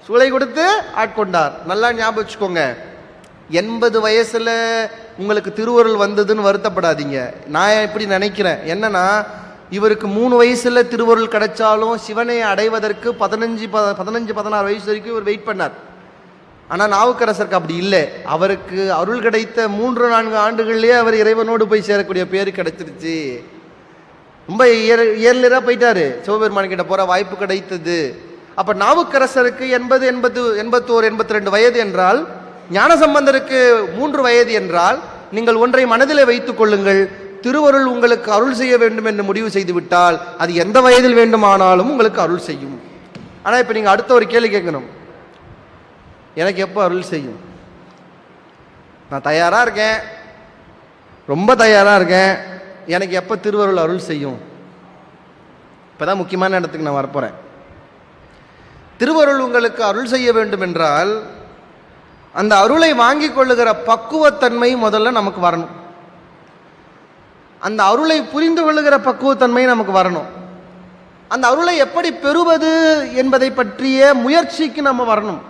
சூளை கொடுத்து ஆட்கொண்டார். நல்லா ஞாபகம் வச்சுக்கோங்க. 80 வயசுல உங்களுக்கு திருவருள் வந்ததுன்னு வருத்தப்படாதீங்க. நான் எப்படி நினைக்கிறேன் என்னன்னா, இவருக்கு 3 வயசுல திருவருள் கிடைச்சாலும் சிவனை அடைவதற்கு 15-16 வயசு வரைக்கும் இவர் வெயிட் பண்ணார். ஆனால் நாவுக்கரசருக்கு அப்படி இல்லை. அவருக்கு அருள் கிடைத்த 3-4 ஆண்டுகள்லேயே அவர் இறைவனோடு போய் சேரக்கூடிய பேர் கிடைச்சிருச்சு. ரொம்ப இயர்லியராக போயிட்டாரு, சிவபெருமான் கிட்ட போகிற வாய்ப்பு கிடைத்தது. அப்போ நாவுக்கரசருக்கு 81-82 வயது என்றால், ஞானசம்பந்தருக்கு 3 வயது என்றால், நீங்கள் ஒன்றை மனதிலே வைத்துக் கொள்ளுங்கள், திருவருள் உங்களுக்கு அருள் செய்ய வேண்டும் என்று முடிவு செய்து விட்டால் அது எந்த வயதில் வேண்டுமானாலும் உங்களுக்கு அருள் செய்யும். ஆனால் இப்போ நீங்கள் அடுத்த ஒரு கேள்வி கேட்கணும், எனக்கு எப்போ அருள் செய்யும்? நான் தயாராக இருக்கேன், ரொம்ப தயாராக இருக்கேன், எனக்கு எப்போ திருவருள் அருள் செய்யும்? இப்போ தான் முக்கியமான இடத்துக்கு நான் வரப்போகிறேன். திருவருள் உங்களுக்கு அருள் செய்ய வேண்டும் என்றால் அந்த அருளை வாங்கி கொள்ளுகிற பக்குவத்தன்மை முதல்ல நமக்கு வரணும். அந்த அருளை புரிந்து கொள்ளுகிற பக்குவத்தன்மை நமக்கு வரணும். அந்த அருளை எப்படி பெறுவது என்பதை பற்றிய முயற்சிக்கு நம்ம வரணும்.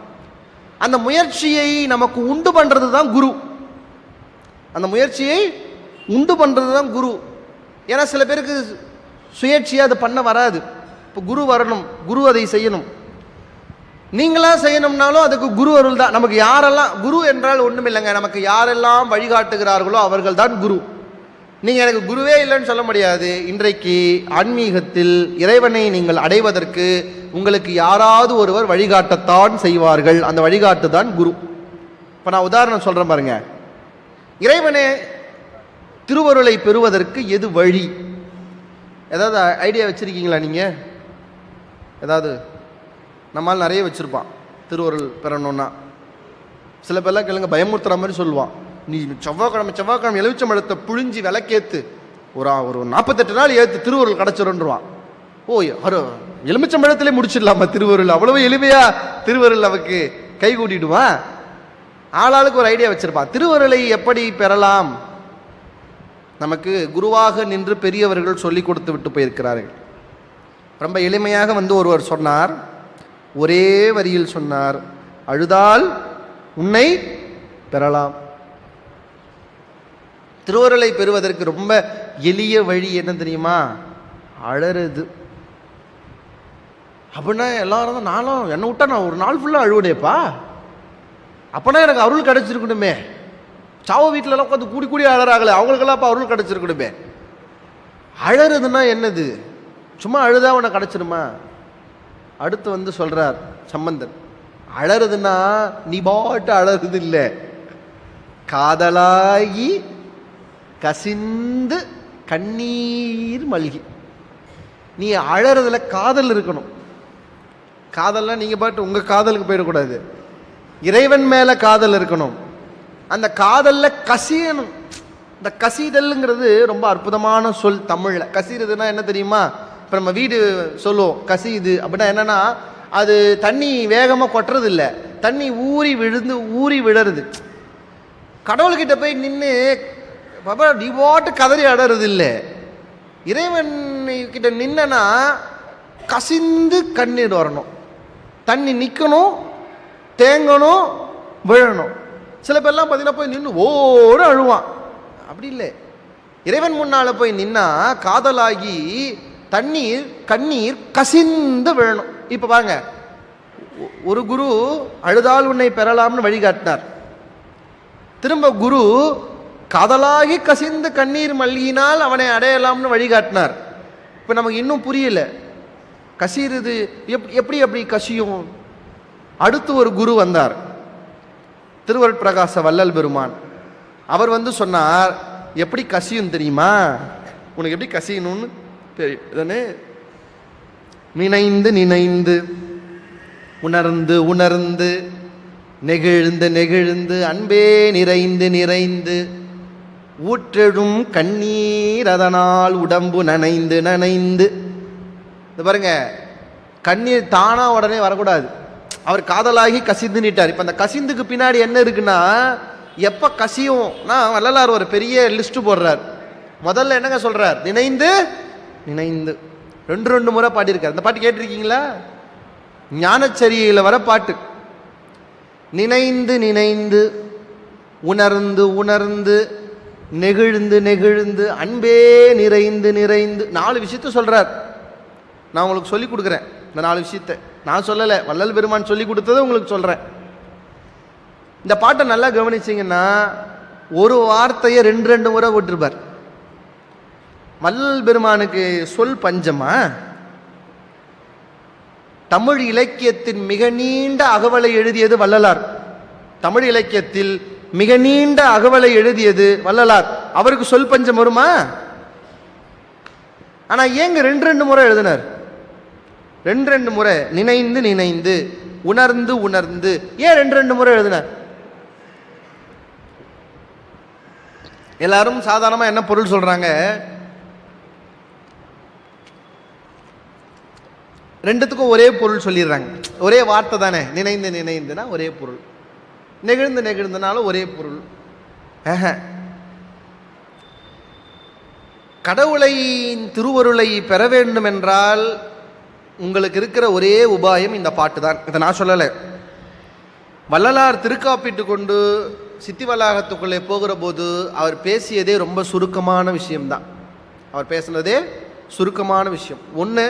அந்த முயற்சியை நமக்கு உண்டு பண்ணுறது தான் குரு. அந்த முயற்சியை உண்டு பண்ணுறது தான் குரு. ஏன்னா சில பேருக்கு சுயேட்சையாக அது பண்ண வராது. இப்போ குரு வரணும், குரு அதை செய்யணும். நீங்களாம் செய்யணும்னாலும் அதுக்கு குரு அருள் தான். நமக்கு யாரெல்லாம் குரு என்றால் ஒன்றும் இல்லைங்க, நமக்கு யாரெல்லாம் வழிகாட்டுகிறார்களோ அவர்கள் தான் குரு. நீங்கள் எனக்கு குருவே இல்லைன்னு சொல்ல முடியாது. இன்றைக்கு ஆன்மீகத்தில் இறைவனை நீங்கள் அடைவதற்கு உங்களுக்கு யாராவது ஒருவர் வழிகாட்டத்தான் செய்வார்கள். அந்த வழிகாட்டு தான் குரு. இப்போ நான் உதாரணம் சொல்கிறேன் பாருங்க. இறைவனே திருவருளை பெறுவதற்கு எது வழி? ஏதாவது ஐடியா வச்சுருக்கீங்களா நீங்கள்? ஏதாவது நம்மால் நிறைய வச்சுருப்பான் திருவருள் பெறணுன்னா. சில பேர்லாம் கேளுங்க, பயமுறுத்துற மாதிரி சொல்லுவான். நீ செவ்வாய்க்கிழமை எலுமிச்சம்பழத்தை புழிஞ்சி விளக்கேற்று ஒரு 48 நாள் ஏற்று திருவருள் கிடச்சிருன்றான். ஓ, எலுமிச்சம்பழத்திலே முடிச்சிடலாமா திருவருள்? அவ்வளவு எளிமையா திருவருள் நமக்கு கை கூட்டிடுவான். ஆளாளுக்கு ஒரு ஐடியா வச்சிருப்பான். திருவருளை எப்படி பெறலாம்? நமக்கு குருவாக நின்று பெரியவர்கள் சொல்லி கொடுத்து விட்டு போயிருக்கிறார்கள். ரொம்ப எளிமையாக ஒருவர் சொன்னார், ஒரே வரியில் சொன்னார், அழுதால் உன்னை பெறலாம். திருவருளை பெறுவதற்கு ரொம்ப எளிய வழி என்ன தெரியுமா? அழறது. அப்படின்னா எல்லாரும் தான், நானும் என்னை விட்டா நான் ஒரு நாள் ஃபுல்லாக அழுவடேப்பா, அப்போனா எனக்கு அருள் கிடைச்சிருக்கணுமே. சாவ வீட்டிலலாம் உட்காந்து கூடி கூடி அழறாங்களே, அவங்களுக்கெல்லாம் அப்போ அருள் கிடைச்சிருக்கணுமே. அழறதுன்னா என்னது? சும்மா அழுதா உனக்கு கிடைச்சிருமா? அடுத்து சொல்றார் சம்பந்தன், அழறதுன்னா நீ பாட்டு அழறது இல்லை, காதலாகி கசிந்து கண்ணீர் மல்கி. நீ அழறதுல காதல் இருக்கணும். காதல்லாம் நீங்க பாட்டு உங்க காதலுக்கு போயிடக்கூடாது. இறைவன் மேல காதல் இருக்கணும். அந்த காதல்ல கசியணும். இந்த கசிதல்ங்கிறது ரொம்ப அற்புதமான சொல் தமிழ்ல. கசிறதுன்னா என்ன தெரியுமா? இப்போ நம்ம வீடு சொல்லுவோம் கசியுது அப்படின்னா என்னன்னா, அது தண்ணி வேகமாக கொட்டுறது இல்லை, தண்ணி ஊறி விழறது. கடவுள்கிட்ட போய் நின்று பாபா நீ பாட்டு கதறி அடறது இல்லை. இறைவன் கிட்ட நின்னா கசிந்து கண்ணீர் வரணும், தண்ணி நிற்கணும், தேங்கணும், விழணும். சில பேர்லாம் பார்த்தீங்கன்னா போய் நின்று ஓட அழுவான். அப்படி இல்லை, இறைவன் முன்னால் போய் நின்னா காதலாகி கண்ணீர் கசிந்து விழணும். இப்போ பாருங்க, ஒரு குரு அழுதால் உன்னை பெறலாம்னு வழிகாட்டினார். திரும்ப குரு காதலாகி கசிந்து கண்ணீர் மல்கினால் அவனை அடையலாம்னு வழிகாட்டினார். இப்போ நமக்கு இன்னும் புரியல, கசிறது எப்படி கசியும்? அடுத்து ஒரு குரு வந்தார், திருவருட்பிரகாச வள்ளல் பெருமான். அவர் சொன்னார், எப்படி கசியும் தெரியுமா? உனக்கு எப்படி கசியணும்னு தெரியுதானே? நினைந்து நினைந்து உணர்ந்து உணர்ந்து நெகிழ்ந்து நெகிழ்ந்து அன்பே நிறைந்து நிறைந்து ஊற்றெழும் கண்ணீர் அதனால் உடம்பு நனைந்து நனைந்து. இந்த பாருங்க, கண்ணீர் தானா உடனே வரக்கூடாது. அவர் காதலாகி கசிந்து நீட்டார். இப்போ அந்த கசிந்துக்கு பின்னாடி என்ன இருக்குன்னா, எப்போ கசியும்னா வள்ளலார் ஒரு பெரிய லிஸ்ட் போடுறார். முதல்ல என்னங்க சொல்றார்? நினைந்து நினைந்து 2 முறை பாடியிருக்கார். இந்த பாட்டு கேட்டிருக்கீங்களா? ஞானச்சரியில வர பாட்டு. நினைந்து நினைந்து உணர்ந்து உணர்ந்து நெகிழ்ந்து நெகிழ்ந்து அன்பே நிறைந்து நிறைந்து 4 விஷயத்த சொல்றார். நான் உங்களுக்கு சொல்லி கொடுக்குறேன். இந்த 4 விஷயத்தை நான் சொல்லலை, வள்ளல் பெருமான் சொல்லி கொடுத்ததை உங்களுக்கு சொல்றேன். இந்த பாட்டை நல்லா கவனிச்சிங்கன்னா ஒரு வார்த்தையை 2 முறை போட்டிருப்பார். வள்ளல் பெருமானுக்கு சொல் பஞ்சமா? தமிழ் இலக்கியத்தின் மிக நீண்ட அகவலை எழுதியது வள்ளலார். தமிழ் இலக்கியத்தில் மிக நீண்ட அகவலை எழுதியது வள்ளலார். அவருக்கு சொல் பஞ்சம் வருமா? ஆனா ஏங்க 2 முறை எழுதினார்? 2 முறை நினைந்து நினைந்து உணர்ந்து உணர்ந்து ஏன் 2 முறை எழுதினார்? எல்லாரும் சாதாரணமா என்ன பொருள் சொல்றாங்க? 2த்துக்கும் ஒரே பொருள் சொல்லிடுறாங்க. ஒரே வார்த்தை தானே, நினைந்து நினைந்துனா ஒரே பொருள். நெகிழ்ந்தனால ஒரே பொருள். கடவுளை திருவருளை பெற வேண்டும் என்றால் உங்களுக்கு இருக்கிற ஒரே உபாயம் இந்த பாட்டு தான். இதை நான் சொல்லலை. வள்ளலார் திருக்காப்பிட்டு கொண்டு சித்தி வளாகத்துக்குள்ளே போகிற போது அவர் பேசியதே ரொம்ப சுருக்கமான விஷயம்தான். அவர் பேசினதே சுருக்கமான விஷயம். ஒன்று,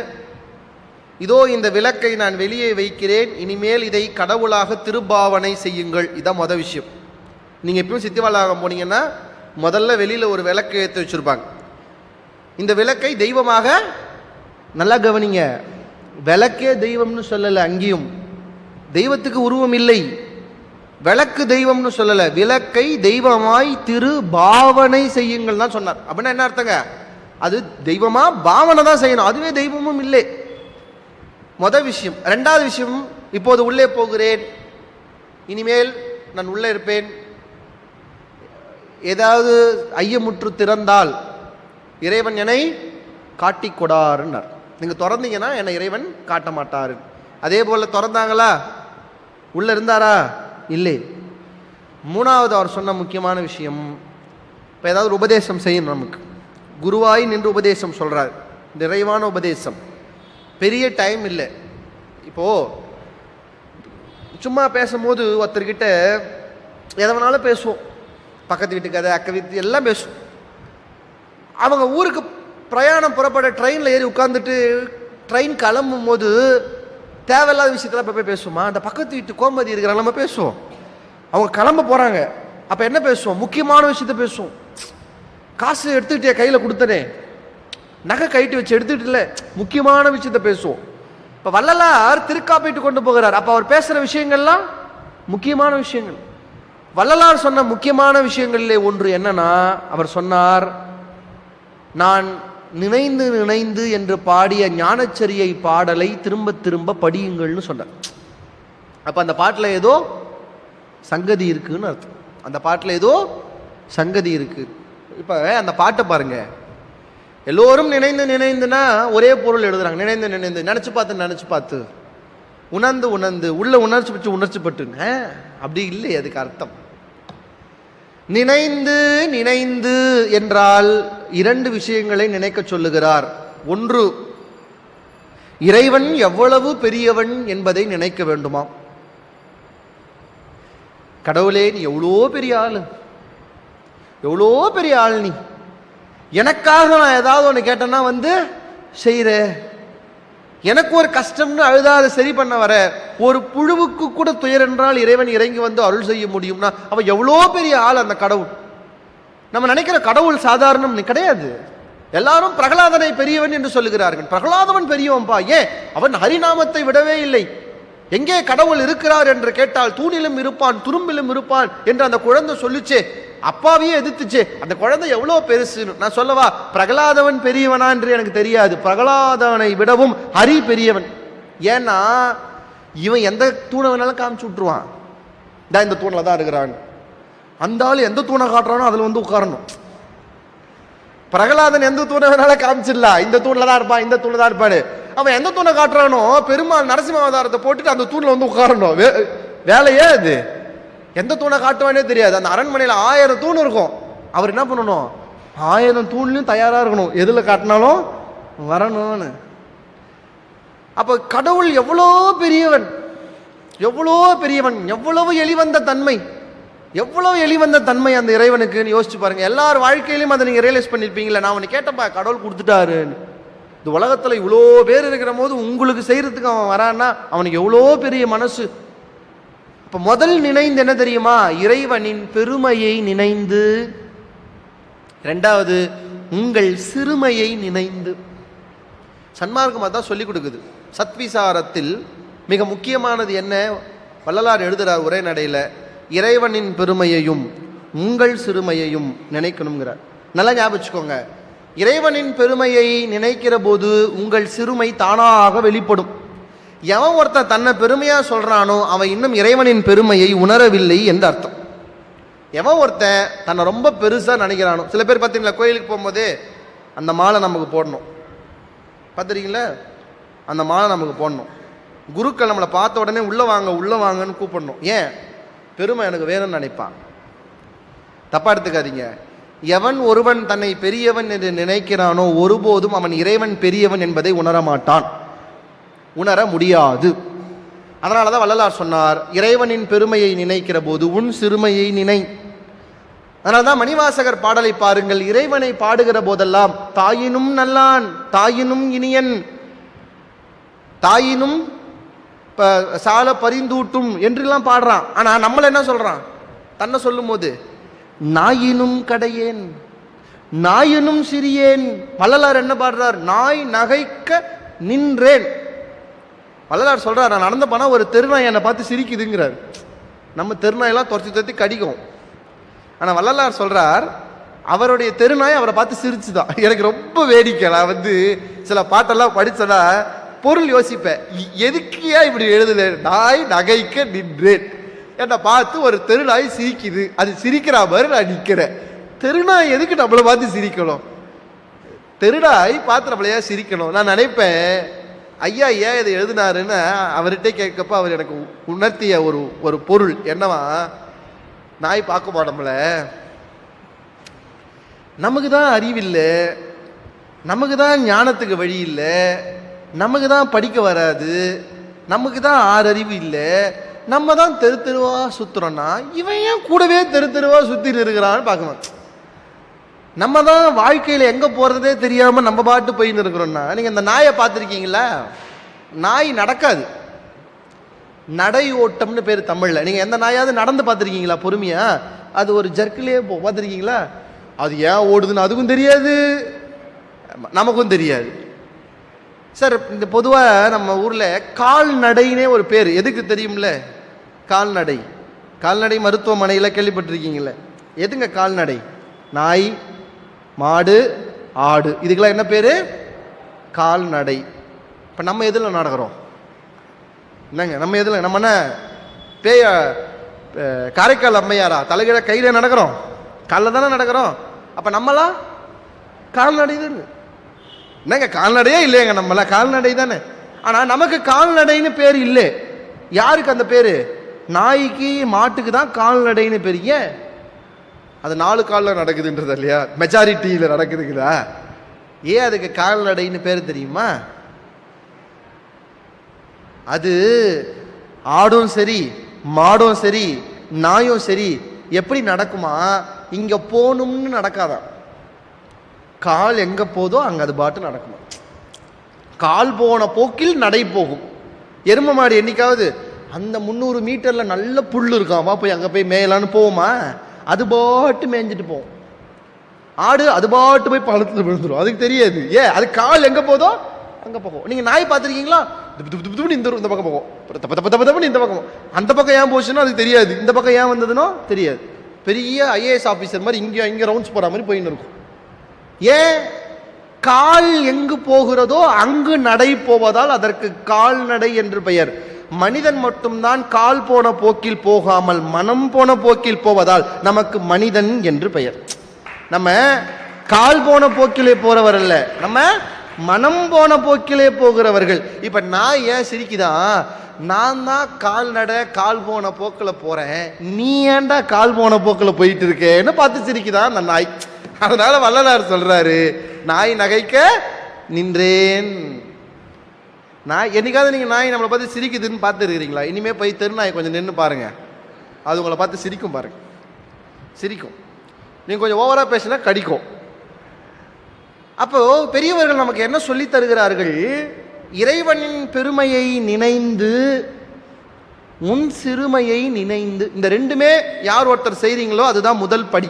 இதோ இந்த விளக்கை நான் வெளியே வைக்கிறேன், இனிமேல் இதை கடவுளாக திருப்பாவனை செய்யுங்கள். இதான் மொதல் விஷயம். நீங்கள் எப்பயும் சித்தி வளாகம் போனீங்கன்னா முதல்ல வெளியில் ஒரு விளக்கு ஏற்றி வச்சுருப்பாங்க. இந்த விளக்கை தெய்வமாக, நல்லா கவனிங்க, விளக்கே தெய்வம்னு சொல்லலை. அங்கேயும் தெய்வத்துக்கு உருவம் இல்லை. விளக்கு தெய்வம்னு சொல்லலை, விளக்கை தெய்வமாய் திரு பாவனை செய்யுங்கள் தான் சொன்னார். அப்படின்னா என்ன அர்த்தங்க? அது தெய்வமா பாவனை தான் செய்யணும், அதுவே தெய்வமும் இல்லை. மொதல் விஷயம். ரெண்டாவது விஷயம், இப்போது உள்ளே போகிறேன், இனிமேல் நான் உள்ளே இருப்பேன், ஏதாவது ஐயமுற்று திறந்தால் இறைவன் என்னை காட்டி கொடாருன்னார். நீங்கள் திறந்தீங்கன்னா என்னை இறைவன் காட்ட மாட்டாரு. அதே போல் திறந்தாங்களா? உள்ளே இருந்தாரா? இல்லை. மூணாவது அவர் சொன்ன முக்கியமான விஷயம், இப்போ ஏதாவது உபதேசம் செய்யணும், நமக்கு குருவாய் நின்று உபதேசம் சொல்கிறார், நிறைவான உபதேசம், பெரிய டைம் இல்லை. இப்போது சும்மா பேசும்போது ஒருத்தர்கிட்ட எதை வேணாலும் பேசுவோம், பக்கத்து வீட்டு கதை, அக்க வீட்டு எல்லாம் பேசுவோம். அவங்க ஊருக்கு பிரயாணம் புறப்பட ட்ரெயினில் ஏறி உட்காந்துட்டு ட்ரெயின் கிளம்பும் போது தேவையில்லாத விஷயத்தெல்லாம் போய் பேசுவோமா? அந்த பக்கத்து வீட்டு கோமதி இருக்கிறாங்க, நம்ம பேசுவோம். அவங்க கிளம்ப போகிறாங்க, அப்போ என்ன பேசுவோம்? முக்கியமான விஷயத்த பேசுவோம். காசு எடுத்துக்கிட்டே கையில் கொடுத்தனே, நகை கைட்டு வச்சு எடுத்துக்கிட்டு இல்லை, முக்கியமான விஷயத்த பேசுவோம். இப்போ வள்ளலார் திருக்காப்பிட்டு கொண்டு போகிறார். அப்போ அவர் பேசுகிற விஷயங்கள்லாம் முக்கியமான விஷயங்கள். வள்ளலார் சொன்ன முக்கியமான விஷயங்களிலே ஒன்று என்னன்னா, அவர் சொன்னார், நான் நினைந்து நினைந்து என்று பாடிய ஞானச்சரியை பாடலை திரும்ப திரும்ப படியுங்கள்னு சொன்னார். அப்போ அந்த பாட்டில் ஏதோ சங்கதி இருக்குன்னு அர்த்தம். அந்த பாட்டில் ஏதோ சங்கதி இருக்கு. இப்போ அந்த பாட்டை பாருங்க, எல்லோரும் நினைந்து நினைந்துனா ஒரே பொருள் எழுதுறாங்க. நினைந்து நினைந்து, நினைச்சு பார்த்து, உணர்ந்து உணர்ந்து, உள்ள உணர்ச்சி பட்டுங்க, அப்படி இல்லை. அதுக்கு அர்த்தம் நினைந்து நினைந்து என்றால் இரண்டு விஷயங்களை நினைக்க சொல்லுகிறார். ஒன்று, இறைவன் எவ்வளவு பெரியவன் என்பதை நினைக்க வேண்டுமாம். கடவுளே, நீ எவ்வளோ பெரிய ஆளு, எவ்வளோ பெரிய ஆள், நீ எனக்காக நான் ஏதாவது ஒன்று கேட்டேன்னா வந்து செய்கிற, எனக்கு ஒரு கஷ்டம்னு அழுதா அதை சரி பண்ண வர, ஒரு புழுவுக்கு கூட துயர் என்றால் இறைவன் இறங்கி வந்து அருள் செய்ய முடியும்னா அவன் எவ்வளோ பெரிய ஆள் அந்த கடவுள். நம்ம நினைக்கிற கடவுள் சாதாரணம் கிடையாது. எல்லாரும் பிரகலாதனை பெரியவன் என்று சொல்லுகிறார்கள். பிரகலாதவன் பெரியவன்பா. ஏன்? அவன் ஹரிநாமத்தை விடவே இல்லை. எங்கே கடவுள் இருக்கிறார் என்று கேட்டால் தூணிலும் இருப்பான், துரும்பிலும் இருப்பான் என்று அந்த குழந்தை சொல்லிச்சே, அப்பாவையே எதிர்த்துச்சே. அந்த குழந்தை எவ்வளோ பெருசுன்னு நான் சொல்லவா? பிரகலாதவன் பெரியவனா என்று எனக்கு தெரியாது. பிரகலாதவனை விடவும் ஹரி பெரியவன். ஏன்னா இவன் எந்த தூணை வேணாலும் காமிச்சு விட்டுருவான். இந்த தூணில் தான் இருக்கிறான். அந்த ஆள் எந்த தூணை காட்டுறானோ அதில் வந்து உட்காரணும். பிரகலாதன் எந்த தூணை வேணாலும் காமிச்சிடலாம், இந்த தூணில் தான் இருப்பான், இந்த தூணில் தான் இருப்பாரு. அவன் எந்த தூணை காட்டுறானோ பெருமாள் நரசிம்ம அவதாரத்தை போட்டுட்டு அந்த தூணில் வந்து உட்காரணும். வேலையே அது. எந்த தூணை காட்டுவானே தெரியாது. அந்த அரண்மனையில் 1000 தூண் இருக்கும். அவர் என்ன பண்ணணும்? 1000 தூண்லையும் தயாராக இருக்கணும், எதில் காட்டினாலும் வரணும்னு. அப்போ கடவுள் எவ்வளோ பெரியவன், எவ்வளோ பெரியவன், எவ்வளவு எளிவந்த தன்மை, எவ்வளவு எளிவந்த தன்மை அந்த இறைவனுக்குன்னு யோசிச்சு பாருங்க. எல்லார் வாழ்க்கையிலும் அதை நீங்கள் ரியலைஸ் பண்ணியிருப்பீங்களே. நான் உன்னை கேட்டப்பா, கடவுள் கொடுத்துட்டாருன்னு. இந்த உலகத்தில் இவ்வளோ பேர் இருக்கிற போது உங்களுக்கு செய்யறதுக்கு அவன் வரான்னா அவனுக்கு எவ்வளோ பெரிய மனசு. இப்போ முதல் நினைந்து என்ன தெரியுமா? இறைவனின் பெருமையை நினைந்து. இரண்டாவது, உங்கள் சிறுமையை நினைந்து. சன்மார்க்கம் அதான் சொல்லிக் கொடுக்குது. சத்விசாரத்தில் மிக முக்கியமானது என்ன? வள்ளலார் எழுதுறார் ஒரே நடையில், இறைவனின் பெருமையையும் உங்கள் சிறுமையையும் நினைக்கணுங்கிறார். நல்லா ஞாபகம் வச்சுக்கோங்க. இறைவனின் பெருமையை நினைக்கிற போது உங்கள் சிறுமை தானாக வெளிப்படும். எவன் ஒருத்தன் தன்னை பெருமையா சொல்றானோ அவன் இன்னும் இறைவனின் பெருமையை உணரவில்லை என்று அர்த்தம். எவன் ஒருத்தன் தன்னை ரொம்ப பெருசா நினைக்கிறானோ, சில பேர் பார்த்தீங்களா, கோயிலுக்கு போகும்போதே அந்த மாலை நமக்கு போடணும், பார்த்துறீங்களா? அந்த மாலை நமக்கு போடணும். குருக்கள் நம்மளை பார்த்த உடனே உள்ள வாங்க உள்ள வாங்கன்னு கூப்பிடணும். ஏன்? பெருமை எனக்கு வேணும்னு நினைப்பான். தப்பா எடுத்துக்காதீங்க. எவன் ஒருவன் தன்னை பெரியவன் என்று நினைக்கிறானோ ஒருபோதும் அவன் இறைவன் பெரியவன் என்பதை உணர மாட்டான், உணர முடியாது. அதனாலதான் வள்ளலார் சொன்னார், இறைவனின் பெருமையை நினைக்கிற போது உன் சிறுமையை நினை. அதனால்தான் மணிவாசகர் பாடலை பாருங்கள். இறைவனை பாடுகிற போதெல்லாம் தாயினும் நல்லான், தாயினும் இனியன், தாயினும் சால பரிந்தூட்டும் என்றெல்லாம் பாடுறான். ஆனா நம்மள என்ன சொல்றான்? தன்னை சொல்லும் போது நாயினும் கடையேன், நாயினும் சிறியேன். வள்ளலார் என்ன பாடுறார்? நாய் நகைக்க நின்றேன். வள்ளலார் சொல்றார், நான் நடந்து போனா ஒரு தெருநாய் என்னை பார்த்து சிரிக்குதுங்கிறார். நம்ம தெருநாயெல்லாம் துரத்தி துரத்தி கடிக்கும். ஆனா வள்ளலார் சொல்றார், அவருடைய தெருநாய் அவரை பார்த்து சிரிச்சுதான். எனக்கு ரொம்ப வேடிக்கை. நான் சில பாட்டெல்லாம் படிச்சதா பொருள் யோசிப்பேன், எதுக்கியா இப்படி எழுதுல? நாய் நகைக்க நின்றேன். என்னை பார்த்து ஒரு தெருநாய் சிரிக்குது, அது சிரிக்கிற மாதிரி நான் நிற்கிறேன். தெருநாய் எதுக்கு நம்மளை பார்த்து சிரிக்கணும்? தெருநாய் பார்த்து நம்மளையா சிரிக்கணும்? நான் நினைப்பேன், ஐயா ஏன் இதை எழுதினாருன்னு அவர்கிட்ட கேட்கப்ப அவர் எனக்கு உணர்த்திய ஒரு பொருள் என்னவா, நாய் பார்க்க மாட்டோம்ல, நமக்கு தான் அறிவில்லை, நமக்கு தான் ஞானத்துக்கு வழி இல்லை, நமக்கு தான் படிக்க வராது, நமக்கு தான் ஆறறிவு இல்லை, நம்ம தான் தெரு தெருவா சுத்துறோம்னா இவன் ஏன் கூடவே தெரு தெருவா சுத்திட்டு இருக்கிறான்னு பார்க்கணும். நம்ம தான் வாழ்க்கையில் எங்க போறதே தெரியாம நம்ம பாட்டு போயின்னு இருக்கிறோம்னா, நீங்க இந்த நாயை பார்த்துருக்கீங்களா? நாய் நடக்காது, நடை ஓட்டம்னு பேர் தமிழ்ல. நீங்க எந்த நாயாவது நடந்து பார்த்துருக்கீங்களா பொறுமையா? அது ஒரு ஜர்க்கிலே பார்த்துருக்கீங்களா? அது ஏன் ஓடுதுன்னு அதுக்கும் தெரியாது, நமக்கும் தெரியாது. சார், இந்த பொதுவாக நம்ம ஊரில் கால்நடைனே ஒரு பேர் எதுக்கு தெரியும்ல? கால்நடை, கால்நடை மருத்துவமனையில் கேள்விப்பட்டிருக்கீங்களே. எதுங்க கால்நடை? நாய், மாடு, ஆடு, இதுக்கெல்லாம் என்ன பேர்? கால்நடை. இப்போ நம்ம எதில் நடக்கிறோம்? என்னங்க நம்ம எதில்? நம்ம என்ன பேய காரைக்கால் அம்மையாரா தலைகீழ கையில் நடக்கிறோம்? காலில் தானே நடக்கிறோம். அப்போ நம்மளாம் கால்நடை தானே. என்னங்க கால்நடையே இல்லையங்க, நம்மளாம் கால்நடை தானே. ஆனால் நமக்கு கால்நடைன்னு பேர் இல்லை. யாருக்கு அந்த பேர்? நாய்க்கு மாட்டுக்கு தான் கால்நடைன்னு பேர். ஏன்? அது 4 காலில் நடக்குதுன்றது இல்லையா, மெஜாரிட்டியில் நடக்குதுங்களா? ஏன் அதுக்கு கால்நடைன்னு பேர் தெரியுமா? அது ஆடும் சரி, மாடும் சரி, நாயும் சரி எப்படி நடக்குமா? இங்க போகணும்னு நடக்காதான், கால் எங்க போதோ அங்க அது பாட்டு நடக்குமா. கால் போன போக்கில் நடை போகும். எரும மாடு என்னைக்காவது அந்த 300 மீட்டர்ல நல்ல புல் இருக்காமா போய் அங்க போய் மேயலான்னு போவோமா? அது பாட்டு மேய்ஞ்சிட்டு போகும். ஆடு அது பாட்டு போய் பழத்துல விழுந்துடும், அதுக்கு தெரியாது. ஏன்? அது கால் எங்க போதோ அங்க போகும். நீங்க நாய் பார்த்துருக்கீங்களா? இந்த பக்கம் போகும், இந்த பக்கம். அந்த பக்கம் ஏன் போச்சுன்னா அதுக்கு தெரியாது, இந்த பக்கம் ஏன் வந்ததுன்னா தெரியாது. பெரிய ஐஏஎஸ் ஆபீசர் மாதிரி இங்க ரவுண்ட்ஸ் போற மாதிரி போயின்னு இருக்கும். ஏன்? கால் எங்கு போகிறதோ அங்கு நடை போவதால் அதற்கு கால்நடை என்று பெயர். மனிதன் மட்டும்தான் கால் போன போக்கில் போகாமல் மனம் போன போக்கில் போவதால் நமக்கு மனிதன் என்று பெயர். நம்ம கால் போன போக்கிலே போறவர் அல்ல, நம்ம மனம் போன போக்கிலே போகிறவர்கள். இப்ப நான் ஏன் சிரிக்குதான்? நான் தான் கால்நடை கால் போன போக்கில் போறேன், நீ ஏன்டா கால் போன போக்கில் போயிட்டு இருக்கேன்னு பார்த்து சிரிக்குதான் அந்த நாய். அதனால வள்ளலார் சொல்றாரு, நாய் நகைக்க நின்றேன். நாய் என்னைக்காவது நீங்க நாய் நம்மளை பார்த்து சிரிக்குதுன்னு பார்த்து இருக்கிறீங்களா? இனிமே போய் தெருநாய் கொஞ்சம் நின்று பாருங்க, அது உங்களை பார்த்து சிரிக்கும் பாருங்க, சிரிக்கும். நீங்க கொஞ்சம் ஓவரா பேசினா கடிக்கும். அப்போ பெரியவர்கள் நமக்கு என்ன சொல்லி தருகிறார்கள்? இறைவனின் பெருமையை நினைந்து உன் சிறுமையை நினைந்து. இந்த ரெண்டுமே யார் ஒருத்தர் செய்றீங்களோ அதுதான் முதல் படி.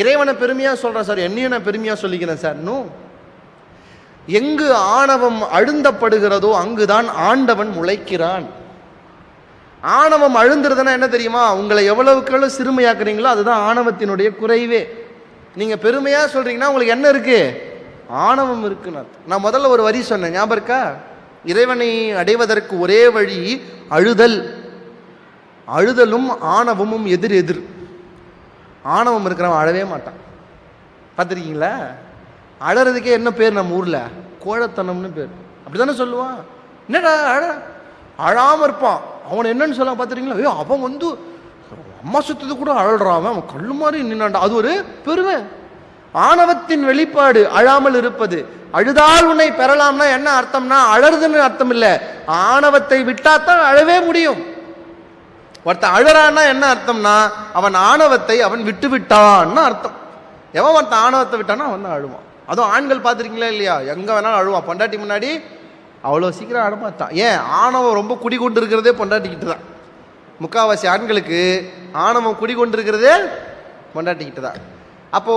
இறைவனை பெருமையா சொல்றேன் சார், என்னையும் நான் பெருமையா சொல்லிக்கிறேன் சார். இன்னும் எங்கு ஆணவம் அழுந்தப்படுகிறதோ அங்குதான் ஆண்டவன் முளைக்கிறான். ஆணவம் அழுந்துறதுன்னா என்ன தெரியுமா? உங்களை எவ்வளவுக்கு சிறுமையாக்குறீங்களோ அதுதான் ஆணவத்தினுடைய குறைவே. நீங்க பெருமையா சொல்றீங்கன்னா உங்களுக்கு என்ன இருக்கு? ஆணவம் இருக்குன்னு. நான் முதல்ல ஒரு வரி சொன்னேன், ஞாபகம் இருக்கா? இறைவனை அடைவதற்கு ஒரே வழி அழுதல். அழுதலும் ஆணவமும் எதிர் எதிர். ஆணவம் இருக்கிறவன் அழவே மாட்டான், பார்த்துருக்கீங்களா? அழறதுக்கே என்ன பேர் நம்ம ஊர்ல? கோழத்தனம்னு பேர். அப்படித்தானே சொல்லுவான். என்னடா அழாம இருப்பான், அவனை என்னன்னு சொல்ல பார்த்துருக்கீங்களா? அவன் அம்மா சுத்தது கூட அழறான், அவன் கல்லு மாதிரி நின்னான்டா. அது ஒரு பெருமை, ஆணவத்தின் வெளிப்பாடு. அழாமல் இருப்பது. அழுதால் உன்னை பெறலாம்னா என்ன அர்த்தம்னா அழறதுன்னு அர்த்தம் இல்லை, ஆணவத்தை விட்டாத்தான் அழவே முடியும். ஒருத்தன் அழறான்னா என்ன அர்த்தம்னா அவன் ஆணவத்தை அவன் விட்டு விட்டான்னு அர்த்தம். எவன் ஒருத்தன் ஆணவத்தை விட்டானா அவன் தான் அழுவான். அதுவும் ஆண்கள் பார்த்துருக்கீங்களா இல்லையா, எங்க வேணாலும் அழுவான். பொண்டாட்டி முன்னாடி அவ்வளோ சீக்கிரம் அழமாட்டான். ஏன்? ஆணவம் ரொம்ப குடிகொண்டு இருக்கிறதே பொண்டாட்டிக்கிட்டு தான். முக்காவாசி ஆண்களுக்கு ஆணவம் குடிகொண்டு இருக்கிறதே பொண்டாட்டிக்கிட்டு தான். அப்போ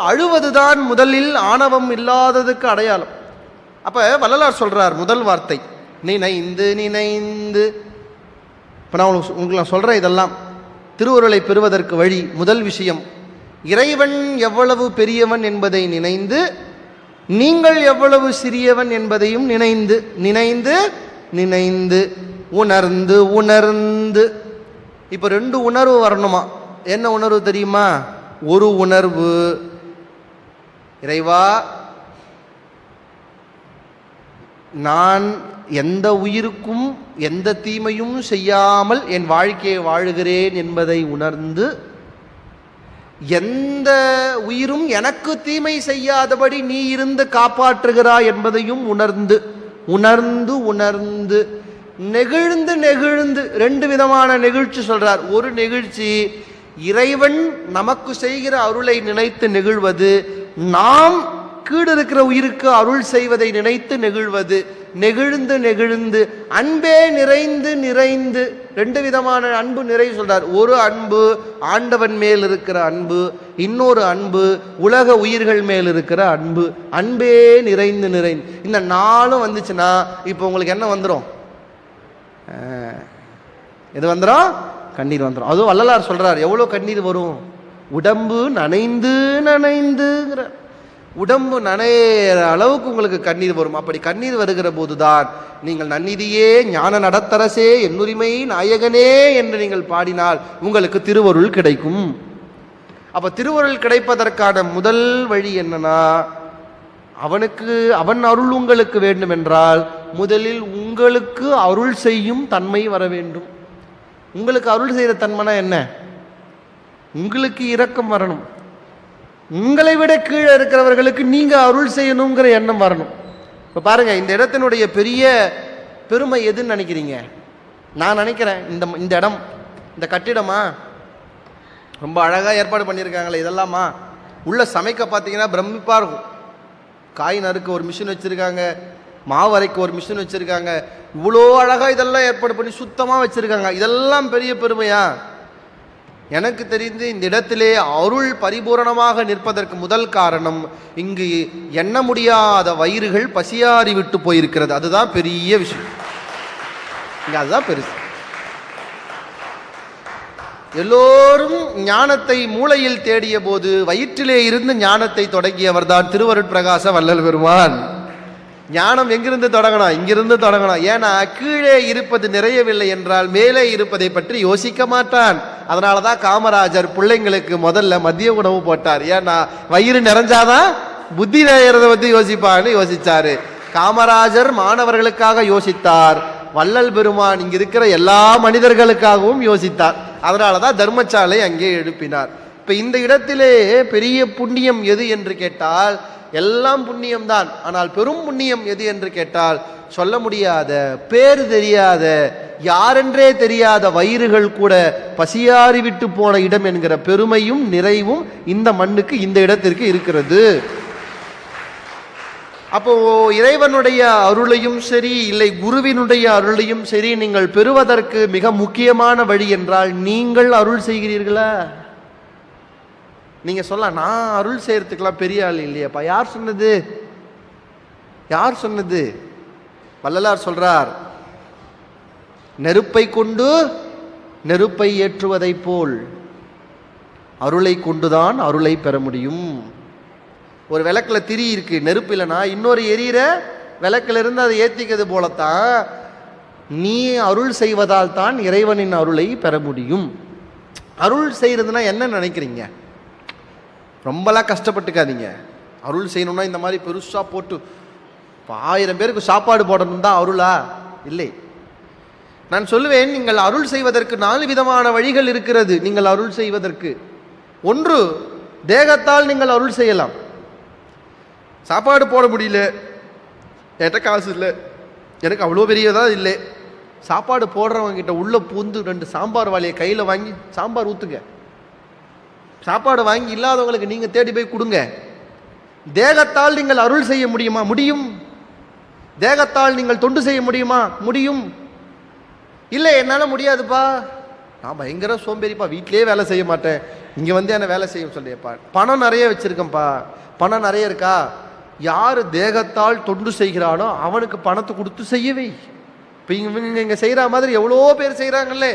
அழுவதுதான் முதலில் ஆணவம் இல்லாததுக்கு அடையாளம். அப்ப வள்ளலார் சொல்றார் முதல் வார்த்தை நினைந்து நினைந்து. இப்போ நான் உங்களுக்கு நான் சொல்கிறேன் இதெல்லாம் திருவருளை பெறுவதற்கு வழி. முதல் விஷயம், இறைவன் எவ்வளவு பெரியவன் என்பதை நினைந்து, நீங்கள் எவ்வளவு சிறியவன் என்பதையும் நினைந்து நினைந்து நினைந்து உணர்ந்து உணர்ந்து. இப்போ 2 உணர்வு வரணுமா? என்ன உணர்வு தெரியுமா? ஒரு உணர்வு, இறைவா நான் எந்த உயிருக்கும் எந்த தீமையும் செய்யாமல் என் வாழ்க்கையை வாழுகிறேன் என்பதை உணர்ந்து, எந்த உயிரும் எனக்கு தீமை செய்யாதபடி நீ இருந்து காப்பாற்றுகிறாய் என்பதையும் உணர்ந்து உணர்ந்து உணர்ந்து நெகிழ்ந்து நெகிழ்ந்து. 2 விதமான நெகிழ்ச்சி சொல்றார். ஒரு நெகிழ்ச்சி இறைவன் நமக்கு செய்கிற அருளை நினைத்து நெகிழ்வது, நாம் கீழ் இருக்கிற உயிருக்கு அருள் செய்வதை நினைத்து நெகிழ்வது. நெகிழ்ந்து நெகிழ்ந்து அன்பே நிறைந்து நிறைந்து. 2 விதமான அன்பு நிறை சொல்றார். ஒரு அன்பு ஆண்டவன் மேல் இருக்கிற அன்பு, இன்னொரு அன்பு உலக உயிர்கள் மேல் இருக்கிற அன்பு. அன்பே நிறைந்து நிறைந்து. இந்த 4 வந்துச்சுன்னா இப்போ உங்களுக்கு என்ன வந்துடும்? எது வந்துடும்? கண்ணீர் வந்துடும். அதுவும் வள்ளலார் சொல்றார் எவ்வளோ கண்ணீர் வரும். உடம்பு நனைந்து நனைந்துங்கிற, உடம்பு நனைகிற அளவுக்கு உங்களுக்கு கண்ணீர் வரும். அப்படி கண்ணீர் வருகிற போதுதான் நீங்கள் நன்னிதியே ஞான நடத்தரசே என்னுரிமை நாயகனே என்று நீங்கள் பாடினால் உங்களுக்கு திருவருள் கிடைக்கும். அப்ப திருவருள் கிடைப்பதற்கான முதல் வழி என்னன்னா, அவன் அருள் உங்களுக்கு வேண்டும் என்றால் முதலில் உங்களுக்கு அருள் செய்யும் தன்மை வர வேண்டும். உங்களுக்கு அருள் செய்கிற தன்மைனா என்ன? உங்களுக்கு இரக்கம் வரணும். உங்களை விட கீழே இருக்கிறவர்களுக்கு நீங்க அருள் செய்யணுங்கிற எண்ணம் வரணும். இப்போ பாருங்க, இந்த இடத்தினுடைய பெரிய பெருமை எதுன்னு நினைக்கிறீங்க? நான் நினைக்கிறேன் இந்த இடம், இந்த கட்டிடமா ரொம்ப அழகாக ஏற்பாடு பண்ணியிருக்காங்களே, இதெல்லாமா உள்ள சமைக்க பார்த்தீங்கன்னா பிரமிப்பாக இருக்கும். காய் நறுக்க ஒரு மிஷின் வச்சுருக்காங்க, மாவு அரைக்க ஒரு மிஷின் வச்சுருக்காங்க. இவ்வளோ அழகாக இதெல்லாம் ஏற்பாடு பண்ணி சுத்தமாக வச்சுருக்காங்க. இதெல்லாம் பெரிய பெருமையா? எனக்கு தெரிந்து இந்த இடத்திலே அருள் பரிபூரணமாக நிற்பதற்கு முதல் காரணம், இங்கு எண்ண முடியாத வயிறுகள் பசியாறி விட்டு போயிருக்கிறது. அதுதான் பெரிய விஷயம். இங்க அதுதான் பெருசு. எல்லோரும் ஞானத்தை மூளையில் தேடிய போது வயிற்றிலே இருந்து ஞானத்தை தொடங்கியவர் தான் திருவருட்பிரகாச வள்ளல் பெருமான். ஞானம் எங்கிருந்து தொடங்கணும்? இங்கிருந்து தொடங்கணும். ஏன்னா கீழே இருப்பது நிறையவில்லை என்றால் மேலே இருப்பதை பற்றி யோசிக்க மாட்டான். அதனாலதான் காமராஜர் பிள்ளைங்களுக்கு முதல்ல மதிய உணவு போட்டார். ஏன்னா வயிறு நிறைஞ்சாதான் புத்தி நிறையறதை பத்தி யோசிப்பான்னு யோசிச்சாரு. காமராஜர் மாணவர்களுக்காக யோசித்தார், வள்ளல் பெருமான் இங்க இருக்கிற எல்லா மனிதர்களுக்காகவும் யோசித்தார். அதனாலதான் தர்மசாலை அங்கே எழுப்பினார். இப்ப இந்த இடத்திலே பெரிய புண்ணியம் எது என்று கேட்டால் எல்லாம் புண்ணியம்தான். ஆனால் பெரும் புண்ணியம் எது என்று கேட்டால் சொல்ல முடியாத, பேர் தெரியாத, யாரென்றே தெரியாத வயிறுகள் கூட பசியாறி விட்டு போன இடம் என்கிற பெருமையும் நிறைவும் இந்த மண்ணுக்கு, இந்த இடத்திற்கு இருக்கிறது. அப்போ இறைவனுடைய அருளையும் சரி, இல்லை குருவினுடைய அருளையும் சரி நீங்கள் பெறுவதற்கு மிக முக்கியமான வழி என்றால் நீங்கள் அருள் செய்கிறீர்களா? நீங்க சொல்ல, நான் அருள் செய்யறதுக்கெல்லாம் பெரிய ஆள் இல்லையாப்பா. யார் சொன்னது? யார் சொன்னது? வள்ளலார் சொல்றார், நெருப்பை கொண்டு நெருப்பை ஏற்றுவதை போல் அருளை கொண்டுதான் அருளை பெற முடியும். ஒரு விளக்குல திரி இருக்கு, நெருப்பு இல்லைன்னா இன்னொரு எரியிற விளக்குல இருந்து அதை ஏத்திக்கிறது போலத்தான் நீ அருள் செய்வதால் தான் இறைவனின் அருளை பெற முடியும். அருள் செய்யறதுன்னா என்ன நினைக்கிறீங்க? ரொம்பலாம் கஷ்டப்பட்டுக்காதீங்க. அருள் செய்யணும்னா இந்த மாதிரி பெருசா போட்டு 1000 பேருக்கு சாப்பாடு போடணும் தான் அருளா? இல்லை. நான் சொல்லுவேன், நீங்கள் அருள் செய்வதற்கு 4 விதமான வழிகள் இருக்கிறது. நீங்கள் அருள் செய்வதற்கு ஒன்று, தேகத்தால் நீங்கள் அருள் செய்யலாம். சாப்பாடு போட முடியல, என்கிட்ட காசு இல்லை, எனக்கு அவ்வளோ பெரியதா இல்லை, சாப்பாடு போடுறவங்க கிட்ட உள்ள பூந்து 2 சாம்பார் வாளியை கையில் வாங்கி சாம்பார் ஊற்றுங்க. சாப்பாடு வாங்கி இல்லாதவங்களுக்கு நீங்கள் தேடி போய் கொடுங்க. தேகத்தால் நீங்கள் அருள் செய்ய முடியுமா? முடியும். தேகத்தால் நீங்கள் தொண்டு செய்ய முடியுமா? முடியும். இல்லை, என்னால் முடியாதுப்பா, நான் பயங்கர சோம்பேறிப்பா, வீட்டிலேயே வேலை செய்ய மாட்டேன், இங்கே வந்து என்ன வேலை செய்ய சொல்லியப்பா, பணம் நிறைய வச்சுருக்கேன்ப்பா, பணம் நிறைய இருக்கா, யார் தேகத்தால் தொண்டு செய்கிறானோ அவனுக்கு பணத்தை கொடுத்து செய்யவே. இப்போ இங்கே செய்கிற மாதிரி எவ்வளோ பேர் செய்கிறாங்கல்ல,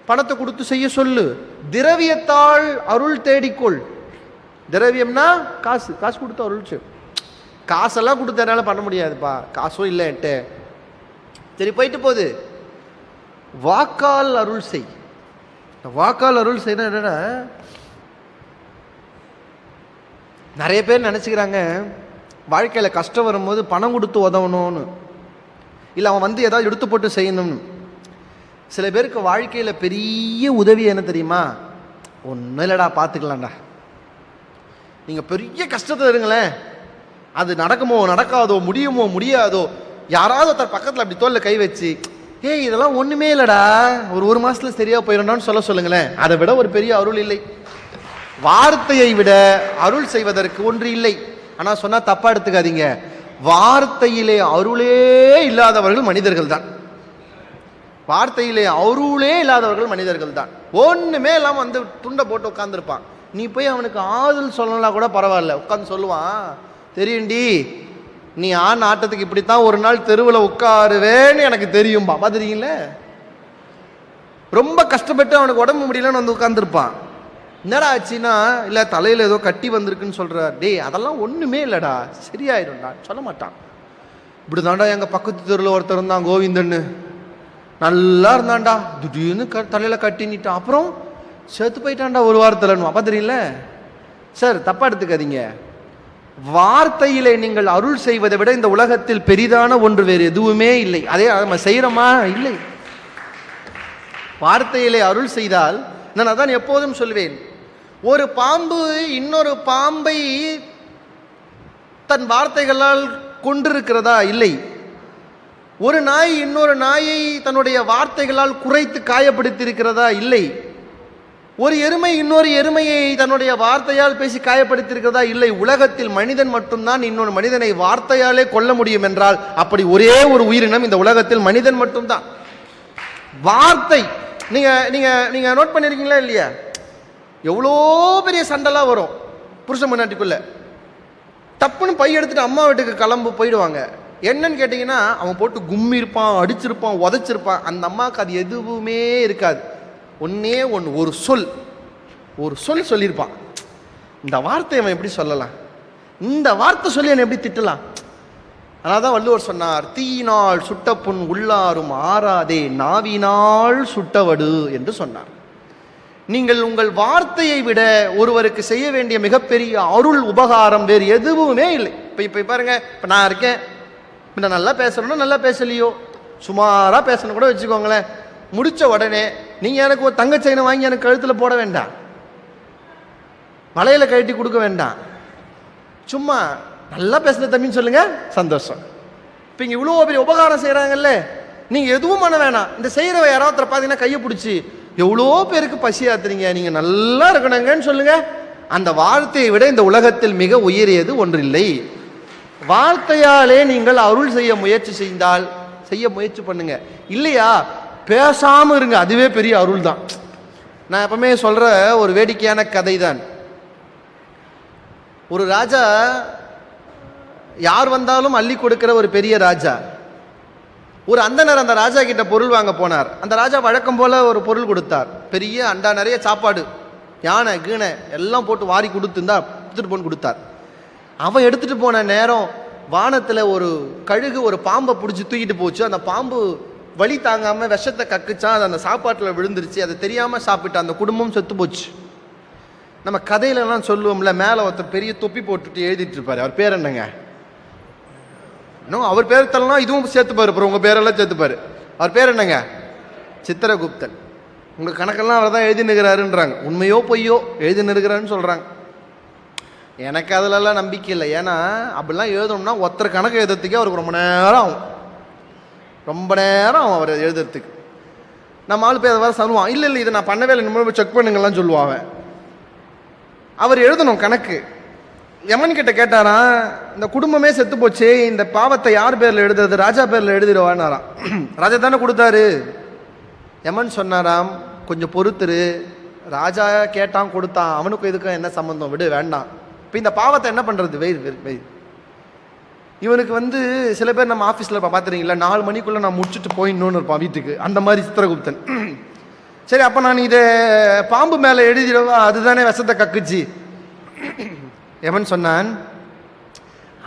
பணத்தை கொடுத்து செய்ய சொல்லு. திரவியத்தால் அருள் தேடிக்கொள். திரவியம்னா காசு, காசு கொடுத்து அருள் செய். காசெல்லாம் கொடுத்தனால பண்ண முடியாதுப்பா, காசும் இல்லை என்கிட்ட, சரி போயிட்டு போகுது. வாக்கால் அருள் செய். வாக்கால் அருள் செய்யணும் என்னன்னா, நிறைய பேர் நினச்சிக்கிறாங்க வாழ்க்கையில் கஷ்டம் வரும்போது பணம் கொடுத்து உதவணும்னு, இல்லை அவன் வந்து ஏதாவது எடுத்து போட்டு செய்யணும்னு. சில பேருக்கு வாழ்க்கையில் பெரிய உதவி என்ன தெரியுமா? ஒன்றும் இல்லைடா பார்த்துக்கலாம்டா. நீங்கள் பெரிய கஷ்டத்தில் இருங்களேன், அது நடக்குமோ நடக்காதோ, முடியுமோ முடியாதோ, யாராவது ஒருத்தர் பக்கத்தில் அப்படி தோளில் கை வச்சு, ஏய் இதெல்லாம் ஒன்றுமே இல்லைடா, ஒரு மாதத்தில் சரியாக போயிடணும்னு சொல்லுங்களேன். அதை விட ஒரு பெரிய அருள் இல்லை. வார்த்தையை விட அருள் செய்வதற்கு ஒன்று இல்லை. ஆனால் சொன்னால் தப்பாக எடுத்துக்காதீங்க, வார்த்தையிலே அருளே இல்லாதவர்கள் மனிதர்கள் தான். வார்த்தையிலே அருளே இல்லாதவர்கள் மனிதர்கள் தான். ஒன்றுமே இல்லாமல் வந்து துண்டை போட்டு உட்காந்துருப்பான். நீ போய் அவனுக்கு ஆறுதல் சொல்லலாம் கூட பரவாயில்ல, உட்காந்து சொல்லுவான், தெரியும்டி நீ ஆட்டத்துக்கு இப்படித்தான் ஒரு நாள் தெருவில் உட்காருவேன்னு எனக்கு தெரியும்பா. பார்த்துருக்கீங்களே, ரொம்ப கஷ்டப்பட்டு அவனுக்கு உடம்பு முடியலன்னு வந்து உட்காந்துருப்பான். என்னடா ஆச்சுன்னா, இல்லை தலையில் ஏதோ கட்டி வந்திருக்குன்னு சொல்கிறார். டேய் அதெல்லாம் ஒன்றுமே இல்லைடா, சரியாயிடும்டா. சொல்ல மாட்டான். இப்படி தாண்டா எங்கள் பக்கத்து தெருவில் ஒருத்தர் இருந்தான் கோவிந்தன்னு, நல்லா இருந்தான்டா, திடீர்னு தலையில் கட்டினிட்டான், அப்புறம் செத்து போயிட்டான்டா ஒரு வாரத்தில்னு. பார்த்துறீங்களே சார், தப்பாக எடுத்துக்காதீங்க. வார்த்தையிலே நீங்கள் அருள் செய்வதை விட இந்த உலகத்தில் பெரிதான ஒன்று வேறு எதுவுமே இல்லை. அதே நம்ம செய்கிறோமா? இல்லை. வார்த்தையிலே அருள் செய்தால், நான் அதான் எப்போதும் சொல்வேன், ஒரு பாம்பு இன்னொரு பாம்பை தன் வார்த்தைகளால் கொண்டிருக்கிறதா? இல்லை. ஒரு நாய் இன்னொரு நாயை தன்னுடைய வார்த்தைகளால் குறைத்து காயப்படுத்தி இருக்கிறதா? இல்லை. ஒரு எருமை இன்னொரு எருமையை தன்னுடைய வார்த்தையால் பேசி காயப்படுத்தி இருக்கிறதா? இல்லை. உலகத்தில் மனிதன் மட்டும்தான் இன்னொரு மனிதனை வார்த்தையாலே கொல்ல முடியும் என்றால் அப்படி ஒரே ஒரு உயிரினம் இந்த உலகத்தில் மனிதன் மட்டும்தான். வார்த்தை. நீங்க நீங்க நீங்க நோட் பண்ணிருக்கீங்களா இல்லையா? எவ்வளோ பெரிய சண்டைலாம் வரும் புருஷன் முன்னாடிக்குள்ள. தப்புன்னு பை எடுத்துட்டு அம்மா வீட்டுக்கு கிளம்பு போயிடுவாங்க. என்னன்னு கேட்டிங்கன்னா, அவன் போட்டு கும்மி இருப்பான், அடிச்சிருப்பான், உதைச்சிருப்பான். அந்த அம்மாவுக்கு அது எதுவுமே இருக்காது. ஒன்னே ஒன்று, ஒரு சொல் சொல்லியிருப்பான். இந்த வார்த்தை அவன் எப்படி சொல்லலாம், இந்த வார்த்தை சொல்லி என்னை எப்படி திட்டலாம்? அதனால தான் வள்ளுவர் சொன்னார், தீயினால் சுட்ட புண் உள்ளாரும் ஆறாதே, நாவினால் சுட்டவடு என்று சொன்னார். நீங்கள் உங்கள் வார்த்தையை விட ஒருவருக்கு செய்ய வேண்டிய மிகப்பெரிய அருள் உபகாரம் வேறு எதுவுமே இல்லை. இப்போ பாருங்க, இப்போ நான் இருக்கேன், இப்போ நான் நல்லா பேசணும்னா நல்லா பேசலையோ, சுமாராக பேசணும் கூட வச்சுக்கோங்களேன், முடித்த உடனே நீங்கள் எனக்கு ஒரு தங்க செயினை வாங்கி எனக்கு கழுத்தில் போட வேண்டாம், வளையல கழட்டி கொடுக்க வேண்டாம், சும்மா நல்லா பேசுன தம்பின்னு சொல்லுங்க, சந்தோஷம். இப்போ இங்கே இவ்வளோ பெரிய உபகாரம் செய்கிறாங்கல்ல, நீங்கள் எதுவும் பண்ண வேணாம். இந்த செய்கிற யாராவது பார்த்தீங்கன்னா கையை பிடிச்சி, எவ்வளோ பேருக்கு பசி ஆத்துறீங்க, நீங்கள் நல்லா இருக்கணுங்கன்னு சொல்லுங்க. அந்த வார்த்தையை விட இந்த உலகத்தில் மிக உயரியது ஒன்றில்லை. வார்த்தையாலே நீங்கள் அருள் செய்ய முயற்சி செய்தால் செய்ய முயற்சி பண்ணுங்க. இல்லையா பேசாமல் இருங்க, அதுவே பெரிய அருள் தான். நான் எப்பவுமே சொல்கிற ஒரு வேடிக்கையான கதை தான். ஒரு ராஜா, யார் வந்தாலும் அள்ளி கொடுக்கிற ஒரு பெரிய ராஜா. ஒரு அந்தனர் அந்த ராஜா கிட்ட பொருள் வாங்க போனார். அந்த ராஜா வழக்கம் போல ஒரு பொருள் கொடுத்தார். பெரிய அண்டா நிறைய சாப்பாடு, யானை கீனை எல்லாம் போட்டு வாரி கொடுத்துருந்தா எடுத்துட்டு போன்னு கொடுத்தார். அவன் எடுத்துட்டு போன நேரம் வானத்தில் ஒரு கழுகு ஒரு பாம்பை பிடிச்சி தூக்கிட்டு போச்சு. அந்த பாம்பு வலி தாங்காமல் விஷத்தை கக்குச்சான், அது அந்த சாப்பாட்டில் விழுந்துருச்சு. அதை தெரியாமல் சாப்பிட்டு அந்த குடும்பம் செத்து போச்சு. நம்ம கதையிலலாம் சொல்லுவோம்ல, மேலே ஒருத்தர் பெரிய தொப்பி போட்டுட்டு எழுதிட்டு இருப்பாரு, அவர் பேர் என்னங்க? இன்னும் அவர் பேர் தரலாம், இதுவும் சேர்த்துப்பாரு, அப்புறம் உங்கள் பேரெல்லாம் சேர்த்துப்பாரு. அவர் பேர் என்னங்க? சித்திரகுப்தன். உங்கள் கணக்கெல்லாம் அவர் தான் எழுதினுக்கிறாருன்றாங்க. உண்மையோ பொய்யோ எழுதினுக்கிறாருன்னு சொல்கிறாங்க. எனக்கு அதிலெல்லாம் நம்பிக்கை இல்லை. ஏன்னா அப்படிலாம் எழுதணும்னா ஒருத்தர் கணக்கு எழுதுறதுக்கே அவருக்கு ரொம்ப நேரம் ஆகும். ரொம்ப நேரம் ஆகும் அவர் எழுதுறதுக்கு. நம்ம ஆள் போய் அதை வேறு சொல்லுவான், இல்லை இல்லை இதை நான் பண்ணவே இல்லை, நம்ம போய் செக் பண்ணுங்கலாம் சொல்லுவாங்க. அவர் எழுதணும் கணக்கு. யமன் கிட்ட கேட்டாரா, இந்த குடும்பமே செத்து போச்சு, இந்த பாவத்தை யார் பேரில் எழுதுறது, ராஜா பேரில் எழுதிடுவான்னாராம். ராஜா தானே கொடுத்தாரு. யமன் சொன்னாராம், கொஞ்சம் பொறுத்துரு, ராஜா கேட்டான் கொடுத்தான், அவனுக்கும் இதுக்கும் என்ன சம்பந்தம், விடு வேண்டாம். இப்போ இந்த பாவத்தை என்ன பண்ணுறது, வெய். இவனுக்கு சில பேர் நம்ம ஆஃபீஸில் பார்த்துறீங்களா, 4 மணிக்குள்ளே நான் முடிச்சுட்டு போயிடணும்னு இருப்பான் வீட்டுக்கு. அந்த மாதிரி சித்திரகுப்தன். சரி அப்போ நான் இதை பாம்பு மேலே எழுதிடுவா, அதுதானே விஷத்தை கக்குச்சு. எவன் சொன்னான்,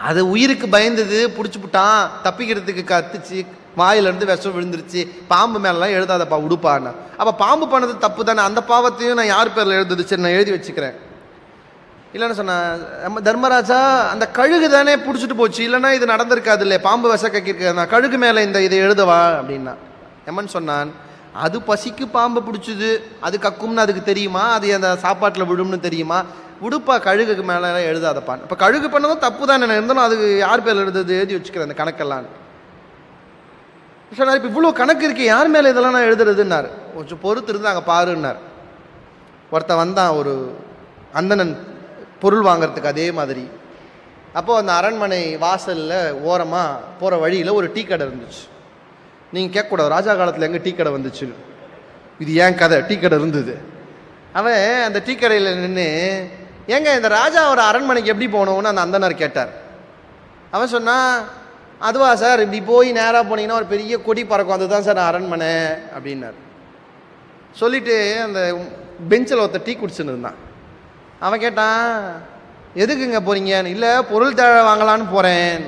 அது உயிருக்கு பயந்தது, பிடிச்சி விட்டான், தப்பிக்கிறதுக்கு கத்துச்சு, வாயிலிருந்து விஷம் விழுந்துருச்சு, பாம்பு மேலாம் எழுதாதப்பா உடுப்பான்னு. அப்போ பாம்பு பண்ணது தப்பு தானே, அந்த பாவத்தையும் நான் யார் பேரில் எழுதுது, சரி நான் எழுதி வச்சுக்கிறேன். இல்லைன்னு சொன்னேன், நம்ம தர்மராஜா அந்த கழுகு தானே பிடிச்சிட்டு போச்சு, இல்லைன்னா இது நடந்திருக்காது இல்லை, பாம்பு விஷ கக்கிருக்க, நான் கழுகு மேலே இதை எழுதவா அப்படின்னா. எமன் சொன்னான், அது பசிக்கு பாம்பு பிடிச்சிது, அது கக்கும்னு அதுக்கு தெரியுமா, அது அந்த சாப்பாட்டில் விடும்னு தெரியுமா, உடுப்பா கழுகுக்கு மேலே எழுதாதப்பான். இப்போ கழுகு பண்ணதும் தப்பு தான் என்ன இருந்தாலும் அதுக்கு யார் பேர் எழுதுறது, எழுதி வச்சுக்கிறேன் அந்த கணக்கெல்லாம் சொன்னார். இப்போ இவ்வளோ கணக்கு இருக்கு, யார் மேலே இதெல்லாம் நான் எழுதுறதுன்னாரு. கொஞ்சம் பொறுத்து இருந்து அங்கே பாருன்னார். ஒருத்தன் வந்தான், ஒரு அந்தணன் பொருள் வாங்கிறதுக்கு. அதே மாதிரி அப்போது அந்த அரண்மனை வாசலில் ஓரமாக போகிற வழியில் ஒரு டீ கடை இருந்துச்சு. நீங்கள் கேட்கக்கூடாது ராஜா காலத்தில் எங்கே டீ கடை வந்துச்சு, இது ஏன் கதை, டீ கடை இருந்தது. அவன் அந்த டீ கடையில் நின்று, ஏங்க இந்த ராஜா ஒரு அரண்மனைக்கு எப்படி போகணும்னு அந்த அந்தனர் கேட்டார். அவன் சொன்னான், அதுவா சார், இப்படி போய் நேராக போனீங்கன்னா ஒரு பெரிய கொடி பறக்கும், அதுதான் சார் அரண்மனை அப்படின்னார். சொல்லிவிட்டு அந்த பெஞ்சில் ஒருத்தர் டீ குடிச்சுன்னு இருந்தான். அவன் கேட்டான், எதுக்குங்க போகிறீங்கன்னு. இல்லை பொருள் தேவை வாங்கலான்னு போகிறேன்.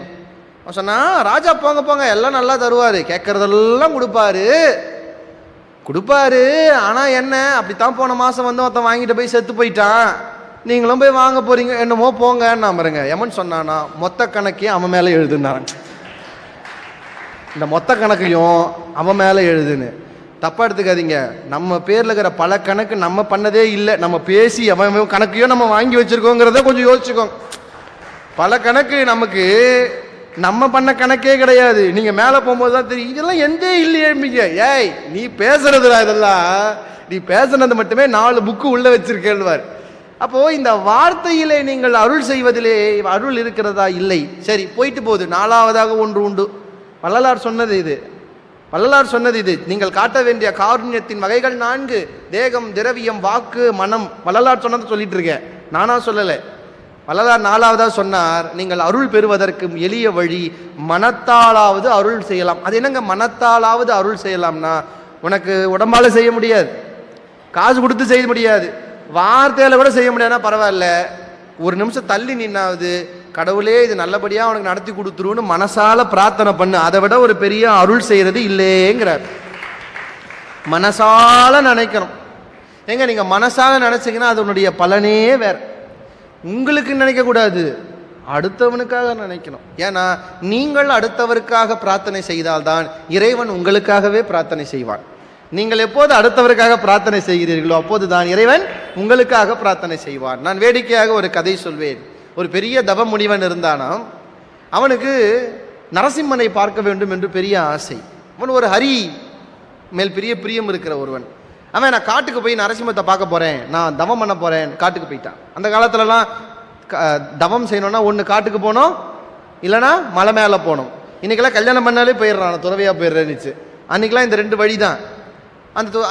அவன் சொன்னான், ராஜா போங்க போங்க எல்லாம் நல்லா தருவார், கேட்குறதெல்லாம் கொடுப்பாரு, ஆனால் என்ன அப்படித்தான் போன மாதம் ஒருத்தன் வாங்கிட்டு போய் செத்து போயிட்டான், நீங்களும் போய் வாங்க போகிறீங்க, என்னமோ போங்கன்னு நான் பாருங்க. எமன் சொன்னானா, மொத்த கணக்கையும் அவன் மேலே எழுதுனான். இந்த மொத்த கணக்கையும் அவன் மேலே எழுதுன்னு தப்பா எடுத்துக்காதீங்க. நம்ம பேரில் இருக்கிற பல கணக்கு நம்ம பண்ணதே இல்லை, நம்ம பேசி அவன் கணக்கையும் நம்ம வாங்கி வச்சிருக்கோங்கிறத கொஞ்சம் யோசிச்சுக்கோங்க. பல கணக்கு நமக்கு நம்ம பண்ண கணக்கே கிடையாது. நீங்க மேலே போகும்போது தான் தெரியும், இதெல்லாம் எந்த இல்லையே. ஏய் நீ பேசுறதுடா, இதெல்லாம் நீ பேசுனது மட்டுமே 4 புக்கு உள்ள வச்சிருக்கேன்வார். அப்போ இந்த வார்த்தையிலே நீங்கள் அருள் செய்வதிலே அருள் இருக்கிறதா இல்லை. சரி போயிட்டு போகுது. 4வதாக ஒன்று உண்டு. வள்ளலார் சொன்னது இது, நீங்கள் காட்ட வேண்டிய காருண்யத்தின் வகைகள் 4: தேகம், திரவியம், வாக்கு, மனம். வள்ளலார் சொன்னதை சொல்லிட்டு இருக்கேன், நானா சொல்லலை. வள்ளலார் 4வதாக சொன்னார், நீங்கள் அருள் பெறுவதற்கு எளிய வழி, மனத்தாலாவது அருள் செய்யலாம். அது என்னங்க மனத்தாலாவது அருள் செய்யலாம்னா, உனக்கு உடம்பால செய்ய முடியாது, காசு கொடுத்து செய்ய முடியாது, வார்த்தையில கூட செய்ய முடியாதுன்னா பரவாயில்ல, ஒரு நிமிஷம் தள்ளி நின்னாவது கடவுளே இது நல்லபடியா உனக்கு நடத்தி கொடுத்துருன்னு மனசால பிரார்த்தனை பண்ணு. அதை விட ஒரு பெரிய அருள் செய்யறது இல்லைங்கிறார். மனசால நினைக்கணும். எங்க நீங்க மனசால நினைச்சீங்கன்னா அதனுடைய பலனே வேற. உங்களுக்கு நினைக்க கூடாது, அடுத்தவனுக்காக நினைக்கணும். ஏன்னா நீங்கள் அடுத்தவருக்காக பிரார்த்தனை செய்தால்தான் இறைவன் உங்களுக்காகவே பிரார்த்தனை செய்வான். நீங்கள் எப்போது அடுத்தவருக்காக பிரார்த்தனை செய்கிறீர்களோ அப்போதுதான் இறைவன் உங்களுக்காக பிரார்த்தனை செய்வான். நான் வேடிக்கையாக ஒரு கதை சொல்வேன். ஒரு பெரிய தவ முனிவன் இருந்தானாம். அவனுக்கு நரசிம்மனை பார்க்க வேண்டும் என்று பெரிய ஆசை. அவன் ஒரு ஹரி மேல் பெரிய பிரியம் இருக்கிற ஒருவன். அவன் நான் காட்டுக்கு போய் நரசிம்மத்தை பார்க்க போறேன், நான் தவம் பண்ண போறேன், காட்டுக்கு போயிட்டான். அந்த காலத்துலலாம் தவம் செய்யணும்னா ஒன்று காட்டுக்கு போனோம், இல்லைனா மலை மேலே போகணும். இன்னைக்கெல்லாம் கல்யாணம் பண்ணாலே போயிடுறான், துறவியா போயிடுறேன்னுச்சு. அன்னைக்கெல்லாம் இந்த 2 வழி தான்.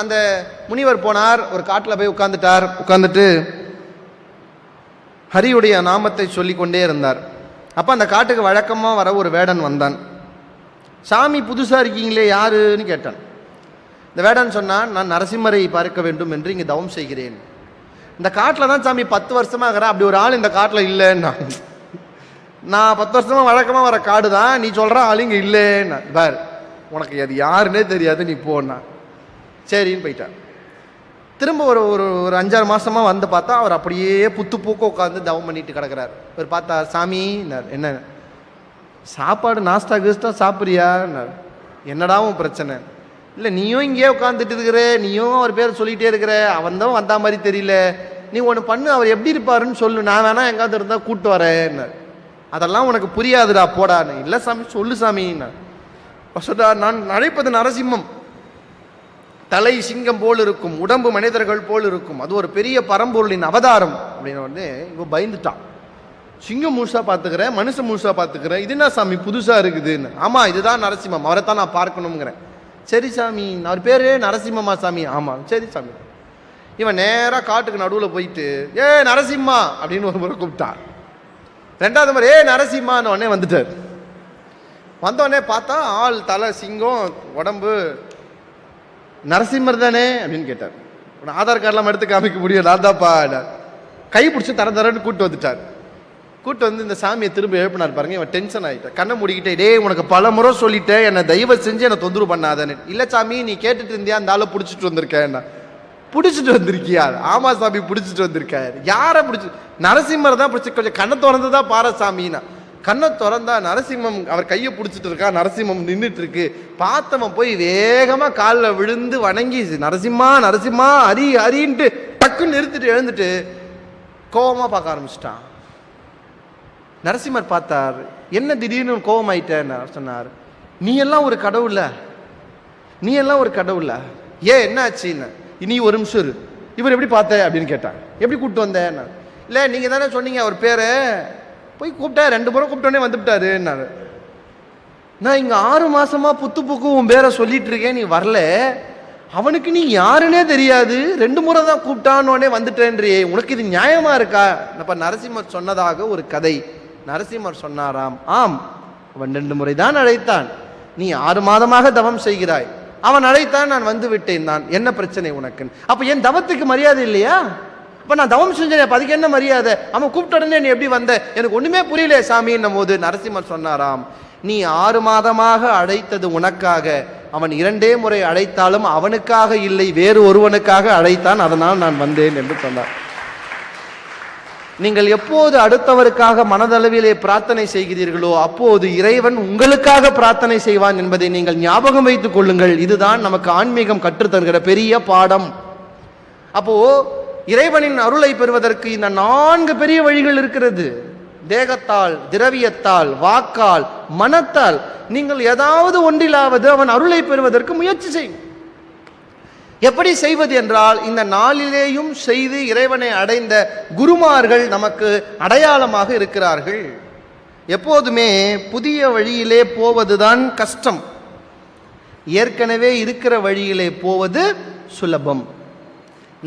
அந்த முனிவர் போனார், ஒரு காட்டில் போய் உட்கார்ந்துட்டு ஹரியுடைய நாமத்தை சொல்லிக்கொண்டே இருந்தார். அப்போ அந்த காட்டுக்கு வழக்கமாக வர ஒரு வேடன் வந்தான். சாமி புதுசாக இருக்கீங்களே யாருன்னு கேட்டான். இந்த வேடன் சொன்னான், நான் நரசிம்மரை பார்க்க வேண்டும் என்று இங்கே தவம் செய்கிறேன். இந்த காட்டில் தான் சாமி 10 வருஷமாகிறேன், அப்படி ஒரு ஆள் இந்த காட்டில் இல்லைன்னா. நான் 10 வருஷமாக வழக்கமாக வர காடு தான், நீ சொல்கிற ஆள் இங்கே இல்லைன்னா. பார் உனக்கு அது யாருன்னே தெரியாது, நீ போனா. சரின்னு போயிட்டான். திரும்ப ஒரு 5-6 மாதமாக வந்து பார்த்தா அவர் அப்படியே புத்து பூக்க உட்காந்து தவம் பண்ணிட்டு கிடக்கிறார். அவர் பார்த்தா, சாமி என்ன சாப்பாடு நாஸ்டா கிஸ்டா சாப்பிட்றியா, என்னடாவும் பிரச்சனை, இல்லை நீயும் இங்கேயே உட்காந்துட்டு இருக்கிற, நீயும் அவர் பேர் சொல்லிகிட்டே இருக்கிற, அவன் தான் வந்தா மாதிரி தெரியல, நீ ஒன்று பண்ணு, அவர் எப்படி இருப்பாருன்னு சொல்லு, நான் வேணா எங்காவது இருந்தால் கூப்பிட்டு வரேன்னு. அதெல்லாம் உனக்கு புரியாதுடா போடான்னு. இல்லை சாமி சொல்லு சாமின்னு சொல்றா. நான் அழைப்பது நரசிம்மம், தலை சிங்கம் போல் இருக்கும், உடம்பு மனிதர்கள் போல் இருக்கும், அது ஒரு பெரிய பரம்பொருளின் அவதாரம் அப்படின்னு வந்து இவன் பயந்துட்டான். சிங்கம் முழுசா பார்த்துக்கிறேன், மனுஷன் முழுசா பார்த்துக்கிறேன், இது என்ன சாமி புதுசா இருக்குதுன்னு. ஆமா இதுதான் நரசிம்மம், அவரை தான் நான் பார்க்கணுங்கிறேன். சரி சாமி, அவர் பேரு நரசிம்மமா சாமி? ஆமா சரி சாமி. இவன் நேராக காட்டுக்கு நடுவில் போயிட்டு ஏ நரசிம்மா அப்படின்னு ஒரு முறை கூப்பிட்டான். ரெண்டாவது முறை ஏ நரசிம்மான்னு உடனே வந்துட்டார். வந்தோடனே பார்த்தா ஆள் தலை சிங்கம், உடம்பு நரசிம்மர் தானே அப்படின்னு கேட்டார். ஆதார் கார்டெலாம் எடுத்து காமிக்க முடியும், நான் தான்ப்பா. கை பிடிச்சி தரன்னு கூப்பிட்டு வந்துட்டார். கூப்பிட்டு வந்து இந்த சாமியை திரும்ப எழுப்பினார் பாருங்க. இவன் டென்ஷன் ஆகிட்டான், கண்ணை முடிக்கிட்டே டே உனக்கு பல முறை சொல்லிட்டேன் என்னை தயவு செஞ்சு என்னை தொந்தரவு பண்ணாதேன்னு. இல்லை சாமி நீ கேட்டுட்டு இருந்தியா, அந்த ஆளை பிடிச்சிட்டு வந்திருக்கேன். பிடிச்சிட்டு வந்திருக்கியா? ஆமா சாமி பிடிச்சிட்டு வந்திருக்காரு. யாரை பிடிச்சி? நரசிம்மர் தான் பிடிச்சி. கொஞ்சம் கண்ணை திறந்து தான் பாரு சாமின்னா. கண்ணை திறந்தா நரசிம்மம் அவர் கையை பிடிச்சிட்டு இருக்கா, நரசிம்மம் நின்றுட்டு இருக்கு. பார்த்தவன் போய் வேகமா காலில் விழுந்து வணங்கி நரசிம்மா நரசிம்மா ஹரி ஹரின்ட்டு டக்குன்னு நிறுத்திட்டு எழுந்துட்டு கோபமா பார்க்க ஆரம்பிச்சிட்டான். நரசிம்மர் பார்த்தார், என்ன திடீர்னு கோபம் ஆயிட்டேன்னு சொன்னார். நீ எல்லாம் ஒரு கடவுள, நீ எல்லாம் ஒரு கடவுள, ஏன் என்ன ஆச்சுன்னு. இனி ஒரு நிமிஷம் இரு, இவர் எப்படி பார்த்த அப்படின்னு கேட்டான். எப்படி கூப்பிட்டு வந்தேன்? இல்லை நீங்க தானே சொன்னீங்க அவர் பேரை, போய் கூப்பிட்டா 2 முறை கூப்பிட்டோன்னே வந்துவிட்டாருன்னாரு. நான் இங்க 6 மாசமா புத்து புக்கு உன் பேரை சொல்லிட்டு இருக்கேன், நீ வரல, அவனுக்கு நீ யாருன்னே தெரியாது, 2 முறை தான் கூப்பிட்டானோடனே வந்துட்டேன்றியே, உனக்கு இது நியாயமா இருக்கா? அப்ப நரசிம்மர் சொன்னதாக ஒரு கதை. நரசிம்மர் சொன்னாராம், ஆம் அவன் 2 முறை தான் அழைத்தான், நீ 6 மாதமாக தவம் செய்கிறாய், அவன் அழைத்தான், நான் வந்து விட்டேன் தான், என்ன பிரச்சனை உனக்கு? அப்ப என் தவத்துக்கு மரியாதை இல்லையா? அப்ப நான் தவம் செஞ்சேன், அப்ப அதுக்கு என்ன மரியாதை? அவன் கூப்பிட்ட உடனே நீ எப்படி வந்த? எனக்கு ஒண்ணுமே புரியல சாமின்னும் போது நரசிம்மர் சொன்னாராம், நீ 6 மாதமாக அழைத்தது உனக்காக, அவன் 2 முறை அழைத்தாலும் அவனுக்காக இல்லை, வேறு ஒருவனுக்காக அழைத்தான், அதனால் நான் வந்தேன் என்று சொன்னார். நீங்கள் எப்போது அடுத்தவருக்காக மனதளவிலே பிரார்த்தனை செய்கிறீர்களோ அப்போது இறைவன் உங்களுக்காக பிரார்த்தனை செய்வான் என்பதை நீங்கள் ஞாபகம் வைத்துக் கொள்ளுங்கள். இதுதான் நமக்கு ஆன்மீகம் கற்றுத்தருகிற பெரிய பாடம். அப்போ இறைவனின் அருளை பெறுவதற்கு இந்த 4 பெரிய வழிகள் இருக்கிறது. தேகத்தால், திரவியத்தால், வாக்கால், மனத்தால் நீங்கள் ஏதாவது ஒன்றிலாவது அவன் அருளை பெறுவதற்கு முயற்சி செய்யும். எப்படி செய்வது என்றால், இந்த நாளிலேயும் செய்து இறைவனை அடைந்த குருமார்கள் நமக்கு அடையாளமாக இருக்கிறார்கள். எப்போதுமே புதிய வழியிலே போவதுதான் கஷ்டம், ஏற்கனவே இருக்கிற வழியிலே போவது சுலபம்.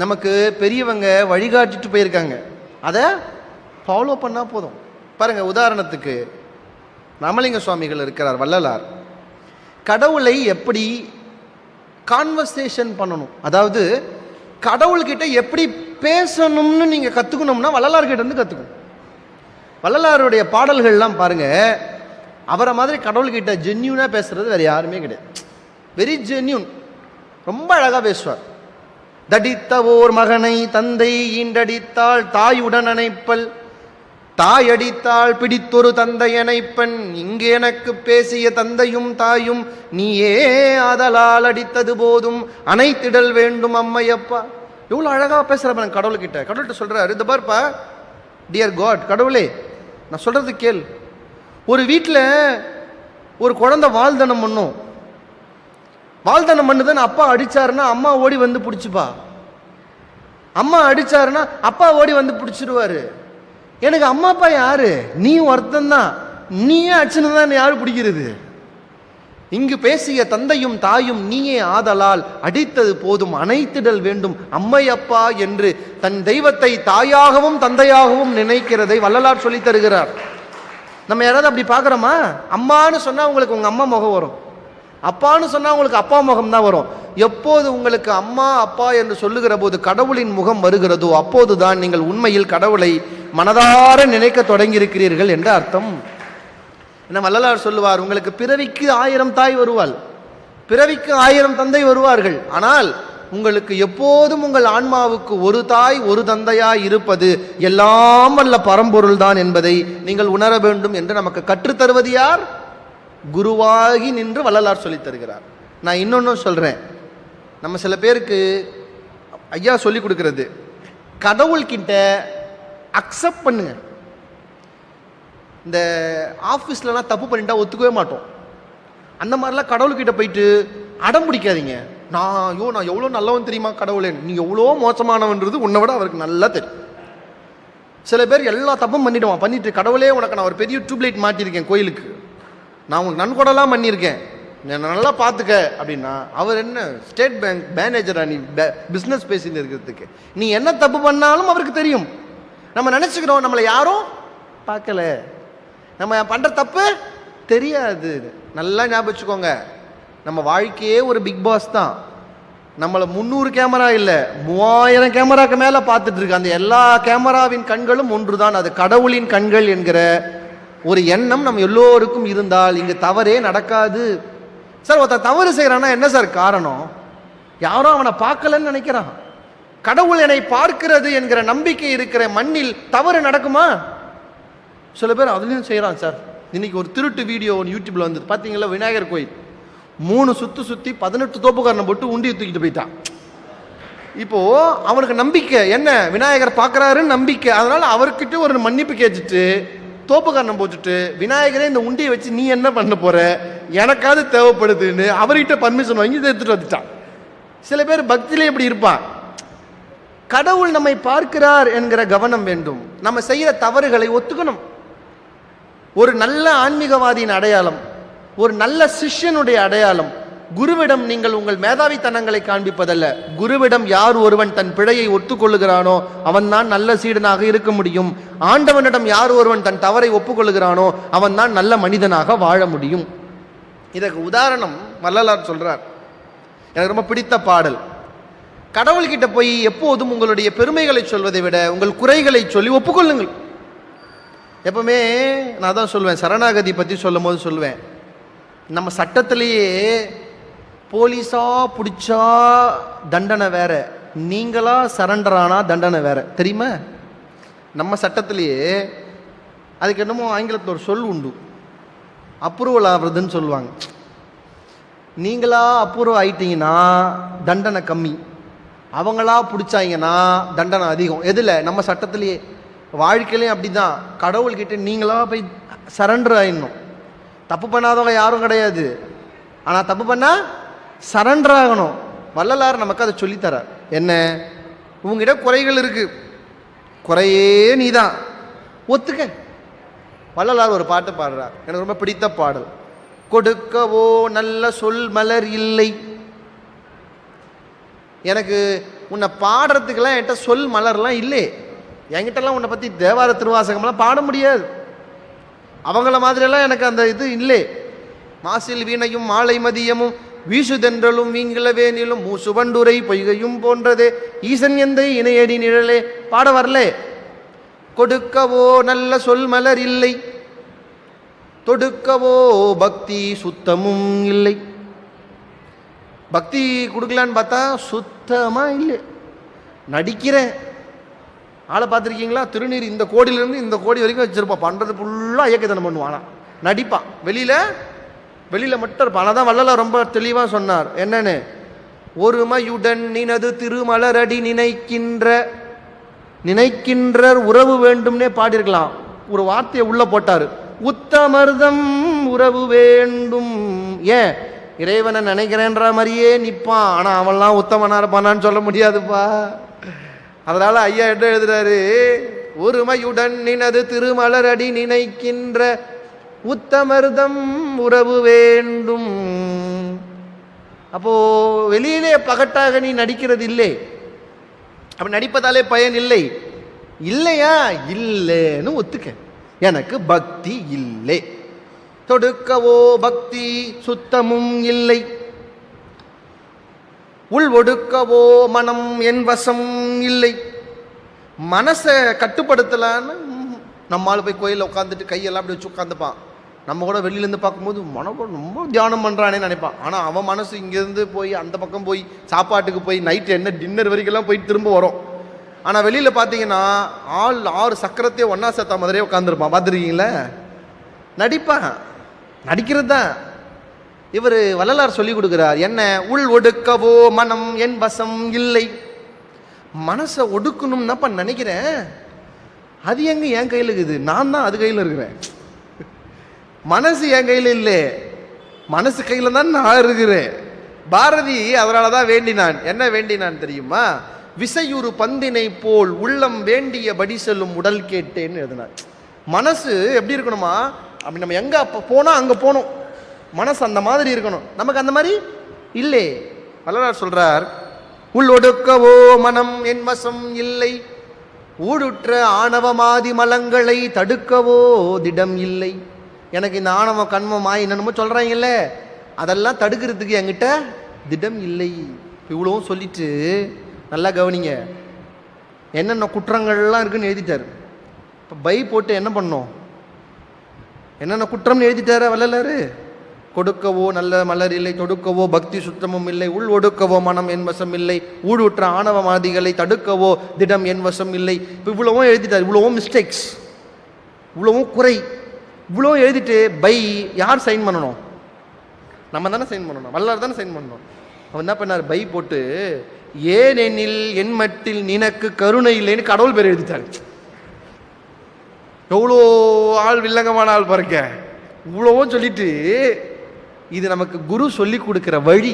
நமக்கு பெரியவங்க வழிகாட்டிட்டு போயிருக்காங்க, அதை ஃபாலோ பண்ணா போதும். பாருங்க, உதாரணத்துக்கு ராமலிங்க சுவாமிகள் இருக்கிறார், வள்ளலார். கடவுளை எப்படி கான்வர்சேஷன் பண்ணணும், அதாவது கடவுள்கிட்ட எப்படி பேசணும்னு நீங்க கத்துக்கணும்னா வள்ளலார்கிட்ட இருந்து கத்துக்கணும். வள்ளலாருடைய பாடல்கள்லாம் பாருங்க, அவரை மாதிரி கடவுள்கிட்ட ஜென்யூனா பேசுறது வேற யாருமே கிடையாது. வெரி ஜென்யூன், ரொம்ப அழகா பேசுவார். தடித்த ஓர் மகனை தந்தை ஈண்டடித்தாள் தாயுடன் அணைப்பல், தாயடித்தாள் பிடித்தொரு தந்தையனைப்பன், இங்கு எனக்கு பேசிய தந்தையும் தாயும் நீயே ஆதலால் அடித்தது போதும் அணைத்திடல் வேண்டும் அம்மையப்பா. எவ்வளோ அழகா பேசுற கடவுள்கிட்ட. கடவுள்கிட்ட சொல்றாரு, இந்த பார்ப்பா டியர் காட், கடவுளே நான் சொல்றது கேள். ஒரு வீட்டில் ஒரு குழந்தை வாழ்தனம் பண்ணும், வாழ்தனம் பண்ணுதுன்னு அப்பா அடிச்சாருன்னா அம்மா ஓடி வந்து பிடிச்சிப்பா, அம்மா அடிச்சாருன்னா அப்பா ஓடி வந்து பிடிச்சிருவாரு. எனக்கு அம்மா அப்பா யாரு? நீ ஒருத்தன் தான், நீயே அடிச்சுன்னு தான் யாரு பிடிக்கிறது? இங்கு பேசிய தந்தையும் தாயும் நீயே ஆதலால் அடித்தது போதும் அணைத்திடல் வேண்டும் அம்மையப்பா என்று தன் தெய்வத்தை தாயாகவும் தந்தையாகவும் நினைக்கிறதை வள்ளலார் சொல்லி தருகிறார். நம்ம யாராவது அப்படி பார்க்குறோமா? அம்மான்னு சொன்னா உங்களுக்கு உங்க அம்மா முகம் வரும், அப்பான்னு சொன்னா உங்களுக்கு அப்பா முகம் தான் வரும். எப்போது உங்களுக்கு அம்மா அப்பா என்று சொல்லுகிற போது கடவுளின் முகம் வருகிறதோ அப்போதுதான் நீங்கள் உண்மையில் கடவுளை மனதார நினைக்க தொடங்கி இருக்கிறீர்கள் என்று அர்த்தம். என்ன வள்ளலார் சொல்லுவார், உங்களுக்கு பிறவிக்கு 1000 தாய் வருவாள், பிறவிக்கு 1000 தந்தை வருவார்கள், ஆனால் உங்களுக்கு எப்போதும் உங்கள் ஆன்மாவுக்கு ஒரு தாய் ஒரு தந்தையாய் இருப்பது எல்லாம் வல்ல பரம்பொருள் தான் என்பதை நீங்கள் உணர வேண்டும் என்று நமக்கு கற்றுத்தருவது யார்? குருவாகி நின்று வள்ளலார் சொல்லித் தருகிறார். நான் இன்னொன்னும் சொல்கிறேன். நம்ம சில பேருக்கு ஐயா சொல்லி கொடுக்கறது, கடவுள்கிட்ட அக்செப்ட் பண்ணுங்க. இந்த ஆஃபீஸ்லலாம் தப்பு பண்ணிட்டா ஒத்துக்கவே மாட்டோம். அந்த மாதிரிலாம் கடவுள்கிட்ட போயிட்டு அடம் பிடிக்காதீங்க. நான் எவ்வளோ நல்லவன் தெரியுமா கடவுளே, நீ எவ்வளோ மோசமானவன்றது உன்னை விட அவருக்கு நல்லா தெரியும். சில பேர் எல்லா தப்பும் பண்ணிவிடுவான். பண்ணிட்டு கடவுளே உனக்கு நான் ஒரு பெரிய டியூப்லைட் மாட்டியிருக்கேன் கோயிலுக்கு, நான் உங்களுக்கு நன்கொடலாம் பண்ணியிருக்கேன், நான் நல்லா பார்த்துக்க அப்படின்னா அவர் என்ன ஸ்டேட் பேங்க் மேனேஜரா நீ பிஸ்னஸ் பேசின்னு இருக்கிறதுக்கு? நீ என்ன தப்பு பண்ணாலும் அவருக்கு தெரியும். நம்ம நினச்சிக்கிறோம் நம்மளை யாரும் பார்க்கல, நம்ம பண்ணுற தப்பு தெரியாது. நல்லா ஞாபகம் வச்சுக்கோங்க, நம்ம வாழ்க்கையே ஒரு பிக் பாஸ் தான். நம்மளை 300 கேமரா இல்லை 3000 கேமராக்கு மேலே பார்த்துட்டு இருக்கு. அந்த எல்லா கேமராவின் கண்களும் ஒன்று தான், அது கடவுளின் கண்கள் என்கிற ஒரு எண்ணம் நம்ம எல்லோருக்கும் இருந்தால் இங்கு தவறே நடக்காது. சார் ஒருத்தன் தவறு செய்கிறான்னா என்ன சார் காரணம்? யாரும் அவனை பார்க்கலன்னு நினைக்கிறான். கடவுள் என்னை பார்க்கிறது என்கிற நம்பிக்கை இருக்கிற மண்ணில் தவறு நடக்குமா? சில பேர் அதுலேயும் செய்கிறான். சார் இன்னைக்கு ஒரு திருட்டு வீடியோ யூடியூப்ல வந்து பார்த்தீங்களா, விநாயகர் கோயில் 3 சுற்றி 18 தோப்புக்காரனை போட்டு உண்டி தூக்கிட்டு போயிட்டான். இப்போ அவனுக்கு நம்பிக்கை என்ன, விநாயகர் பார்க்குறாருன்னு நம்பிக்கை. அதனால அவர்கிட்ட ஒரு மன்னிப்பு கேட்டுட்டு தோப்புக்காரனை போட்டுட்டு, விநாயகரே இந்த உண்டியை வச்சு நீ என்ன பண்ண போற, எனக்காவது தேவைப்படுதுன்னு அவர்கிட்ட பர்மிஷன் வாங்கி எடுத்துட்டு வந்துட்டான். சில பேர் பக்தியிலே இப்படி இருப்பான். கடவுள் நம்மை பார்க்கிறார் என்கிற கவனம் வேண்டும். நம்ம செய்யற தவறுகளை ஒத்துக்கணும். ஒரு நல்ல ஆன்மீகவாதியின் அடையாளம், ஒரு நல்ல சிஷ்யனுடைய அடையாளம், குருவிடம் நீங்கள் உங்கள் மேதாவித்தனங்களை காண்பிப்பதல்ல. குருவிடம் யார் ஒருவன் தன் பிழையை ஒத்துக்கொள்ளுகிறானோ அவன் தான் நல்ல சீடனாக இருக்க முடியும். ஆண்டவனிடம் யார் ஒருவன் தன் தவறை ஒப்புக்கொள்ளுகிறானோ அவன் தான் நல்ல மனிதனாக வாழ முடியும். இதற்கு உதாரணம் வள்ளலார் சொல்றார். எனக்கு ரொம்ப பிடித்த பாடல். கடவுள்கிட்ட போய் எப்போதும் உங்களுடைய பெருமைகளை சொல்வதை விட உங்கள் குறைகளை சொல்லி ஒப்புக்கொள்ளுங்கள். எப்பவுமே நான் தான் சொல்லுவேன், சரணாகதி பற்றி சொல்லும் போது சொல்லுவேன், நம்ம சட்டத்திலேயே போலீஸா பிடிச்சா தண்டனை வேற, நீங்களா சரண்டர் ஆனா தண்டனை வேற, தெரியுமா? நம்ம சட்டத்திலேயே அதுக்கு என்னமோ ஆங்கிலத்தில் ஒரு சொல் உண்டு, அப்ரூவல் ஆகுறதுன்னு சொல்லுவாங்க. நீங்களா அப்ரூவ் ஆயிட்டீங்கன்னா தண்டனை கம்மி, அவங்களா பிடிச்சாங்கன்னா தண்டனை அதிகம். எதில்? நம்ம சட்டத்திலேயே. வாழ்க்கையிலையும் அப்படிதான். கடவுள்கிட்ட நீங்களா போய் சரண்டர் ஆயிடணும். தப்பு பண்ணாதவங்க யாரும் கிடையாது, ஆனால் தப்பு பண்ணா சரண்டர் ஆகணும். வள்ளலார் நமக்கு அதை சொல்லித்தரார். என்ன? உங்ககிட்ட குறைகள் இருக்கு, குறையே நீதான், ஒத்துக்க. வள்ளலார் ஒரு பாட்டு பாடுறார், எனக்கு ரொம்ப பிடித்த பாடல். கொடுக்கவோ நல்ல சொல் மலர் இல்லை. எனக்கு உன்னை பாடுறதுக்கெல்லாம் என்கிட்ட சொல் மலர்லாம் இல்லை. என்கிட்டலாம் உன்னை பற்றி தேவார திருவாசகம்லாம் பாட முடியாது. அவங்கள மாதிரியெல்லாம் எனக்கு அந்த இது இல்லை. மாசில் வீணையும் மாலை மதியமும் வீசுதென்றலும் வீங்கிலவேனிலும் மூசுவண்டுரை பொய்கையும் போன்றதே ஈசன் எந்தை இணையடி நிழலே பாட வரலே. கொடுக்கவோ நல்ல சொல் மலர் இல்லை, தொடுக்கவோ பக்தி சுத்தமும் இல்லை. பக்தி கொடுக்கலான்னு பார்த்தா சுத்தமா இல்லை. நடிக்கிறேன். ஆளை பார்த்துருக்கீங்களா? திருநீர் இந்த கோடியிலேருந்து இந்த கோடி வரைக்கும் வச்சிருப்பான், பண்ணுறது ஃபுல்லாக இயக்கத்தனம் பண்ணுவானா, நடிப்பான். வெளியில் மட்டும் இருப்பான். ஆனால் தான் வள்ளலார் ரொம்ப தெளிவாக சொன்னார். என்னன்னு? ஒருமையுடன் நினது திருமலரடி நினைக்கின்ற உறவு வேண்டும்னே பாடியிருக்கலாம். ஒரு வார்த்தையை உள்ள போட்டார், உத்தமர்தம் உறவு வேண்டும். ஏன்? இறைவனை நினைக்கிறேன்ற மாதிரியே நிற்பான், ஆனால் அவன்லாம் உத்தமனா இருப்பானான்னு சொல்ல முடியாதுப்பா. அதனால ஐயா என்ன எழுதுறாரு? ஒருமையுடன் நினது திருமலரடி நினைக்கின்ற உத்தமர்தம் உறவு வேண்டும். அப்போ வெளியிலே பகட்டாக நீ நடிக்கிறது இல்லை, அப்ப நடிப்பதாலே பயன் இல்லை. இல்லையா? இல்லைன்னு ஒத்துக்க. எனக்கு பக்தி இல்லை, தொடுக்கவோ பக்தி சுத்தமும் இல்லை, உள் ஒடுக்கவோ மனம் என் வசம் இல்லை. மனசை கட்டுப்படுத்தலான்னு நம்மால் போய் கோயிலில் உட்காந்துட்டு கையெல்லாம் அப்படி வச்சு உட்காந்துப்பான். நம்ம கூட வெளியிலேருந்து பார்க்கும்போது மனம் ரொம்ப தியானம் பண்ணுறானே நினைப்பான். ஆனால் அவன் மனசு இங்கேருந்து போய் அந்த பக்கம் போய் சாப்பாட்டுக்கு போய் நைட்டு என்ன டின்னர் வரைக்கும்லாம் போய் திரும்ப வரும். ஆனால் வெளியில் பார்த்தீங்கன்னா 6 சக்கரத்தையே ஒன்றா சேர்த்தா மாதிரியே உட்காந்துருப்பான். பார்த்துருக்கீங்களா? நடிப்பான், நடிக்கிறது தான். இவர் வள்ளலார் சொல்லி கொடுக்கிறார் என்ன, உள் ஒடுக்கவோ மனம் என் வசம் இல்லை. மனசை ஒடுக்கணும்னாப்ப நினைக்கிறேன், அது எங்க என் கையில் இருக்குது, நான் தான் அது கையில் இருக்கிறேன். மனசு என் கையில் இல்லை, மனசு கையில் தான் நான் இருக்கிறேன். பாரதி அதனால தான் வேண்டினான். என்ன வேண்டினான் தெரியுமா? விசையுறு பந்தினை போல் உள்ளம் வேண்டிய படி செல்லும் உடல் கேட்டேன்னு எழுதினான். மனசு எப்படி இருக்கணுமா, அப்படி நம்ம எங்க போனா அங்க போகணும், மனசு அந்த மாதிரி இருக்கணும். நமக்கு அந்த மாதிரி இல்லை. வள்ளலார் சொல்றார், உள்ளொடுக்கவோ மனம் என் வசம் இல்லை, ஊடுற்ற ஆணவமாதி மலங்களை தடுக்கவோ திடம் இல்லை. எனக்கு இந்த ஆணவம் கண்மம் ஆய் என்னமோ சொல்றாங்கல்ல, அதெல்லாம் தடுக்கிறதுக்கு என்கிட்ட திடம் இல்லை. இவ்வளவும் சொல்லிட்டு நல்லா கவனிங்க, என்னென்ன குற்றங்கள்லாம் இருக்குன்னு எழுதிட்டார். இப்போ பை போட்டு என்ன பண்ணோம், என்னென்ன குற்றம்னு எழுதிட்டார வள்ளலாரு. கொடுக்கவோ நல்ல மலர் இல்லை, தொடுக்கவோ பக்தி சுத்தமும் இல்லை, உள் ஒடுக்கவோ மனம் என் வசம் இல்லை, ஊடுற்ற ஆணவமாதிகளை தடுக்கவோ திடம் என் வசம் இல்லை. இப்போ இவ்வளவும் எழுதிட்டார், இவ்வளவும் மிஸ்டேக்ஸ், இவ்வளவும் குறை, இவ்வளவும் எழுதிட்டு பை யார் சைன் பண்ணணும்? நம்ம தானே சைன் பண்ணணும், வள்ளலார் தானே சைன் பண்ணணும். அவன் என்ன பண்ணார், பை போட்டு ஏனெனில் என் மட்டில் நினக்கு கருணை இல்லைன்னு கடவுள் பேர் எழுதிட்டாரு. எவ்வளோ ஆள் வில்லங்கமான ஆள் பாருங்க. இவ்வளவும் சொல்லிட்டு இது நமக்கு குரு சொல்லி கொடுக்கிற வழி.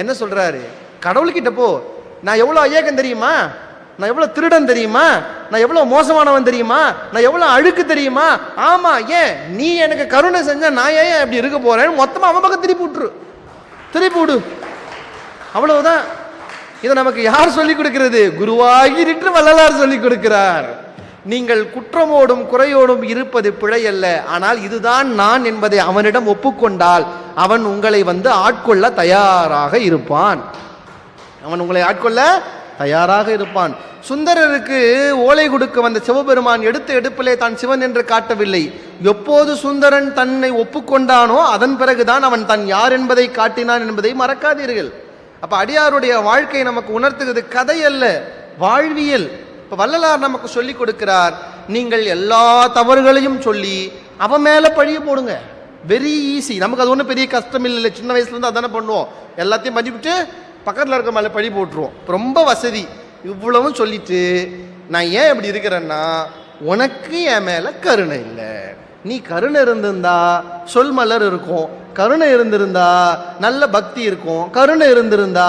என்ன சொல்றாரு, கடவுள்கிட்ட போ, நான் எவ்வளோ ஐயக்கன் தெரியுமா, நான் எவ்வளோ திருடன் தெரியுமா, நான் எவ்வளோ மோசமானவன் தெரியுமா, நான் எவ்வளோ அழுக்கு தெரியுமா. ஆமா, ஏன் நீ எனக்கு கருணை செஞ்சா நான் ஏன் அப்படி இருக்க போறேன்னு மொத்தமா அவன் பக்கம் திருப்பி விட்டுரு, திருப்பி விடு, அவ்வளவுதான். இதை நமக்கு யார் சொல்லிக் கொடுக்கிறது? குருவாகி நின்று வள்ளலார் சொல்லிக் கொடுக்கிறார். நீங்கள் குற்றமோடும் குறையோடும் இருப்பது பிழை அல்ல, ஆனால் இதுதான் நான் என்பதை அவனிடம் ஒப்புக்கொண்டால் அவன் உங்களை ஆட்கொள்ள தயாராக இருப்பான். அவன் உங்களை ஆட்கொள்ள தயாராக இருப்பான். சுந்தரருக்கு ஓலை கொடுக்க வந்த சிவபெருமான் எடுத்த எடுப்பிலே தான் சிவன் என்று காட்டவில்லை. எப்போது சுந்தரன் தன்னை ஒப்புக்கொண்டானோ அதன் பிறகுதான் அவன் தன் யார் என்பதை காட்டினான் என்பதை மறக்காதீர்கள். அப்ப அடியாருடைய வாழ்க்கை நமக்கு உணர்த்துகிறது கதை அல்ல, வாழ்வியல். இப்ப வள்ளலார் நமக்கு சொல்லி கொடுக்கிறார், நீங்கள் எல்லா தவறுகளையும் சொல்லி அவன் மேல பழிய போடுங்க. வெரி ஈஸி, நமக்கு அது ஒன்றும் பெரிய கஷ்டம் இல்லை. சின்ன வயசுல இருந்து அதானே பண்ணுவோம், எல்லாத்தையும் பண்ணிவிட்டு பக்கத்தில் இருக்க மேலே பழி போட்டுருவோம், ரொம்ப வசதி. இவ்வளவும் சொல்லிட்டு நான் ஏன் இப்படி இருக்கிறேன்னா, உனக்கு என் மேல கருணை இல்லை. நீ கருணை இருந்திருந்தா சொல் மலர் இருக்கும், கருணை இருந்திருந்தா நல்ல பக்தி இருக்கும், கருணை இருந்திருந்தா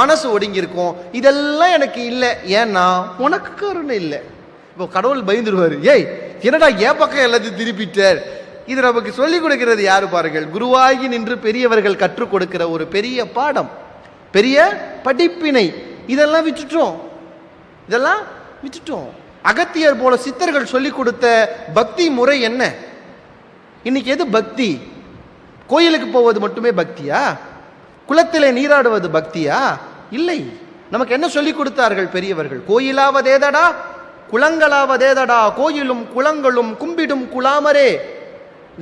மனசு ஒடுங்கி இருக்கும். இதெல்லாம் எனக்கு இல்லை, ஏன்னா உனக்கு கருணை இல்லை. இப்போ கடவுள் பயந்துருவாரு, ஏய் என்னடா ஏன் பக்கம் எல்லாத்தையும் திருப்பிட்டார். இது நமக்கு சொல்லிக் கொடுக்கிறது யாரு பாருங்கள், குருவாகி நின்று பெரியவர்கள் கற்றுக் கொடுக்கிற ஒரு பெரிய பாடம், பெரிய படிப்பினை. இதெல்லாம் விட்டுட்டோம், இதெல்லாம் விட்டுட்டோம். அகத்தியர் போல சித்தர்கள் சொல்லிக் கொடுத்த பக்தி முறை என்ன? இன்னைக்கு எது பக்தி? கோயிலுக்கு போவது மட்டுமே பக்தியா? குளத்திலே நீராடுவது பக்தியா? இல்லை. நமக்கு என்ன சொல்லிக் கொடுத்தார்கள் பெரியவர்கள்? கோயிலாவதேதடா குளங்களாவதேதடா, கோயிலும் குளங்களும் கும்பிடும் குலாமரே.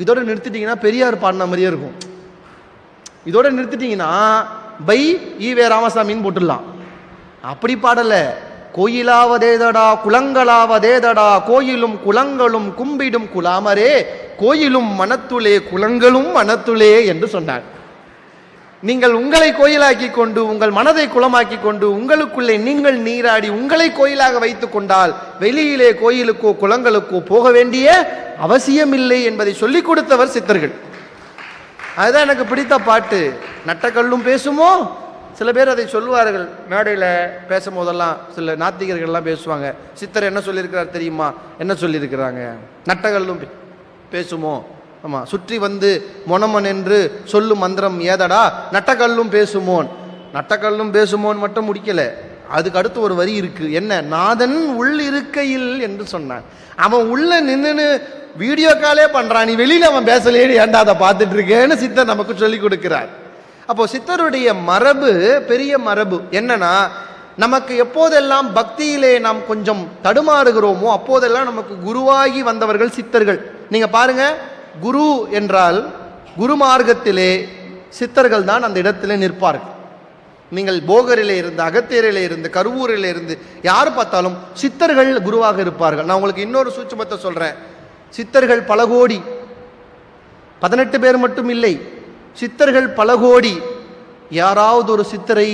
இதோட நிறுத்திட்டீங்கன்னா பெரியார் பாடின மாதிரியே இருக்கும். இதோட நிறுத்திட்டீங்கன்னா பை ஈவே ராமசாமின்னு போட்டுடலாம். அப்படி பாடல. கோயிலாவதேதடா குளங்களாவதேதடா, கோயிலும் குளங்களும் கும்பிடும் குலாமரே, கோயிலும் மனத்துளே குளங்களும் மனத்துளே என்று சொன்னார். நீங்கள் உங்களை கோயிலாக்கி கொண்டு உங்கள் மனதை குளமாக்கி கொண்டு உங்களுக்குள்ளே நீங்கள் நீராடி உங்களை கோயிலாக வைத்துக் கொண்டால் வெளியிலே கோயிலுக்கோ குளங்களுக்கோ போக வேண்டிய அவசியமில்லை என்பதை சொல்லிக் கொடுத்தவர் சித்தர்கள். அதுதான் எனக்கு பிடித்த பாட்டு. நட்டக்கல்லும் பேசுமோ. சில பேர் அதை சொல்லுவார்கள் மேடையில் பேசும் போதெல்லாம், சில நாத்திகர்கள்லாம் பேசுவாங்க, சித்தர் என்ன சொல்லியிருக்கிறார் தெரியுமா? என்ன சொல்லியிருக்கிறாங்க? நட்டக்கல்லும் பேசுமோ. ஆமா, சுற்றி வந்து மொனமன் என்று சொல்லும் மந்திரம் ஏதடா, நட்டக்கல்லும் பேசுமோன். நட்டக்கல்லும் பேசுமோன் மட்டும் முடிக்கல, அதுக்கு அடுத்து ஒரு வரி இருக்கு. என்ன? நாதன் உள் இருக்கையில் என்று சொன்னான். அவன் உள்ள நின்று வீடியோ காலே பண்றான், நீ வெளியில அவன் பேசலையே, ஏன்டா அதை பார்த்துட்டு இருக்கேன்னு சித்தர் நமக்கு சொல்லி கொடுக்கிறார். அப்போ சித்தருடைய மரபு பெரிய மரபு. என்னன்னா, நமக்கு எப்போதெல்லாம் பக்தியிலே நாம் கொஞ்சம் தடுமாறுகிறோமோ அப்போதெல்லாம் நமக்கு குருவாகி வந்தவர்கள் சித்தர்கள். நீங்க பாருங்க, குரு என்றால் குரு மார்க்கத்திலே சித்தர்கள் தான் அந்த இடத்திலே நிற்பார்கள். நீங்கள் போகரிலே இருந்து, அகத்தியரிலே இருந்து, கருவூரிலே இருந்து யார் பார்த்தாலும் சித்தர்கள் குருவாக இருப்பார்கள். நான் உங்களுக்கு இன்னொரு சூட்சுமத்தை சொல்றேன். சித்தர்கள் பல கோடி, 18 பேர் மட்டும் இல்லை. சித்தர்கள் பல கோடி. யாராவது ஒரு சித்தரை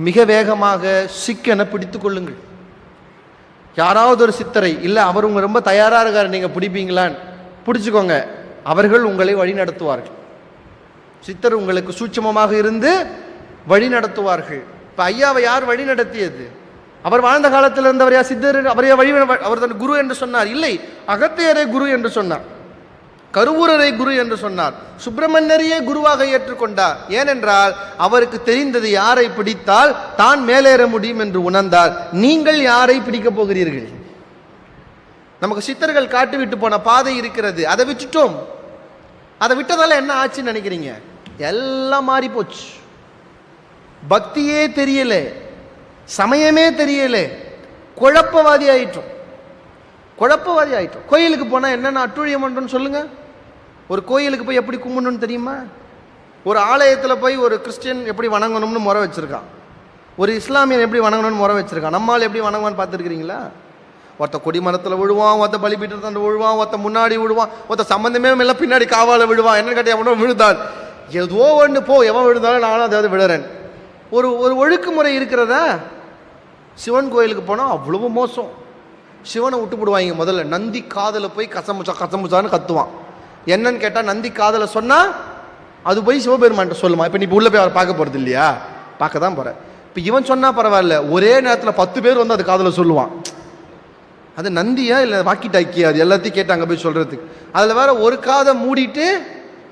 மிக வேகமாக சிக்கென பிடித்து கொள்ளுங்கள். யாராவது ஒரு சித்தரை, இல்லை அவர் உங்க ரொம்ப தயாராக இருக்காரு நீங்கள் பிடிப்பீங்களான்னு பிடிச்சிக்கோங்க. அவர்கள் உங்களை வழி நடத்துவார்கள். சித்தர் உங்களுக்கு சூட்சமமாக இருந்து வழி நடத்துவார்கள். இப்போ ஐயாவை யார் வழி நடத்தியது? அவர் வாழ்ந்த காலத்தில் இருந்தவர் யா சித்தர்? அவரையா வழி அவர் தன் குரு என்று சொன்னார்? இல்லை, அகத்தியரை குரு என்று சொன்னார், கருவூரரை குரு என்று சொன்னார், சுப்பிரமணியரையே குருவாக ஏற்றுக்கொண்டார். ஏனென்றால் அவருக்கு தெரிந்தது யாரை பிடித்தால் தான் மேலேற முடியும் என்று உணர்ந்தார். நீங்கள் யாரை பிடிக்கப் போகிறீர்கள்? நமக்கு சித்தர்கள் காட்டுவிட்டு போன பாதை இருக்கிறது, அதை விட்டுட்டோம். அதை விட்டதால என்ன ஆச்சுன்னு நினைக்கிறீங்க? எல்லாம் மாறி போச்சு. பக்தியே தெரியல, சமயமே தெரியல, குழப்பவாதி ஆயிட்டோம். கோயிலுக்கு போனால் என்னென்ன அட்டுழியம் பண்ணுறோன்னு சொல்லுங்க. ஒரு கோயிலுக்கு போய் எப்படி கும்பிடணும்னு தெரியுமா? ஒரு ஆலயத்தில் போய் ஒரு கிறிஸ்டியன் எப்படி வணங்கணும்னு முறை வச்சிருக்கான், ஒரு இஸ்லாமியன் எப்படி வணங்கணும்னு முறை வச்சிருக்கான். நம்மால் எப்படி வணங்குவான்னு பார்த்துருக்கிறீங்களா? ஒருத்த கொடி மரத்தில் விழுவான், ஒருத்த பலிபீட்டத்தில் விழுவான், ஒருத்த முன்னாடி விழுவான், ஒருத்த சம்பந்தமே எல்லாம் பின்னாடி காவால விழுவான். என்ன கேட்ட எவனோ விழுந்தாள், ஏதோ ஒன்று போ, எவன் விழுந்தாலும் நானும் அதாவது விழுறேன். ஒரு ஒழுக்குமுறை இருக்கிறதா? சிவன் கோயிலுக்கு போனால் அவ்வளவு மோசம். சிவனை விட்டு போடுவாங்க. முதல்ல நந்தி காதில் போய் கசமுச்சான்னு கத்துவான். என்னன்னு கேட்டால் நந்தி காதில் சொன்னால் அது போய் சிவபெருமான்ட்ட சொல்லுமா. இப்போ நீ இப்போ உள்ள போய் அவர் பார்க்க போகிறது இல்லையா? பார்க்க தான் போகிற. இப்போ இவன் சொன்னால் பரவாயில்ல, ஒரே நேரத்தில் 10 பேர் வந்து அது காதில் சொல்லுவான். அது நந்தியா இல்லை வாக்கி டாக்கியா? அது எல்லாத்தையும் கேட்டு அங்கே போய் சொல்கிறதுக்கு. அதில் வேற ஒரு காதை மூடிட்டு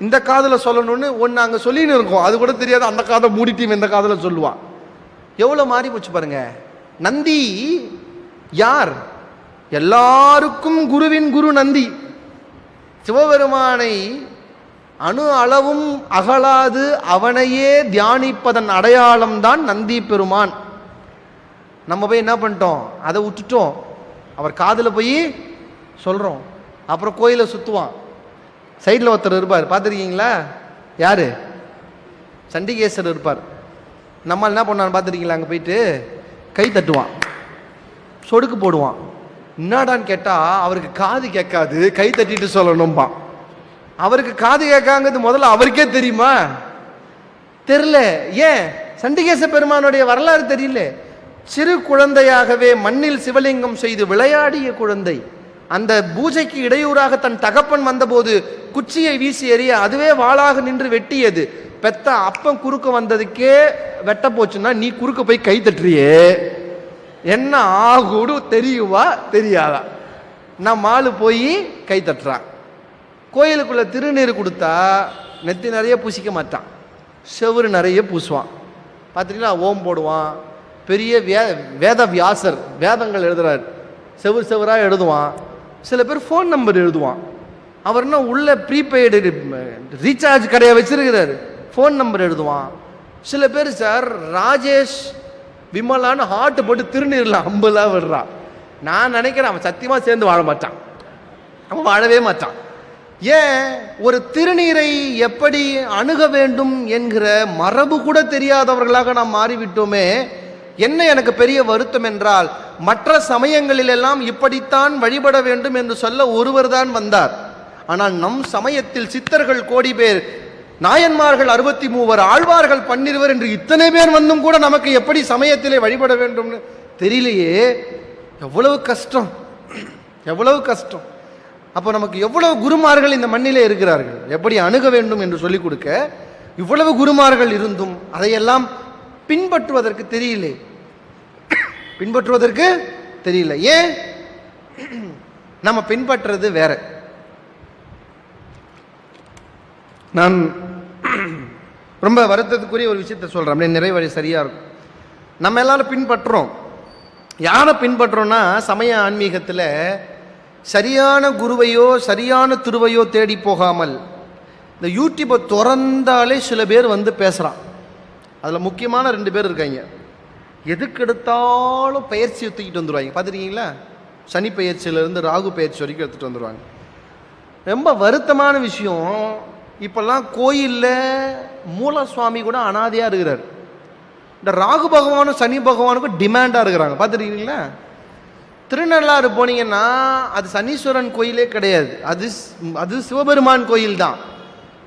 இந்த காதில் சொல்லணும்னு ஒன்று அங்கே சொல்லின்னு இருக்கும். அது கூட தெரியாது, அந்த காதை மூடிட்டு இந்த காதில் சொல்லுவான். எவ்வளோ மாறி போச்சு பாருங்க. நந்தி யார்? எல்லாருக்கும் குருவின் குரு நந்தி. சிவபெருமானை அணு அளவும் அகலாது அவனையே தியானிப்பதன் அடையாளம் தான் நந்தி பெருமான். நம்ம போய் என்ன பண்ணிட்டோம்? அதை விட்டுட்டோம். அவர் காதில் போய் சொல்கிறோம். அப்புறம் கோயிலை சுற்றுவான். சைடில் ஒருத்தர் இருப்பார், பார்த்துருக்கீங்களா? யார்? சண்டிகேஸ்வரர் இருப்பார். நம்மால் என்ன பண்ணான்னு பார்த்துருக்கீங்களா? அங்கே போயிட்டு கை தட்டுவான், சொடுக்கு போடுவான். என்னடான்னு கேட்டால் அவருக்கு காது கேட்காது, கை தட்டிட்டு சொல்லணும்பான். அவருக்கு காது கேட்காங்கிறது முதல்ல அவருக்கே தெரியுமா? தெரியல. ஏன்? சண்டிகேச பெருமானுடைய வரலாறு தெரியல. சிறு குழந்தையாகவே மண்ணில் சிவலிங்கம் செய்து விளையாடிய குழந்தை. அந்த பூஜைக்கு இடையூறாக தன் தகப்பன் வந்தபோது குச்சியை வீசி எறிய அதுவே வாளாக நின்று வெட்டியது. பெத்த அப்பன் குறுக்க வந்ததுக்கே வெட்ட போச்சுன்னா நீ குறுக்க போய் கை தட்டுறியே, என்ன ஆகுடு தெரியுவா தெரியாதா? நம்ம ஆளு போய் கை தட்டுறான். கோயிலுக்குள்ள திருநீர் கொடுத்தா நெத்தி நிறைய பூசிக்க மாட்டான், செவுறு நிறைய பூசுவான். பார்த்துட்டீங்களா? ஓம் போடுவான். பெரிய வேத வியாசர் வேதங்கள் எழுதுறார், செவராக எழுதுவான். சில பேர் ஃபோன் நம்பர் எழுதுவான். அவர் என்ன உள்ள ப்ரீபெய்டு ரீசார்ஜ் கடையை வச்சிருக்கிறாரு, ஃபோன் நம்பர் எழுதுவான். சில பேர் சார் ராஜேஷ் விமலான்னு ஹார்ட் போட்டு திருநீரில் அம்புலாம் விடுறான். நான் நினைக்கிறேன் அவன் சத்தியமாக சேர்ந்து வாழ மாட்டான், அவன் வாழவே மாட்டான். ஏன்? ஒரு திருநீரை எப்படி அணுக வேண்டும் என்கிற மரபு கூட தெரியாதவர்களாக நாம் மாறிவிட்டோமே. என்ன எனக்கு பெரிய வருத்தம் என்றால், மற்ற சமயங்களிலெல்லாம் இப்படித்தான் வழிபட வேண்டும் என்று சொல்ல ஒருவர் தான் வந்தார். ஆனால் நம் சமயத்தில் சித்தர்கள் கோடி பேர், நாயன்மார்கள் 63, ஆழ்வார்கள் 12 என்று இத்தனை பேர் வந்தும் கூட நமக்கு எப்படி சமயத்திலே வழிபட வேண்டும்னு தெரியலையே. எவ்வளவு கஷ்டம், எவ்வளவு கஷ்டம். அப்போ நமக்கு எவ்வளவு குருமார்கள் இந்த மண்ணிலே இருக்கிறார்கள், எப்படி அணுக வேண்டும் என்று சொல்லிக் கொடுக்க இவ்வளவு குருமார்கள் இருந்தும் அதையெல்லாம் பின்பற்றுவதற்கு தெரியல. ஏன்? நம்ம பின்பற்றுறது வேற. நான் ரொம்ப வருத்தத்துக்குரிய ஒரு விஷயத்தை சொல்றேன், அப்படியே நிறைவரை சரியா இருக்கும். நம்ம எல்லாரும் பின்பற்றுறோம். யாரை பின்பற்றோம்னா, சமய ஆன்மீகத்தில் சரியான குருவையோ சரியான திருவையோ தேடி போகாமல் இந்த யூடியூப்பை திறந்தாலே சில பேர் வந்து பேசுகிறான். அதில் முக்கியமான 2 பேர் இருக்காங்க. எதுக்கு எடுத்தாலும் பயிற்சி தூக்கிட்டு வந்துடுவாங்க. பார்த்துருக்கீங்களா? சனி பயிற்சியிலேருந்து ராகு பயிற்சி வரைக்கும் எடுத்துகிட்டு வந்துடுவாங்க. ரொம்ப வருத்தமான விஷயம், இப்போல்லாம் கோயிலில் மூலசுவாமி கூட அனாதையாக இருக்கிறார். இந்த ராகு பகவானும் சனி பகவானுக்கும் டிமாண்டாக இருக்கிறாங்க. பார்த்துருக்கீங்களா? திருநள்ளாறு போனீங்கன்னா அது சனீஸ்வரன் கோயிலே கிடையாது, அது சிவபெருமான் கோயில் தான்.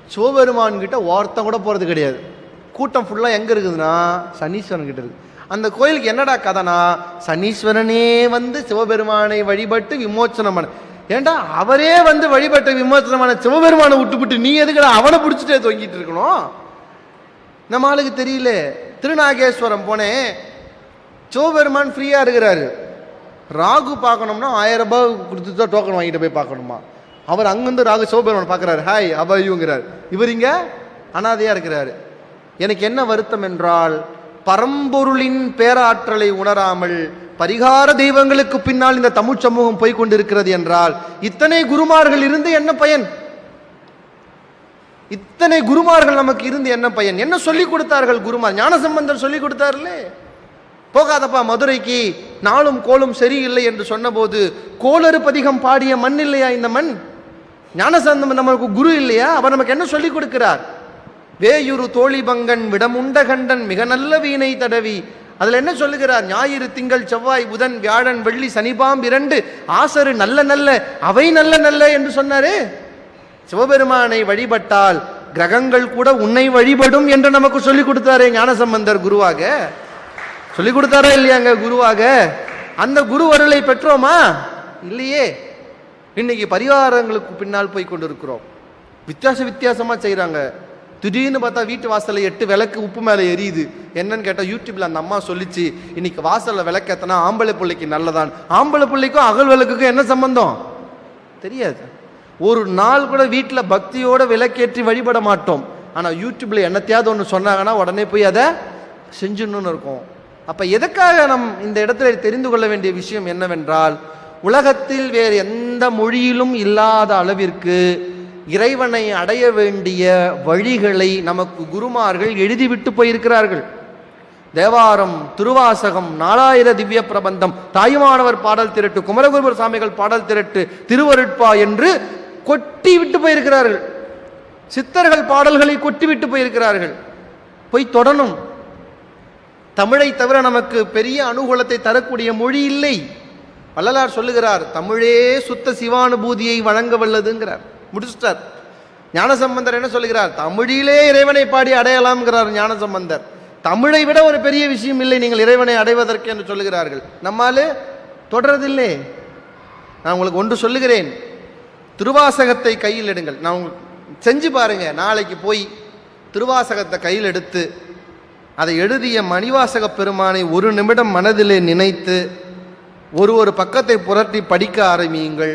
சிவபெருமான் கிட்ட ஒருத்தன் கூட போகிறது கிடையாது. கூட்டம் ஃபுல்லாக எங்கே இருக்குதுன்னா சனீஸ்வரன் கிட்ட இருக்குது. அந்த கோயிலுக்கு என்னடா கதைனா, சனீஸ்வரனே வந்து சிவபெருமானை வழிபட்டு விமோச்சனம் பண்ண. ஏண்டா அவரே வந்து வழிபட்டு விமோச்சனமான சிவபெருமானை விட்டுவிட்டு நீ எதுக்கடா அவனை பிடிச்சிட்டே தொங்கிட்டு இருக்கணும்? நம்ம ஆளுக்கு தெரியல. திருநாகேஸ்வரம் போனேன், சிவபெருமான் ஃப்ரீயாக இருக்கிறாரு. ராகு பார்க்கணும்னா 1000 ரூபாய் கொடுத்து தான் டோக்கன் வாங்கிட்டு போய் பார்க்கணுமா. அவர் அங்கிருந்து ராகு சிவபெருமான் பார்க்குறாரு, ஹாய் அபாயுங்கிறார். இவர் இங்கே அனாதையாக இருக்கிறாரு. எனக்கு என்ன வருத்தம் என்றால், பரம்பொருளின் பேராற்றலை உணராமல் பரிகார தெய்வங்களுக்கு பின்னால் இந்த தமிழ் சமூகம் போய்கொண்டிருக்கிறது என்றால், இத்தனை குருமார்கள் இருந்து என்ன பயன்? இத்தனை குருமார்கள் நமக்கு இருந்து என்ன பயன்? என்ன சொல்லிக் கொடுத்தார்கள் குருமார்? ஞானசம்பந்தர் சொல்லிக் கொடுத்தார்களே, போகாதப்பா மதுரைக்கு, நாளும் கோலும் சரியில்லை என்று சொன்னபோது கோளறு பதிகம் பாடிய மண் இல்லையா இந்த மண்? ஞானசம்பந்தம் நமக்கு குரு இல்லையா? அவர் நமக்கு என்ன சொல்லிக் கொடுக்கிறார்? வேயுரு தோழி பங்கன் விடமுண்ட கண்டன் மிக நல்ல வீணை தடவி. அதுல என்ன சொல்லுகிறார்? ஞாயிறு திங்கள் செவ்வாய் புதன் வியாழன் வெள்ளி சனிபாம் 2 ஆசரு நல்ல நல்ல அவை நல்ல நல்ல என்று சொன்னாரே. சிவபெருமானை வழிபட்டால் கிரகங்கள் கூட உன்னை வழிபடும் என்று நமக்கு சொல்லிக் கொடுத்தாரே ஞானசம்பந்தர் குருவாக. சொல்லிக் கொடுத்தாரா இல்லையாங்க குருவாக? அந்த குரு அருளை பெற்றோமா? இல்லையே. இன்னைக்கு பரிவாரங்களுக்கு பின்னால் போய் கொண்டிருக்கிறோம். வித்தியாசமா செய்யறாங்க. திடீர்னு பார்த்தா வீட்டு வாசல்ல 8 விளக்கு உப்பு மேலே எரியுது. என்னன்னு கேட்டால் யூடியூப்ல அந்த அம்மா சொல்லிச்சு, இன்னைக்கு வாசல்ல விளக்கேத்தனா ஆம்பளை பிள்ளைக்கு நல்லதான். ஆம்பளை பிள்ளைக்கும் அகல் விளக்குக்கும் என்ன சம்பந்தம் தெரியாது. ஒரு நாள் கூட வீட்டில் பக்தியோட விளக்கேற்றி வழிபட மாட்டோம். ஆனால் யூடியூப்ல என்னத்தையாவது ஒன்று சொன்னாங்கன்னா உடனே போய் அதை செஞ்சுன்னு இருக்கும். அப்ப எதுக்காக நம் இந்த இடத்துல தெரிந்து கொள்ள வேண்டிய விஷயம் என்னவென்றால், உலகத்தில் வேறு எந்த மொழியிலும் இல்லாத அளவிற்கு இறைவனை அடைய வேண்டிய வழிகளை நமக்கு குருமார்கள் எழுதிவிட்டு போயிருக்கிறார்கள். தேவாரம், திருவாசகம், 4000 திவ்ய பிரபந்தம், தாயுமானவர் பாடல் திரட்டு, குமரகுருபர் சாமிகள் பாடல் திரட்டு, திருவருட்பா என்று கொட்டி விட்டு போயிருக்கிறார்கள். சித்தர்கள் பாடல்களை கொட்டி விட்டு போயிருக்கிறார்கள். போய் தொடணும். தமிழை தவிர நமக்கு பெரிய அனுகூலத்தை தரக்கூடிய மொழி இல்லை. வள்ளலார் சொல்லுகிறார், தமிழே சுத்த சிவானுபூதியை வழங்க வல்லதுங்கிறார். முடிச்சிட்டார். ஞானசம்பந்தர் என்ன சொல்லுகிறார்? தமிழிலே இறைவனை பாடி அடையலாம்ங்கிறார் ஞானசம்பந்தர். தமிழை விட ஒரு பெரிய விஷயம் இல்லை நீங்கள் இறைவனை அடைவதற்கு என்று சொல்லுகிறார்கள். நம்மாலே தொடரதில்லை. நான் உங்களுக்கு ஒன்று சொல்லுகிறேன், திருவாசகத்தை கையில் எடுங்கள். நான் உங்களுக்கு செஞ்சு பாருங்க. நாளைக்கு போய் திருவாசகத்தை கையில் எடுத்து அதை எழுதிய மணிவாசக பெருமானை ஒரு நிமிடம் மனதிலே நினைத்து ஒரு பக்கத்தை புரட்டி படிக்க ஆரம்பியுங்கள்.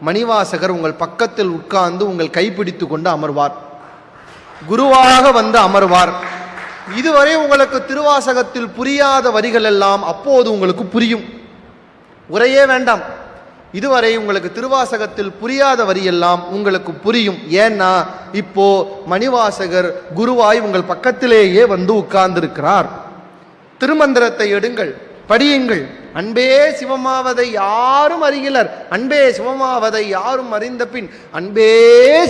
மணிவாசகர் உங்கள் பக்கத்தில் உட்கார்ந்து உங்கள் கைப்பிடித்து கொண்டு அமர்வார். குருவாக வந்து அமர்வார். இதுவரை உங்களுக்கு திருவாசகத்தில் புரியாத வரிகள் எல்லாம் அப்போது உங்களுக்கு புரியும். உரையே வேண்டாம். இதுவரை உங்களுக்கு திருவாசகத்தில் புரியாத வரியெல்லாம் உங்களுக்கு புரியும். ஏன்னா இப்போ மணிவாசகர் குருவாய் உங்கள் பக்கத்திலேயே வந்து உட்கார்ந்திருக்கிறார். திருமந்திரத்தை எடுங்கள், படியுங்கள். அன்பே சிவமாவதை யாரும் அறிகிலர், அன்பே சிவமாவதை யாரும் அறிந்த பின் அன்பே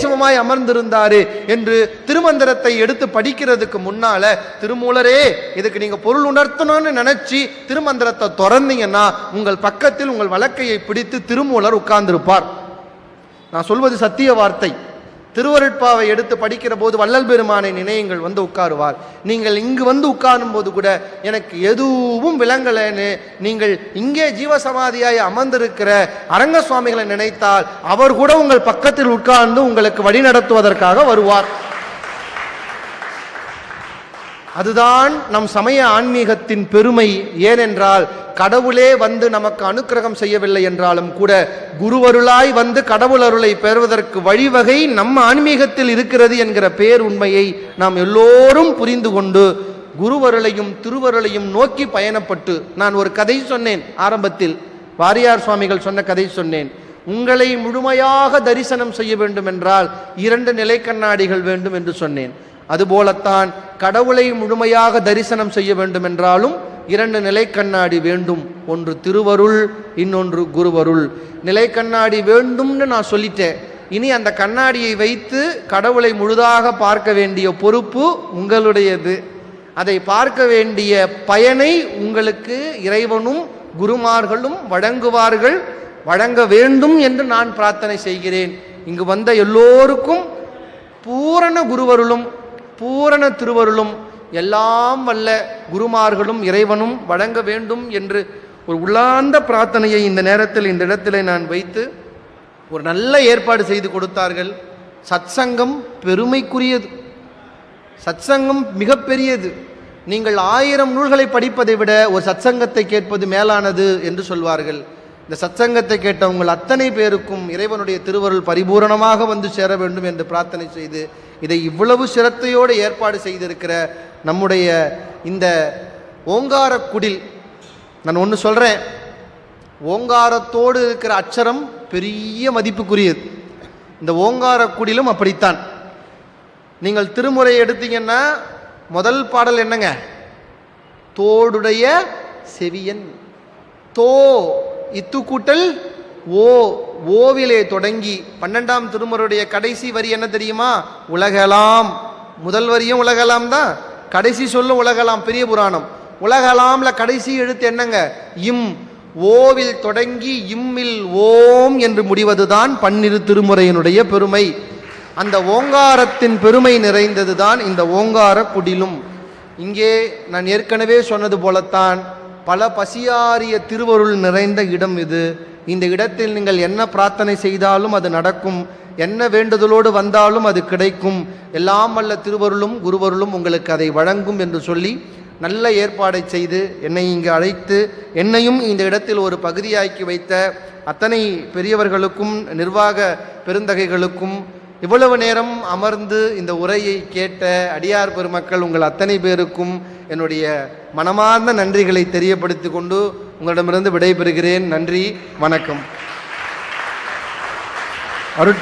சிவமாய் அமர்ந்திருந்தாரு என்று திருமந்திரத்தை எடுத்து படிக்கிறதுக்கு முன்னால, திருமூலரே இதுக்கு நீங்க பொருள் உணர்த்தணும்னு நினைச்சு திருமந்திரத்தை திறந்தீங்கன்னா உங்கள் பக்கத்தில் உங்கள் வழக்கையை பிடித்து திருமூலர் உட்கார்ந்திருப்பார். நான் சொல்வது சத்திய வார்த்தை. திருவருட்பாவை எடுத்து படிக்கிற போது வள்ளல் பெருமானை நினையுங்கள், வந்து உட்காருவார். நீங்கள் இங்கு வந்து உட்காரும் போது கூட எனக்கு எதுவும் விளங்கலைன்னு நீங்கள் இங்கே ஜீவசமாதியாய் அமர்ந்திருக்கிற அரங்க சுவாமிகளை நினைத்தால் அவர் கூட உங்கள் பக்கத்தில் உட்கார்ந்து உங்களுக்கு வழி நடத்துவதற்காக வருவார். அதுதான் நம் சமய ஆன்மீகத்தின் பெருமை. ஏனென்றால் கடவுளே வந்து நமக்கு அனுக்கிரகம் செய்யவில்லை என்றாலும் கூட குருவருளாய் வந்து கடவுள் அருளை பெறுவதற்கு வழிவகை நம்ம ஆன்மீகத்தில் இருக்கிறது என்கிற பேர் உண்மையை நாம் எல்லோரும் புரிந்து கொண்டு குருவருளையும் திருவருளையும் நோக்கி பயணப்பட்டு, நான் ஒரு கதை சொன்னேன் ஆரம்பத்தில், வாரியார் சுவாமிகள் சொன்ன கதை சொன்னேன். உங்களை முழுமையாக தரிசனம் செய்ய வேண்டும் என்றால் 2 நிலை கண்ணாடிகள் வேண்டும் என்று சொன்னேன். அதுபோலத்தான் கடவுளை முழுமையாக தரிசனம் செய்ய வேண்டும் என்றாலும் 2 நிலை கண்ணாடி வேண்டும். ஒன்று திருவருள், இன்னொன்று குருவருள். நிலை கண்ணாடி வேண்டும்னு நான் சொல்லிட்டேன். இனி அந்த கண்ணாடியை வைத்து கடவுளை முழுதாக பார்க்க வேண்டிய பொறுப்பு உங்களுடையது. அதை பார்க்க வேண்டிய பயனை உங்களுக்கு இறைவனும் குருமார்களும் வழங்க வேண்டும் என்று நான் பிரார்த்தனை செய்கிறேன். இங்கு வந்த எல்லோருக்கும் பூரண குருவருளும் பூரண திருவருளும் எல்லாம் வல்ல குருமார்களும் இறைவனும் வழங்க வேண்டும் என்று ஒரு உள்ளார்ந்த பிரார்த்தனையை இந்த நேரத்தில் இந்த இடத்திலே நான் வைத்து ஒரு நல்ல ஏற்பாடு செய்து கொடுத்தார்கள். சத்சங்கம் பெருமைக்குரியது, சத்சங்கம் மிகப்பெரியது. நீங்கள் 1000 நூல்களை படிப்பதை விட ஒரு சத்சங்கத்தை கேட்பது மேலானது என்று சொல்வார்கள். இந்த சத்சங்கத்தை கேட்ட உங்கள் அத்தனை பேருக்கும் இறைவனுடைய திருவருள் பரிபூரணமாக வந்து சேர வேண்டும் என்று பிரார்த்தனை செய்து, இதை இவ்வளவு சிரத்தையோடு ஏற்பாடு செய்திருக்கிற நம்முடைய இந்த ஓங்கார குடில், நான் ஒன்று சொல்கிறேன், ஓங்காரத்தோடு இருக்கிற அச்சரம் பெரிய மதிப்புக்குரியது. இந்த ஓங்கார குடிலும் அப்படித்தான். நீங்கள் திருமுறையை எடுத்தீங்கன்னா முதல் பாடல் என்னங்க? தோடுடைய செவியன். தோ இத்து கூட்டல் ஓ, ஓவிலே தொடங்கி 12ஆம் திருமுறையுடைய கடைசி வரி என்ன தெரியுமா? உலகலாம். முதல் வரியும் உலகலாம் தான், கடைசி சொல்லும் உலகலாம். பெரிய புராணம். உலகலாம்ல கடைசி எழுத்து என்னங்க? இம். ஓவில் தொடங்கி இம்மில் ஓம் என்று முடிவதுதான் 12 திருமுறையினுடைய பெருமை. அந்த ஓங்காரத்தின் பெருமை நிறைந்ததுதான் இந்த ஓங்கார குடிலும். இங்கே நான் ஏற்கனவே சொன்னது போலத்தான் பல பசியாரிய திருவருள் நிறைந்த இடம் இது. இந்த இடத்தில் நீங்கள் என்ன பிரார்த்தனை செய்தாலும் அது நடக்கும், என்ன வேண்டுதலோடு வந்தாலும் அது கிடைக்கும். எல்லாம் வல்ல திருவருளும் குருவருளும் உங்களுக்கு அதை வழங்கும் என்று சொல்லி நல்ல ஏற்பாடை செய்து என்னை இங்கு அழைத்து என்னையும் இந்த இடத்தில் ஒரு பகுதியாக்கி வைத்த அத்தனை பெரியவர்களுக்கும் நிர்வாக பெருந்தகைகளுக்கும் இவ்வளவு நேரம் அமர்ந்து இந்த உரையை கேட்ட அடியார் பெருமக்கள் உங்கள் அத்தனை பேருக்கும் என்னுடைய மனமார்ந்த நன்றிகளை தெரியப்படுத்தி கொண்டு உங்களிடமிருந்து விடைபெறுகிறேன். நன்றி, வணக்கம்.